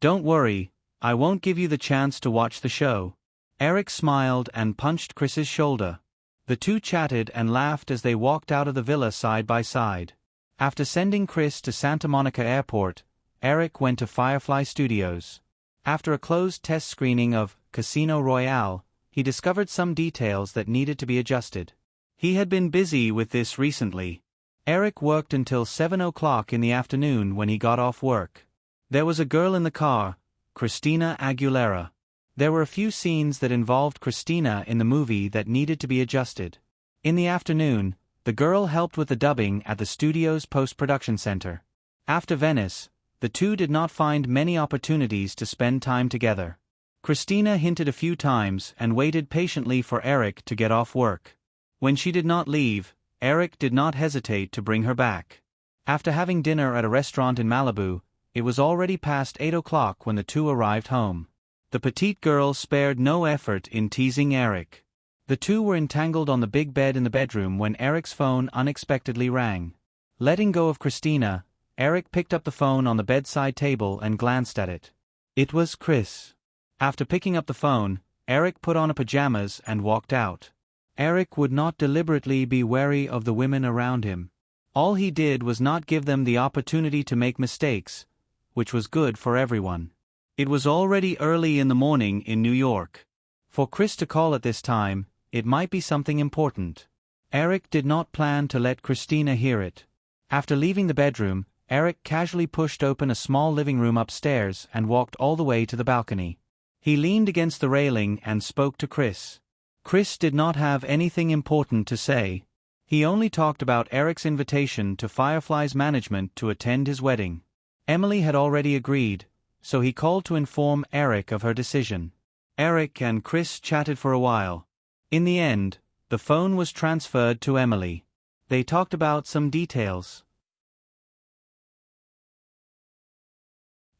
Don't worry, I won't give you the chance to watch the show." Eric smiled and punched Chris's shoulder. The two chatted and laughed as they walked out of the villa side by side. After sending Chris to Santa Monica Airport, Eric went to Firefly Studios. After a closed test screening of Casino Royale, he discovered some details that needed to be adjusted. He had been busy with this recently. Eric worked until 7 o'clock in the afternoon when he got off work. There was a girl in the car, Christina Aguilera. There were a few scenes that involved Christina in the movie that needed to be adjusted. In the afternoon, the girl helped with the dubbing at the studio's post-production center. After Venice, the two did not find many opportunities to spend time together. Christina hinted a few times and waited patiently for Eric to get off work. When she did not leave, Eric did not hesitate to bring her back. After having dinner at a restaurant in Malibu, it was already past 8 o'clock when the two arrived home. The petite girl spared no effort in teasing Eric. The two were entangled on the big bed in the bedroom when Eric's phone unexpectedly rang. Letting go of Christina, Eric picked up the phone on the bedside table and glanced at it. It was Chris. After picking up the phone, Eric put on pajamas and walked out. Eric would not deliberately be wary of the women around him. All he did was not give them the opportunity to make mistakes, which was good for everyone. It was already early in the morning in New York. For Chris to call at this time, it might be something important. Eric did not plan to let Christina hear it. After leaving the bedroom, Eric casually pushed open a small living room upstairs and walked all the way to the balcony. He leaned against the railing and spoke to Chris. Chris did not have anything important to say. He only talked about Eric's invitation to Firefly's management to attend his wedding. Emily had already agreed, so he called to inform Eric of her decision. Eric and Chris chatted for a while. In the end, the phone was transferred to Emily. They talked about some details.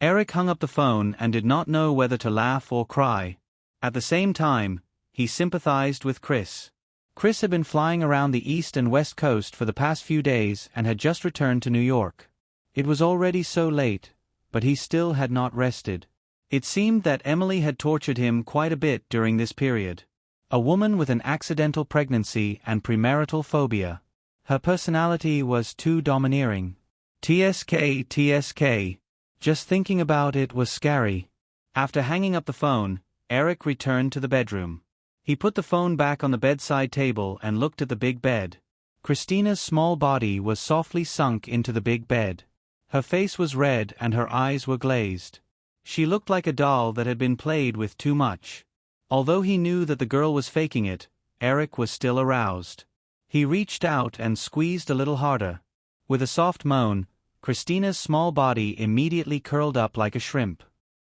Eric hung up the phone and did not know whether to laugh or cry. At the same time, he sympathized with Chris. Chris had been flying around the East and West Coast for the past few days and had just returned to New York. It was already so late, but he still had not rested. It seemed that Emily had tortured him quite a bit during this period. A woman with an accidental pregnancy and premarital phobia. Her personality was too domineering. TSK. Just thinking about it was scary. After hanging up the phone, Eric returned to the bedroom. He put the phone back on the bedside table and looked at the big bed. Christina's small body was softly sunk into the big bed. Her face was red and her eyes were glazed. She looked like a doll that had been played with too much. Although he knew that the girl was faking it, Eric was still aroused. He reached out and squeezed a little harder. With a soft moan, Christina's small body immediately curled up like a shrimp.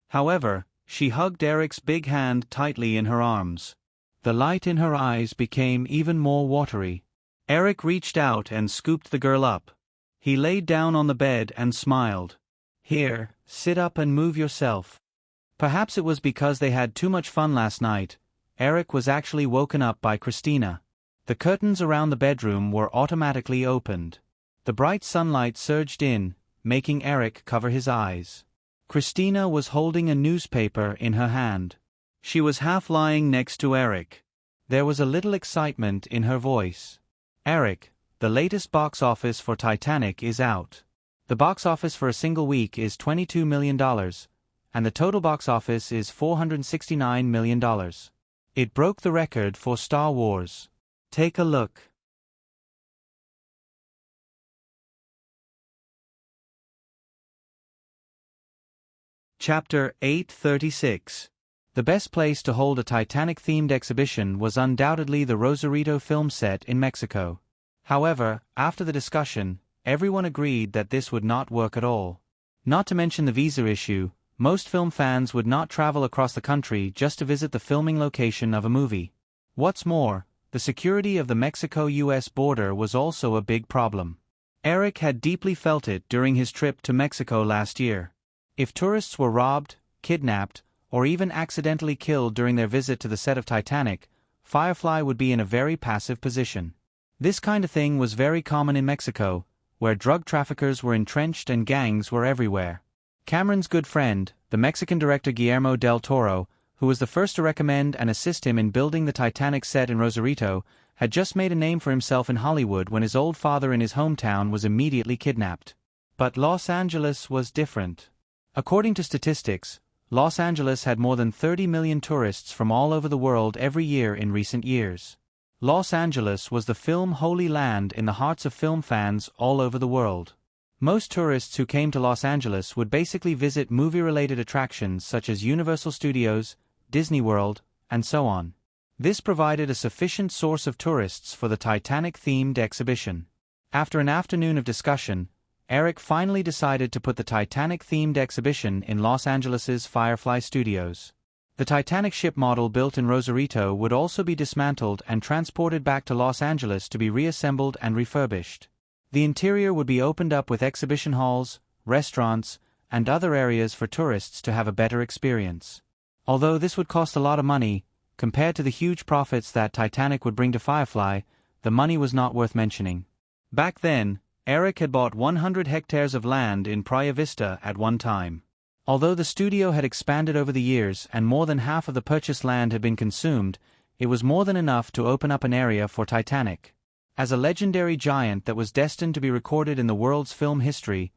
However, she hugged Eric's big hand tightly in her arms. The light in her eyes became even more watery. Eric reached out and scooped the girl up. He laid down on the bed and smiled. "Here, sit up and move yourself." Perhaps it was because they had too much fun last night, Eric was actually woken up by Christina. The curtains around the bedroom were automatically opened. The bright sunlight surged in, making Eric cover his eyes. Christina was holding a newspaper in her hand. She was half lying next to Eric. There was a little excitement in her voice. "Eric, the latest box office for Titanic is out. The box office for a single week is $22 million, and the total box office is $469 million. It broke the record for Star Wars. Take a look." Chapter 836. The best place to hold a Titanic-themed exhibition was undoubtedly the Rosarito film set in Mexico. However, after the discussion, everyone agreed that this would not work at all. Not to mention the visa issue, most film fans would not travel across the country just to visit the filming location of a movie. What's more, the security of the Mexico-US border was also a big problem. Eric had deeply felt it during his trip to Mexico last year. If tourists were robbed, kidnapped, or even accidentally killed during their visit to the set of Titanic, Firefly would be in a very passive position. This kind of thing was very common in Mexico, where drug traffickers were entrenched and gangs were everywhere. Cameron's good friend, the Mexican director Guillermo del Toro, who was the first to recommend and assist him in building the Titanic set in Rosarito, had just made a name for himself in Hollywood when his old father in his hometown was immediately kidnapped. But Los Angeles was different. According to statistics, Los Angeles had more than 30 million tourists from all over the world every year in recent years. Los Angeles was the film holy land in the hearts of film fans all over the world. Most tourists who came to Los Angeles would basically visit movie-related attractions such as Universal Studios, Disney World, and so on. This provided a sufficient source of tourists for the Titanic-themed exhibition. After an afternoon of discussion, Eric finally decided to put the Titanic-themed exhibition in Los Angeles's Firefly Studios. The Titanic ship model built in Rosarito would also be dismantled and transported back to Los Angeles to be reassembled and refurbished. The interior would be opened up with exhibition halls, restaurants, and other areas for tourists to have a better experience. Although this would cost a lot of money, compared to the huge profits that Titanic would bring to Firefly, the money was not worth mentioning. Back then, Eric had bought 100 hectares of land in Praia Vista at one time. Although the studio had expanded over the years and more than half of the purchased land had been consumed, it was more than enough to open up an area for Titanic. As a legendary giant that was destined to be recorded in the world's film history,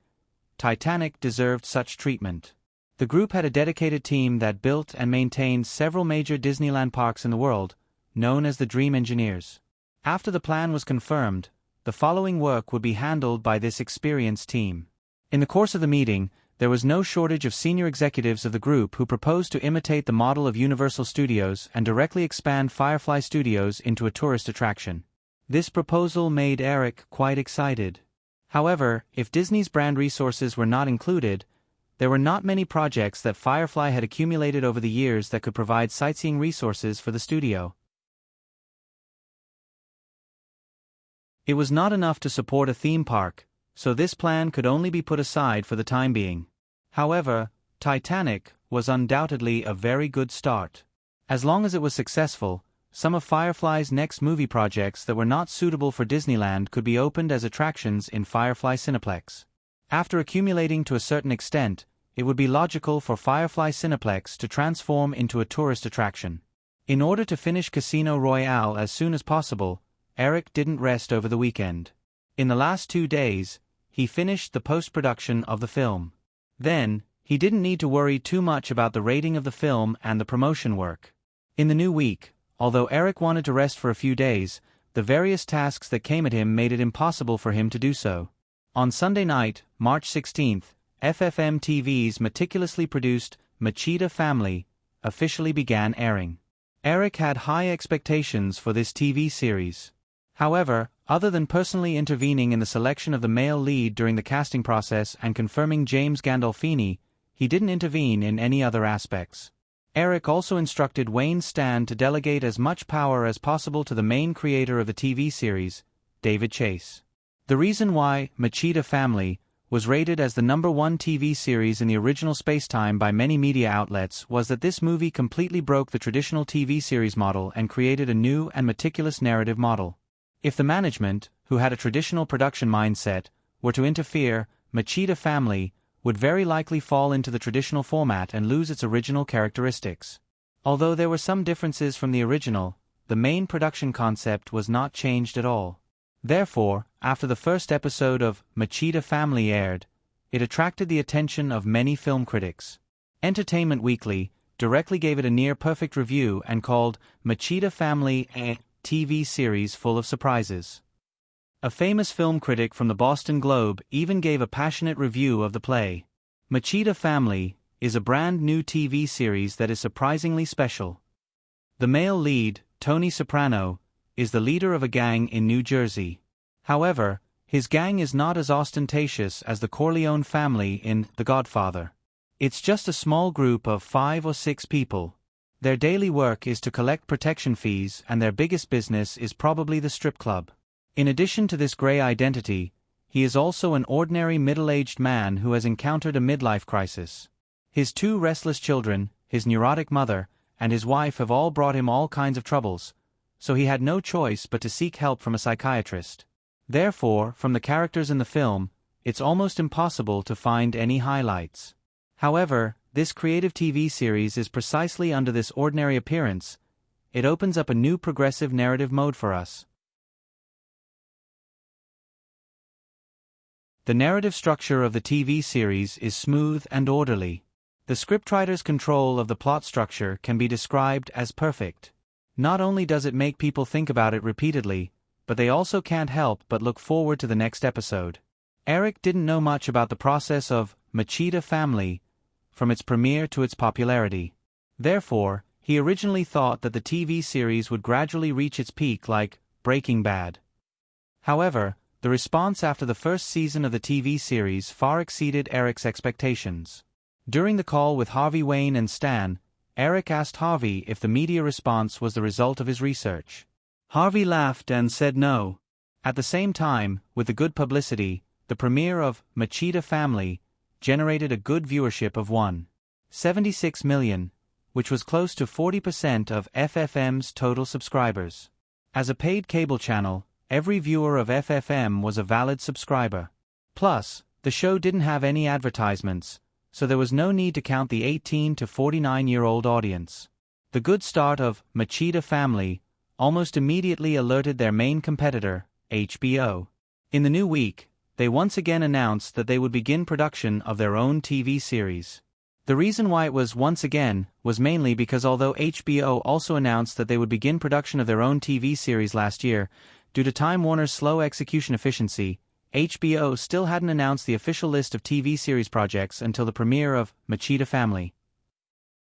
Titanic deserved such treatment. The group had a dedicated team that built and maintained several major Disneyland parks in the world, known as the Dream Engineers. After the plan was confirmed, the following work would be handled by this experienced team. In the course of the meeting, there was no shortage of senior executives of the group who proposed to imitate the model of Universal Studios and directly expand Firefly Studios into a tourist attraction. This proposal made Eric quite excited. However, if Disney's brand resources were not included, there were not many projects that Firefly had accumulated over the years that could provide sightseeing resources for the studio. It was not enough to support a theme park, so this plan could only be put aside for the time being. However, Titanic was undoubtedly a very good start. As long as it was successful, some of Firefly's next movie projects that were not suitable for Disneyland could be opened as attractions in Firefly Cineplex. After accumulating to a certain extent, it would be logical for Firefly Cineplex to transform into a tourist attraction. In order to finish Casino Royale as soon as possible, Eric didn't rest over the weekend. In the last 2 days, he finished the post-production of the film. Then, he didn't need to worry too much about the rating of the film and the promotion work. In the new week, although Eric wanted to rest for a few days, the various tasks that came at him made it impossible for him to do so. On Sunday night, March 16th, FFM TV's meticulously produced Machida Family officially began airing. Eric had high expectations for this TV series. However, other than personally intervening in the selection of the male lead during the casting process and confirming James Gandolfini, he didn't intervene in any other aspects. Eric also instructed Wayne Stan to delegate as much power as possible to the main creator of the TV series, David Chase. The reason why Machida Family was rated as the #1 TV series in the original spacetime by many media outlets was that this movie completely broke the traditional TV series model and created a new and meticulous narrative model. If the management, who had a traditional production mindset, were to interfere, Machida Family would very likely fall into the traditional format and lose its original characteristics. Although there were some differences from the original, the main production concept was not changed at all. Therefore, after the first episode of Machida Family aired, it attracted the attention of many film critics. Entertainment Weekly directly gave it a near-perfect review and called Machida Family a TV series full of surprises. A famous film critic from the Boston Globe even gave a passionate review of the play. Machida Family is a brand new TV series that is surprisingly special. The male lead, Tony Soprano, is the leader of a gang in New Jersey. However, his gang is not as ostentatious as the Corleone family in The Godfather. It's just a small group of 5 or 6 people. Their daily work is to collect protection fees and their biggest business is probably the strip club. In addition to this gray identity, he is also an ordinary middle-aged man who has encountered a midlife crisis. His 2 restless children, his neurotic mother, and his wife have all brought him all kinds of troubles, so he had no choice but to seek help from a psychiatrist. Therefore, from the characters in the film, it's almost impossible to find any highlights. However, this creative TV series is precisely under this ordinary appearance. It opens up a new progressive narrative mode for us. The narrative structure of the TV series is smooth and orderly. The scriptwriter's control of the plot structure can be described as perfect. Not only does it make people think about it repeatedly, but they also can't help but look forward to the next episode. Eric didn't know much about the process of Machida Family from its premiere to its popularity. Therefore, he originally thought that the TV series would gradually reach its peak like Breaking Bad. However, the response after the first season of the TV series far exceeded Eric's expectations. During the call with Harvey, Wayne, and Stan, Eric asked Harvey if the media response was the result of his research. Harvey laughed and said no. At the same time, with the good publicity, the premiere of Machida Family generated a good viewership of 1.76 million, which was close to 40% of FFM's total subscribers. As a paid cable channel, every viewer of FFM was a valid subscriber. Plus, the show didn't have any advertisements, so there was no need to count the 18 to 49-year-old audience. The good start of Machida Family almost immediately alerted their main competitor, HBO. In the new week, they once again announced that they would begin production of their own TV series. The reason why it was once again was mainly because although HBO also announced that they would begin production of their own TV series last year, due to Time Warner's slow execution efficiency, HBO still hadn't announced the official list of TV series projects until the premiere of Machida Family.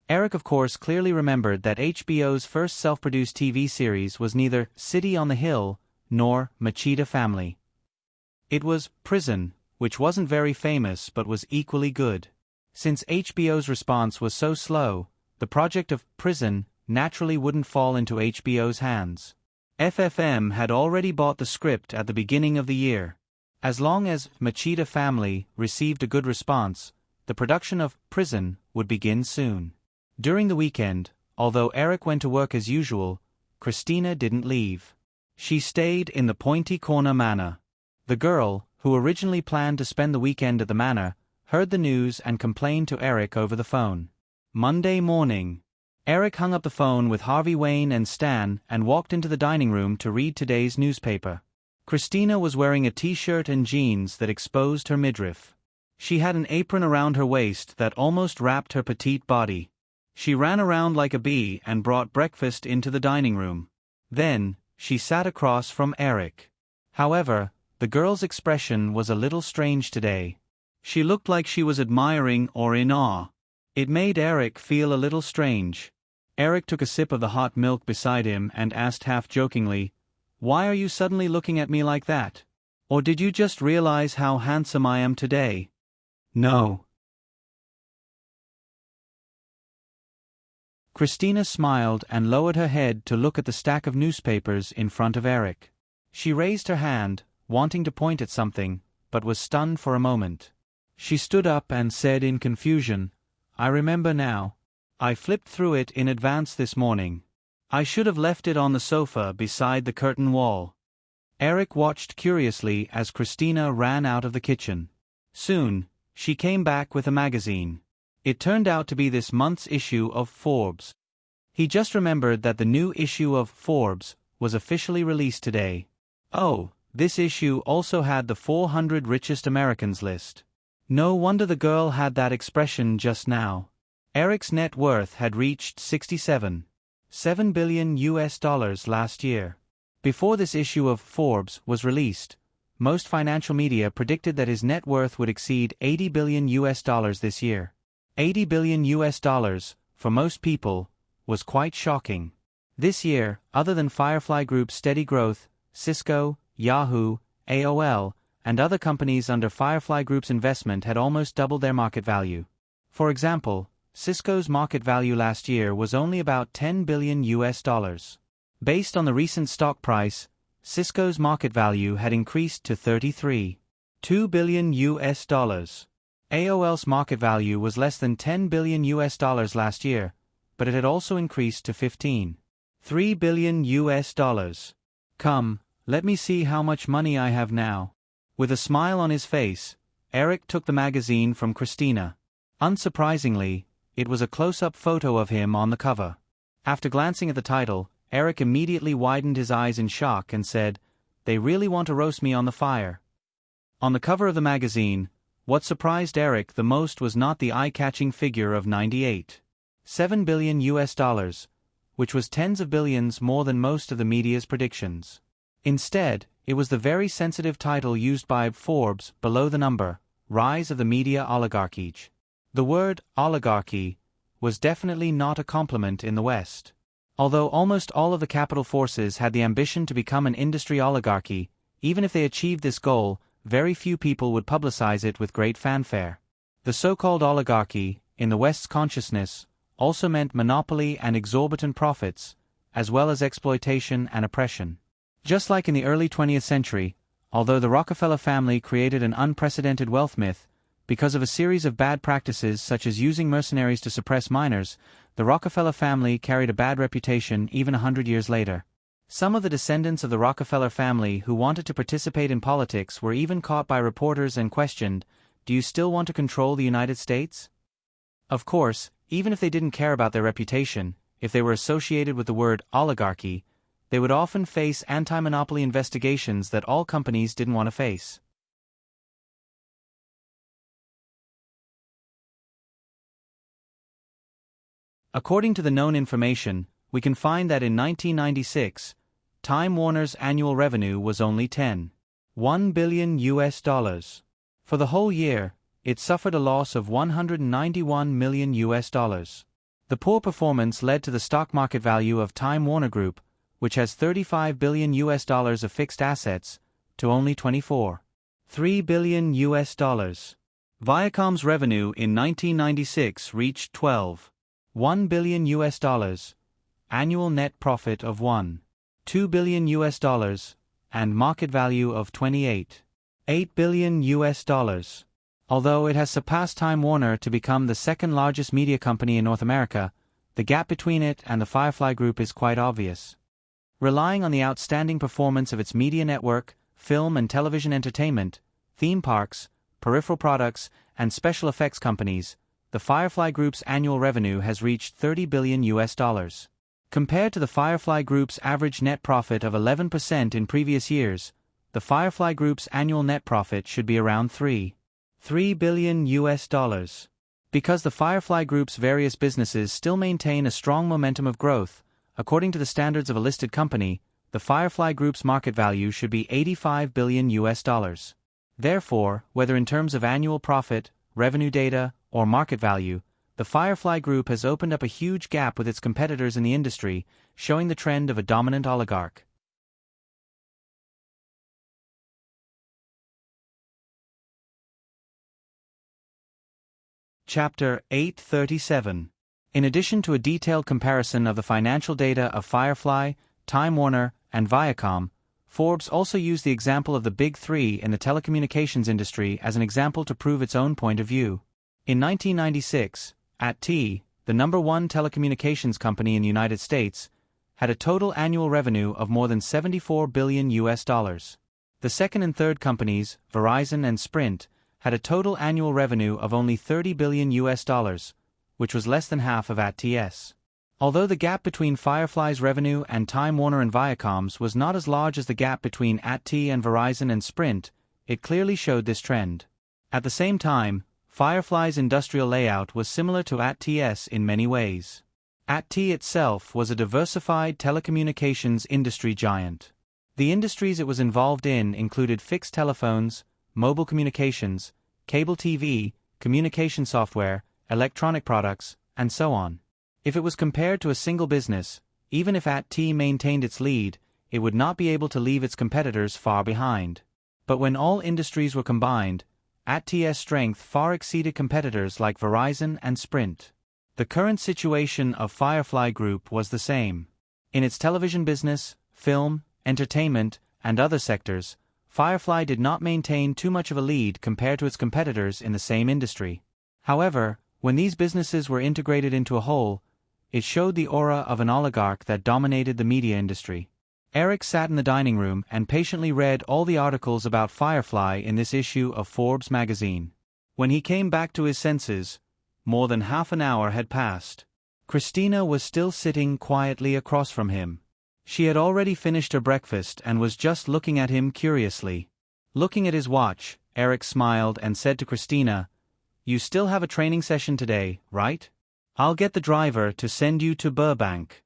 Eric, of course, clearly remembered that HBO's first self-produced TV series was neither City on the Hill nor Machida Family. It was Prison, which wasn't very famous but was equally good. Since HBO's response was so slow, the project of Prison naturally wouldn't fall into HBO's hands. FFM had already bought the script at the beginning of the year. As long as Machida Family received a good response, the production of Prison would begin soon. During the weekend, although Eric went to work as usual, Christina didn't leave. She stayed in the Pointy Corner Manor. The girl, who originally planned to spend the weekend at the manor, heard the news and complained to Eric over the phone. Monday morning, Eric hung up the phone with Harvey Wayne and Stan and walked into the dining room to read today's newspaper. Christina was wearing a t-shirt and jeans that exposed her midriff. She had an apron around her waist that almost wrapped her petite body. She ran around like a bee and brought breakfast into the dining room. Then, she sat across from Eric. However, the girl's expression was a little strange today. She looked like she was admiring or in awe. It made Eric feel a little strange. Eric took a sip of the hot milk beside him and asked half-jokingly, "Why are you suddenly looking at me like that? Or did you just realize how handsome I am today?" "No." Christina smiled and lowered her head to look at the stack of newspapers in front of Eric. She raised her hand, wanting to point at something, but was stunned for a moment. She stood up and said in confusion, "I remember now. I flipped through it in advance this morning. I should have left it on the sofa beside the curtain wall." Eric watched curiously as Christina ran out of the kitchen. Soon, she came back with a magazine. It turned out to be this month's issue of Forbes. He just remembered that the new issue of Forbes was officially released today. Oh, this issue also had the 400 richest Americans list. No wonder the girl had that expression just now. Eric's net worth had reached $67.7 billion last year. Before this issue of Forbes was released, most financial media predicted that his net worth would exceed $80 billion this year. $80 billion, for most people, was quite shocking. This year, other than Firefly Group's steady growth, Cisco, Yahoo, AOL, and other companies under Firefly Group's investment had almost doubled their market value. For example, Cisco's market value last year was only about $10 billion. Based on the recent stock price, Cisco's market value had increased to $33.2 billion. AOL's market value was less than $10 billion last year, but it had also increased to $15.3 billion. Come, let me see how much money I have now. With a smile on his face, Eric took the magazine from Christina. Unsurprisingly, it was a close-up photo of him on the cover. After glancing at the title, Eric immediately widened his eyes in shock and said, "They really want to roast me on the fire." On the cover of the magazine, what surprised Eric the most was not the eye-catching figure of $98.7 billion, which was tens of billions more than most of the media's predictions. Instead, it was the very sensitive title used by Forbes below the number, Rise of the Media Oligarchy. The word oligarchy was definitely not a compliment in the West. Although almost all of the capital forces had the ambition to become an industry oligarchy, even if they achieved this goal, very few people would publicize it with great fanfare. The so-called oligarchy, in the West's consciousness, also meant monopoly and exorbitant profits, as well as exploitation and oppression. Just like in the early 20th century, although the Rockefeller family created an unprecedented wealth myth, Because of a series of bad practices such as using mercenaries to suppress minors, the Rockefeller family carried a bad reputation even 100 years later. Some of the descendants of the Rockefeller family who wanted to participate in politics were even caught by reporters and questioned, "Do you still want to control the United States?" Of course, even if they didn't care about their reputation, if they were associated with the word oligarchy, they would often face anti-monopoly investigations that all companies didn't want to face. According to the known information, we can find that in 1996, Time Warner's annual revenue was only $1 billion. For the whole year, it suffered a loss of $191 million. The poor performance led to the stock market value of Time Warner Group, which has $35 billion of fixed assets, to only $24.3 billion. Viacom's revenue in 1996 reached $12.1 billion, annual net profit of $1.2 billion, and market value of $28.8 billion. Although it has surpassed Time Warner to become the second largest media company in North America, the gap between it and the Firefly Group is quite obvious. Relying on the outstanding performance of its media network, film and television entertainment, theme parks, peripheral products, and special effects companies, the Firefly Group's annual revenue has reached $30 billion. Compared to the Firefly Group's average net profit of 11% in previous years, the Firefly Group's annual net profit should be around $3 billion. Because the Firefly Group's various businesses still maintain a strong momentum of growth, according to the standards of a listed company, the Firefly Group's market value should be $85 billion. Therefore, whether in terms of annual profit, revenue data, or market value, the Firefly Group has opened up a huge gap with its competitors in the industry, showing the trend of a dominant oligarch. Chapter 837. In addition to a detailed comparison of the financial data of Firefly, Time Warner, and Viacom, Forbes also used the example of the Big Three in the telecommunications industry as an example to prove its own point of view. In 1996, AT&T, the #1 telecommunications company in the United States, had a total annual revenue of more than $74 billion. The second and third companies, Verizon and Sprint, had a total annual revenue of only $30 billion, which was less than half of AT&T's. Although the gap between Firefly's revenue and Time Warner and Viacom's was not as large as the gap between AT&T and Verizon and Sprint, it clearly showed this trend. At the same time, Firefly's industrial layout was similar to AT&T's in many ways. AT&T itself was a diversified telecommunications industry giant. The industries it was involved in included fixed telephones, mobile communications, cable TV, communication software, electronic products, and so on. If it was compared to a single business, even if AT&T maintained its lead, it would not be able to leave its competitors far behind. But when all industries were combined, AT&T's strength far exceeded competitors like Verizon and Sprint. The current situation of Firefly Group was the same. In its television business, film, entertainment, and other sectors, Firefly did not maintain too much of a lead compared to its competitors in the same industry. However, when these businesses were integrated into a whole, it showed the aura of an oligarch that dominated the media industry. Eric sat in the dining room and patiently read all the articles about Firefly in this issue of Forbes magazine. When he came back to his senses, more than half an hour had passed. Christina was still sitting quietly across from him. She had already finished her breakfast and was just looking at him curiously. Looking at his watch, Eric smiled and said to Christina, "You still have a training session today, right? I'll get the driver to send you to Burbank."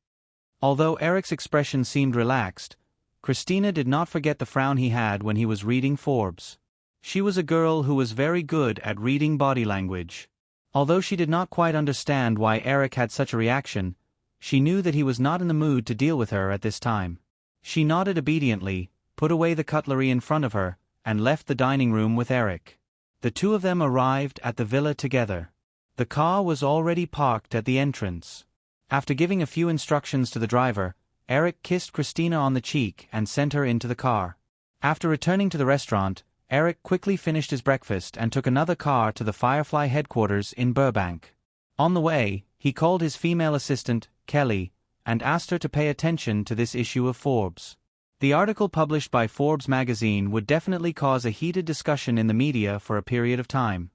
Although Eric's expression seemed relaxed, Christina did not forget the frown he had when he was reading Forbes. She was a girl who was very good at reading body language. Although she did not quite understand why Eric had such a reaction, she knew that he was not in the mood to deal with her at this time. She nodded obediently, put away the cutlery in front of her, and left the dining room with Eric. The two of them arrived at the villa together. The car was already parked at the entrance. After giving a few instructions to the driver, Eric kissed Christina on the cheek and sent her into the car. After returning to the restaurant, Eric quickly finished his breakfast and took another car to the Firefly headquarters in Burbank. On the way, he called his female assistant, Kelly, and asked her to pay attention to this issue of Forbes. The article published by Forbes magazine would definitely cause a heated discussion in the media for a period of time.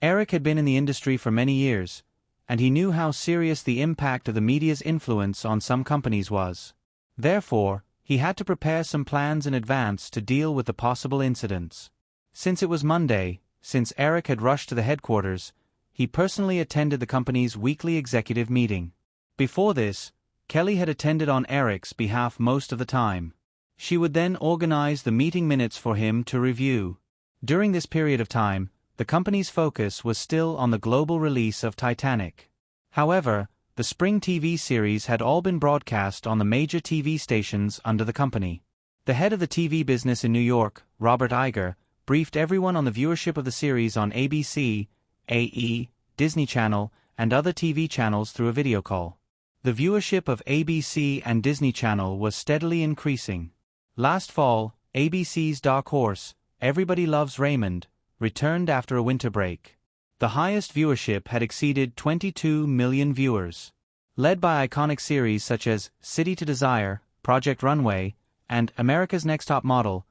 Eric had been in the industry for many years, and he knew how serious the impact of the media's influence on some companies was. Therefore, he had to prepare some plans in advance to deal with the possible incidents. Since it was Monday, since Eric had rushed to the headquarters, he personally attended the company's weekly executive meeting. Before this, Kelly had attended on Eric's behalf most of the time. She would then organize the meeting minutes for him to review. During this period of time, the company's focus was still on the global release of Titanic. However, the spring TV series had all been broadcast on the major TV stations under the company. The head of the TV business in New York, Robert Iger, briefed everyone on the viewership of the series on ABC, AE, Disney Channel, and other TV channels through a video call. The viewership of ABC and Disney Channel was steadily increasing. Last fall, ABC's dark horse, Everybody Loves Raymond, returned after a winter break. The highest viewership had exceeded 22 million viewers. Led by iconic series such as City to Desire, Project Runway, and America's Next Top Model,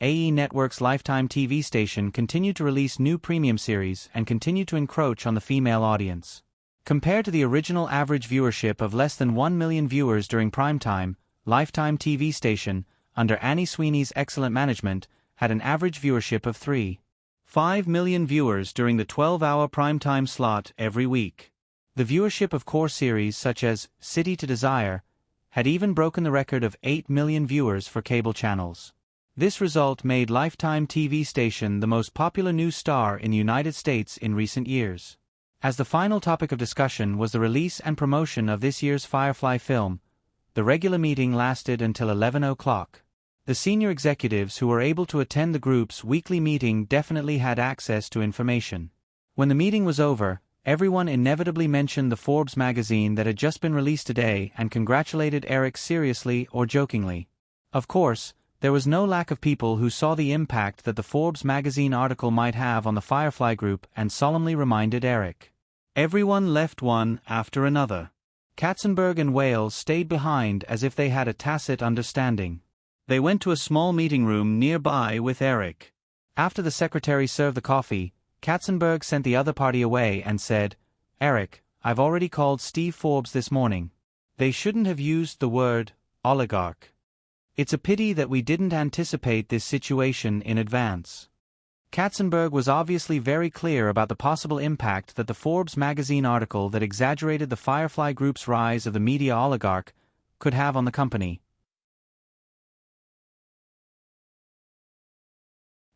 AE Network's Lifetime TV station continued to release new premium series and continued to encroach on the female audience. Compared to the original average viewership of less than 1 million viewers during primetime, Lifetime TV station, under Annie Sweeney's excellent management, had an average viewership of 3.5 million viewers during the 12-hour primetime slot every week. The viewership of core series such as City to Desire had even broken the record of 8 million viewers for cable channels. This result made Lifetime TV station the most popular new star in the United States in recent years. As the final topic of discussion was the release and promotion of this year's Firefly film, the regular meeting lasted until 11 o'clock. The senior executives who were able to attend the group's weekly meeting definitely had access to information. When the meeting was over, everyone inevitably mentioned the Forbes magazine that had just been released today and congratulated Eric seriously or jokingly. Of course, there was no lack of people who saw the impact that the Forbes magazine article might have on the Firefly Group and solemnly reminded Eric. Everyone left one after another. Katzenberg and Wales stayed behind as if they had a tacit understanding. They went to a small meeting room nearby with Eric. After the secretary served the coffee, Katzenberg sent the other party away and said, "Eric, I've already called Steve Forbes this morning. They shouldn't have used the word oligarch. It's a pity that we didn't anticipate this situation in advance." Katzenberg was obviously very clear about the possible impact that the Forbes magazine article that exaggerated the Firefly Group's rise of the media oligarch could have on the company.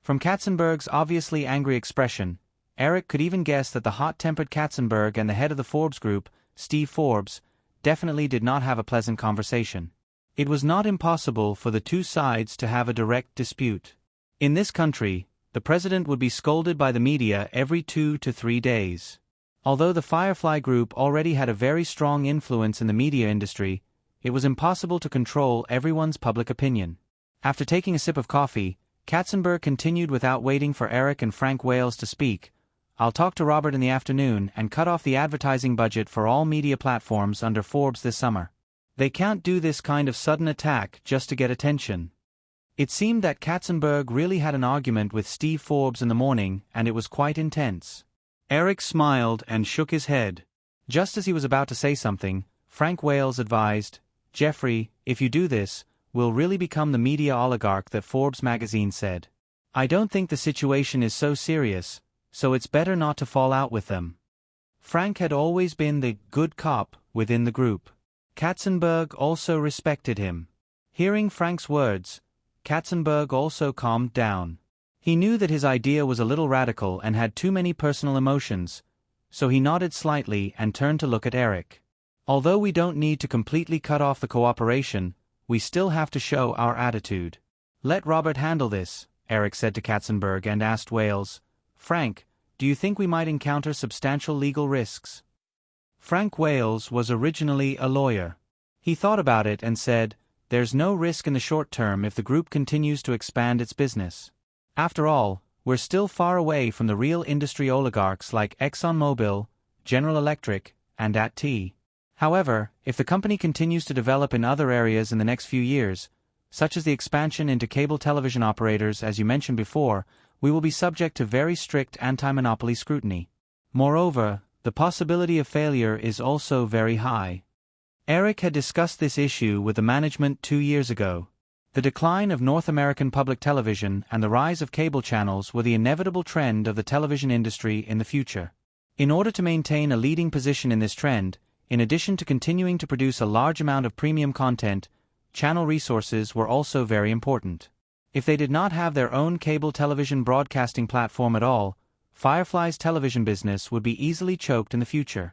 From Katzenberg's obviously angry expression, Eric could even guess that the hot-tempered Katzenberg and the head of the Forbes Group, Steve Forbes, definitely did not have a pleasant conversation. It was not impossible for the two sides to have a direct dispute. In this country, the president would be scolded by the media every 2 to 3 days. Although the Firefly Group already had a very strong influence in the media industry, it was impossible to control everyone's public opinion. After taking a sip of coffee, Katzenberg continued without waiting for Eric and Frank Wales to speak. "I'll talk to Robert in the afternoon and cut off the advertising budget for all media platforms under Forbes this summer. They can't do this kind of sudden attack just to get attention." It seemed that Katzenberg really had an argument with Steve Forbes in the morning, and it was quite intense. Eric smiled and shook his head. Just as he was about to say something, Frank Wales advised, "Jeffrey, if you do this, we'll really become the media oligarch that Forbes magazine said. I don't think the situation is so serious, so it's better not to fall out with them." Frank had always been the good cop within the group. Katzenberg also respected him. Hearing Frank's words, Katzenberg also calmed down. He knew that his idea was a little radical and had too many personal emotions, so he nodded slightly and turned to look at Eric. "Although we don't need to completely cut off the cooperation, we still have to show our attitude. Let Robert handle this," Eric said to Katzenberg and asked Wales, "Frank, do you think we might encounter substantial legal risks?" Frank Wales was originally a lawyer. He thought about it and said, there's no risk in the short term if the group continues to expand its business. After all, we're still far away from the real industry oligarchs like ExxonMobil, General Electric, and AT&T. However, if the company continues to develop in other areas in the next few years, such as the expansion into cable television operators as you mentioned before, we will be subject to very strict anti-monopoly scrutiny. Moreover, the possibility of failure is also very high. Eric had discussed this issue with the management 2 years ago. The decline of North American public television and the rise of cable channels were the inevitable trend of the television industry in the future. In order to maintain a leading position in this trend, in addition to continuing to produce a large amount of premium content, channel resources were also very important. If they did not have their own cable television broadcasting platform at all, Firefly's television business would be easily choked in the future.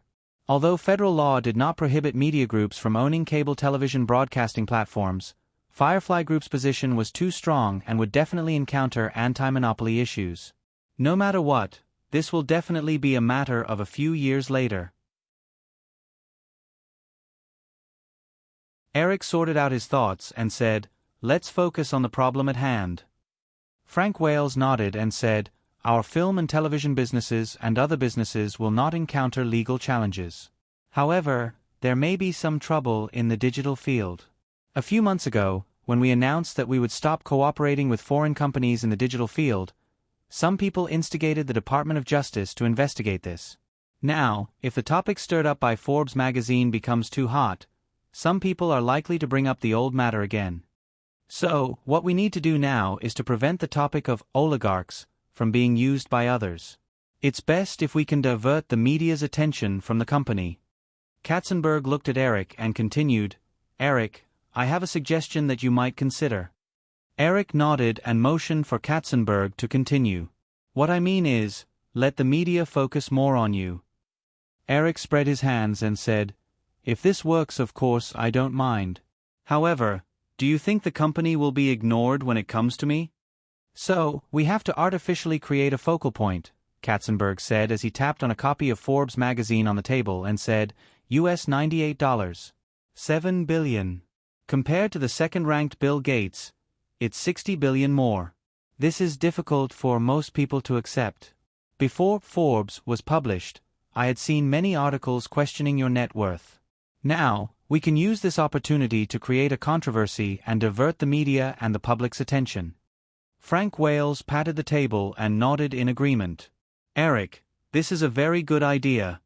Although federal law did not prohibit media groups from owning cable television broadcasting platforms, Firefly Group's position was too strong and would definitely encounter anti-monopoly issues. No matter what, this will definitely be a matter of a few years later. Eric sorted out his thoughts and said, "Let's focus on the problem at hand." Frank Wales nodded and said, "Our film and television businesses and other businesses will not encounter legal challenges. However, there may be some trouble in the digital field. A few months ago, when we announced that we would stop cooperating with foreign companies in the digital field, some people instigated the Department of Justice to investigate this. Now, if the topic stirred up by Forbes magazine becomes too hot, some people are likely to bring up the old matter again. So, what we need to do now is to prevent the topic of oligarchs from being used by others. It's best if we can divert the media's attention from the company." Katzenberg looked at Eric and continued, "Eric, I have a suggestion that you might consider." Eric nodded and motioned for Katzenberg to continue. "What I mean is, let the media focus more on you." Eric spread his hands and said, "If this works, of course, I don't mind. However, do you think the company will be ignored when it comes to me?" "So, we have to artificially create a focal point," Katzenberg said as he tapped on a copy of Forbes magazine on the table and said, US $98. $7 billion. Compared to the second-ranked Bill Gates, it's 60 billion more. This is difficult for most people to accept. Before Forbes was published, I had seen many articles questioning your net worth. Now, we can use this opportunity to create a controversy and divert the media and the public's attention." Frank Wales patted the table and nodded in agreement. "Eric, this is a very good idea."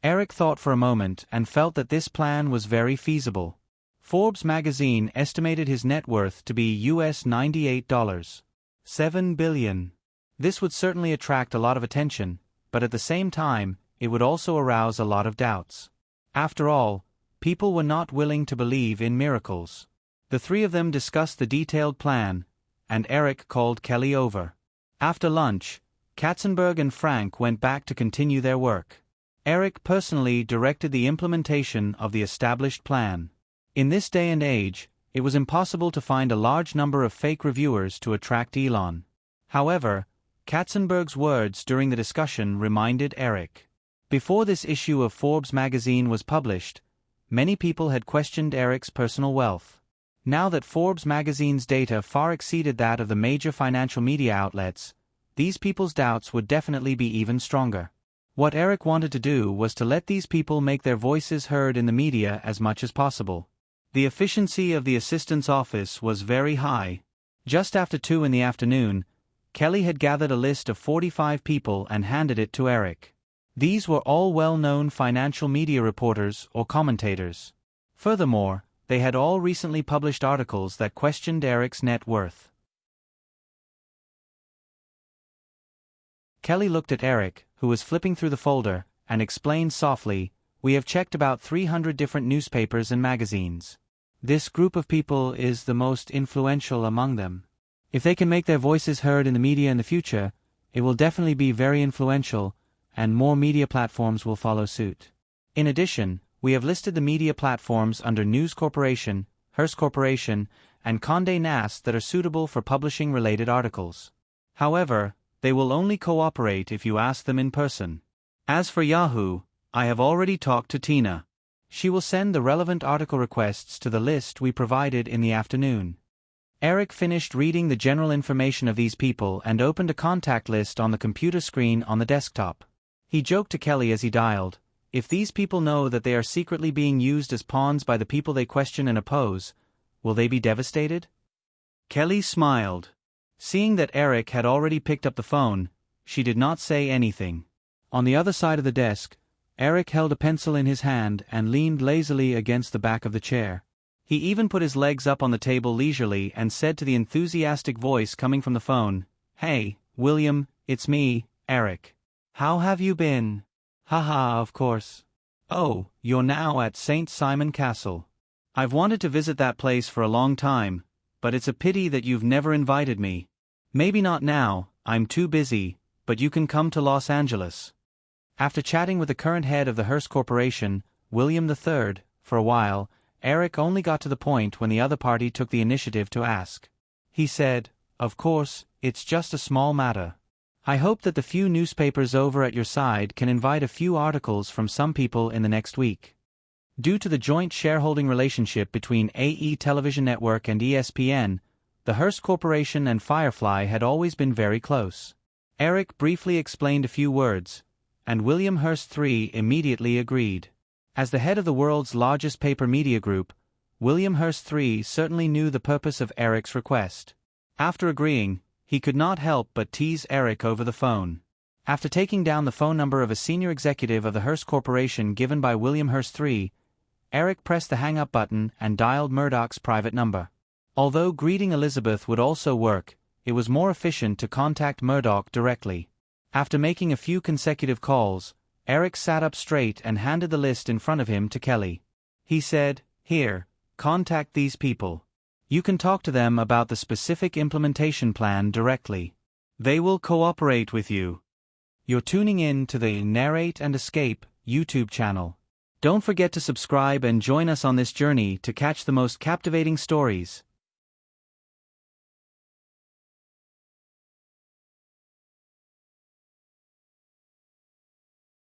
Eric thought for a moment and felt that this plan was very feasible. Forbes magazine estimated his net worth to be US $98. $7 billion. This would certainly attract a lot of attention, but at the same time, it would also arouse a lot of doubts. After all, people were not willing to believe in miracles. The three of them discussed the detailed plan, and Eric called Kelly over. After lunch, Katzenberg and Frank went back to continue their work. Eric personally directed the implementation of the established plan. In this day and age, it was impossible to find a large number of fake reviewers to attract Elon. However, Katzenberg's words during the discussion reminded Eric. Before this issue of Forbes magazine was published, many people had questioned Eric's personal wealth. Now that Forbes magazine's data far exceeded that of the major financial media outlets, these people's doubts would definitely be even stronger. What Eric wanted to do was to let these people make their voices heard in the media as much as possible. The efficiency of the assistant's office was very high. Just after 2 in the afternoon, Kelly had gathered a list of 45 people and handed it to Eric. These were all well-known financial media reporters or commentators. Furthermore, they had all recently published articles that questioned Eric's net worth. Kelly looked at Eric, who was flipping through the folder, and explained softly, "We have checked about 300 different newspapers and magazines. This group of people is the most influential among them. If they can make their voices heard in the media in the future, it will definitely be very influential, and more media platforms will follow suit. In addition, we have listed the media platforms under News Corporation, Hearst Corporation, and Condé Nast that are suitable for publishing related articles. However, they will only cooperate if you ask them in person. As for Yahoo, I have already talked to Tina. She will send the relevant article requests to the list we provided in the afternoon. Eric finished reading the general information of these people and opened a contact list on the computer screen on the desktop. He joked to Kelly as he dialed, "If these people know that they are secretly being used as pawns by the people they question and oppose, will they be devastated?" Kelly smiled. Seeing that Eric had already picked up the phone, she did not say anything. On the other side of the desk, Eric held a pencil in his hand and leaned lazily against the back of the chair. He even put his legs up on the table leisurely and said to the enthusiastic voice coming from the phone, "Hey, William, it's me, Eric. How have you been?" "Haha, of course. Oh, you're now at St. Simon Castle. I've wanted to visit that place for a long time, but it's a pity that you've never invited me. Maybe not now, I'm too busy, but you can come to Los Angeles." After chatting with the current head of the Hearst Corporation, William III, for a while, Eric only got to the point when the other party took the initiative to ask. He said, "Of course, it's just a small matter. I hope that the few newspapers over at your side can invite a few articles from some people in the next week." Due to the joint shareholding relationship between AE Television Network and ESPN, the Hearst Corporation and Firefly had always been very close. Eric briefly explained a few words, and William Hearst III immediately agreed. As the head of the world's largest paper media group, William Hearst III certainly knew the purpose of Eric's request. After agreeing, he could not help but tease Eric over the phone. After taking down the phone number of a senior executive of the Hearst Corporation given by William Hearst III, Eric pressed the hang-up button and dialed Murdoch's private number. Although greeting Elizabeth would also work, it was more efficient to contact Murdoch directly. After making a few consecutive calls, Eric sat up straight and handed the list in front of him to Kelly. He said, "Here, contact these people. You can talk to them about the specific implementation plan directly. They will cooperate with you." You're tuning in to the Narrate and Escape YouTube channel. Don't forget to subscribe and join us on this journey to catch the most captivating stories.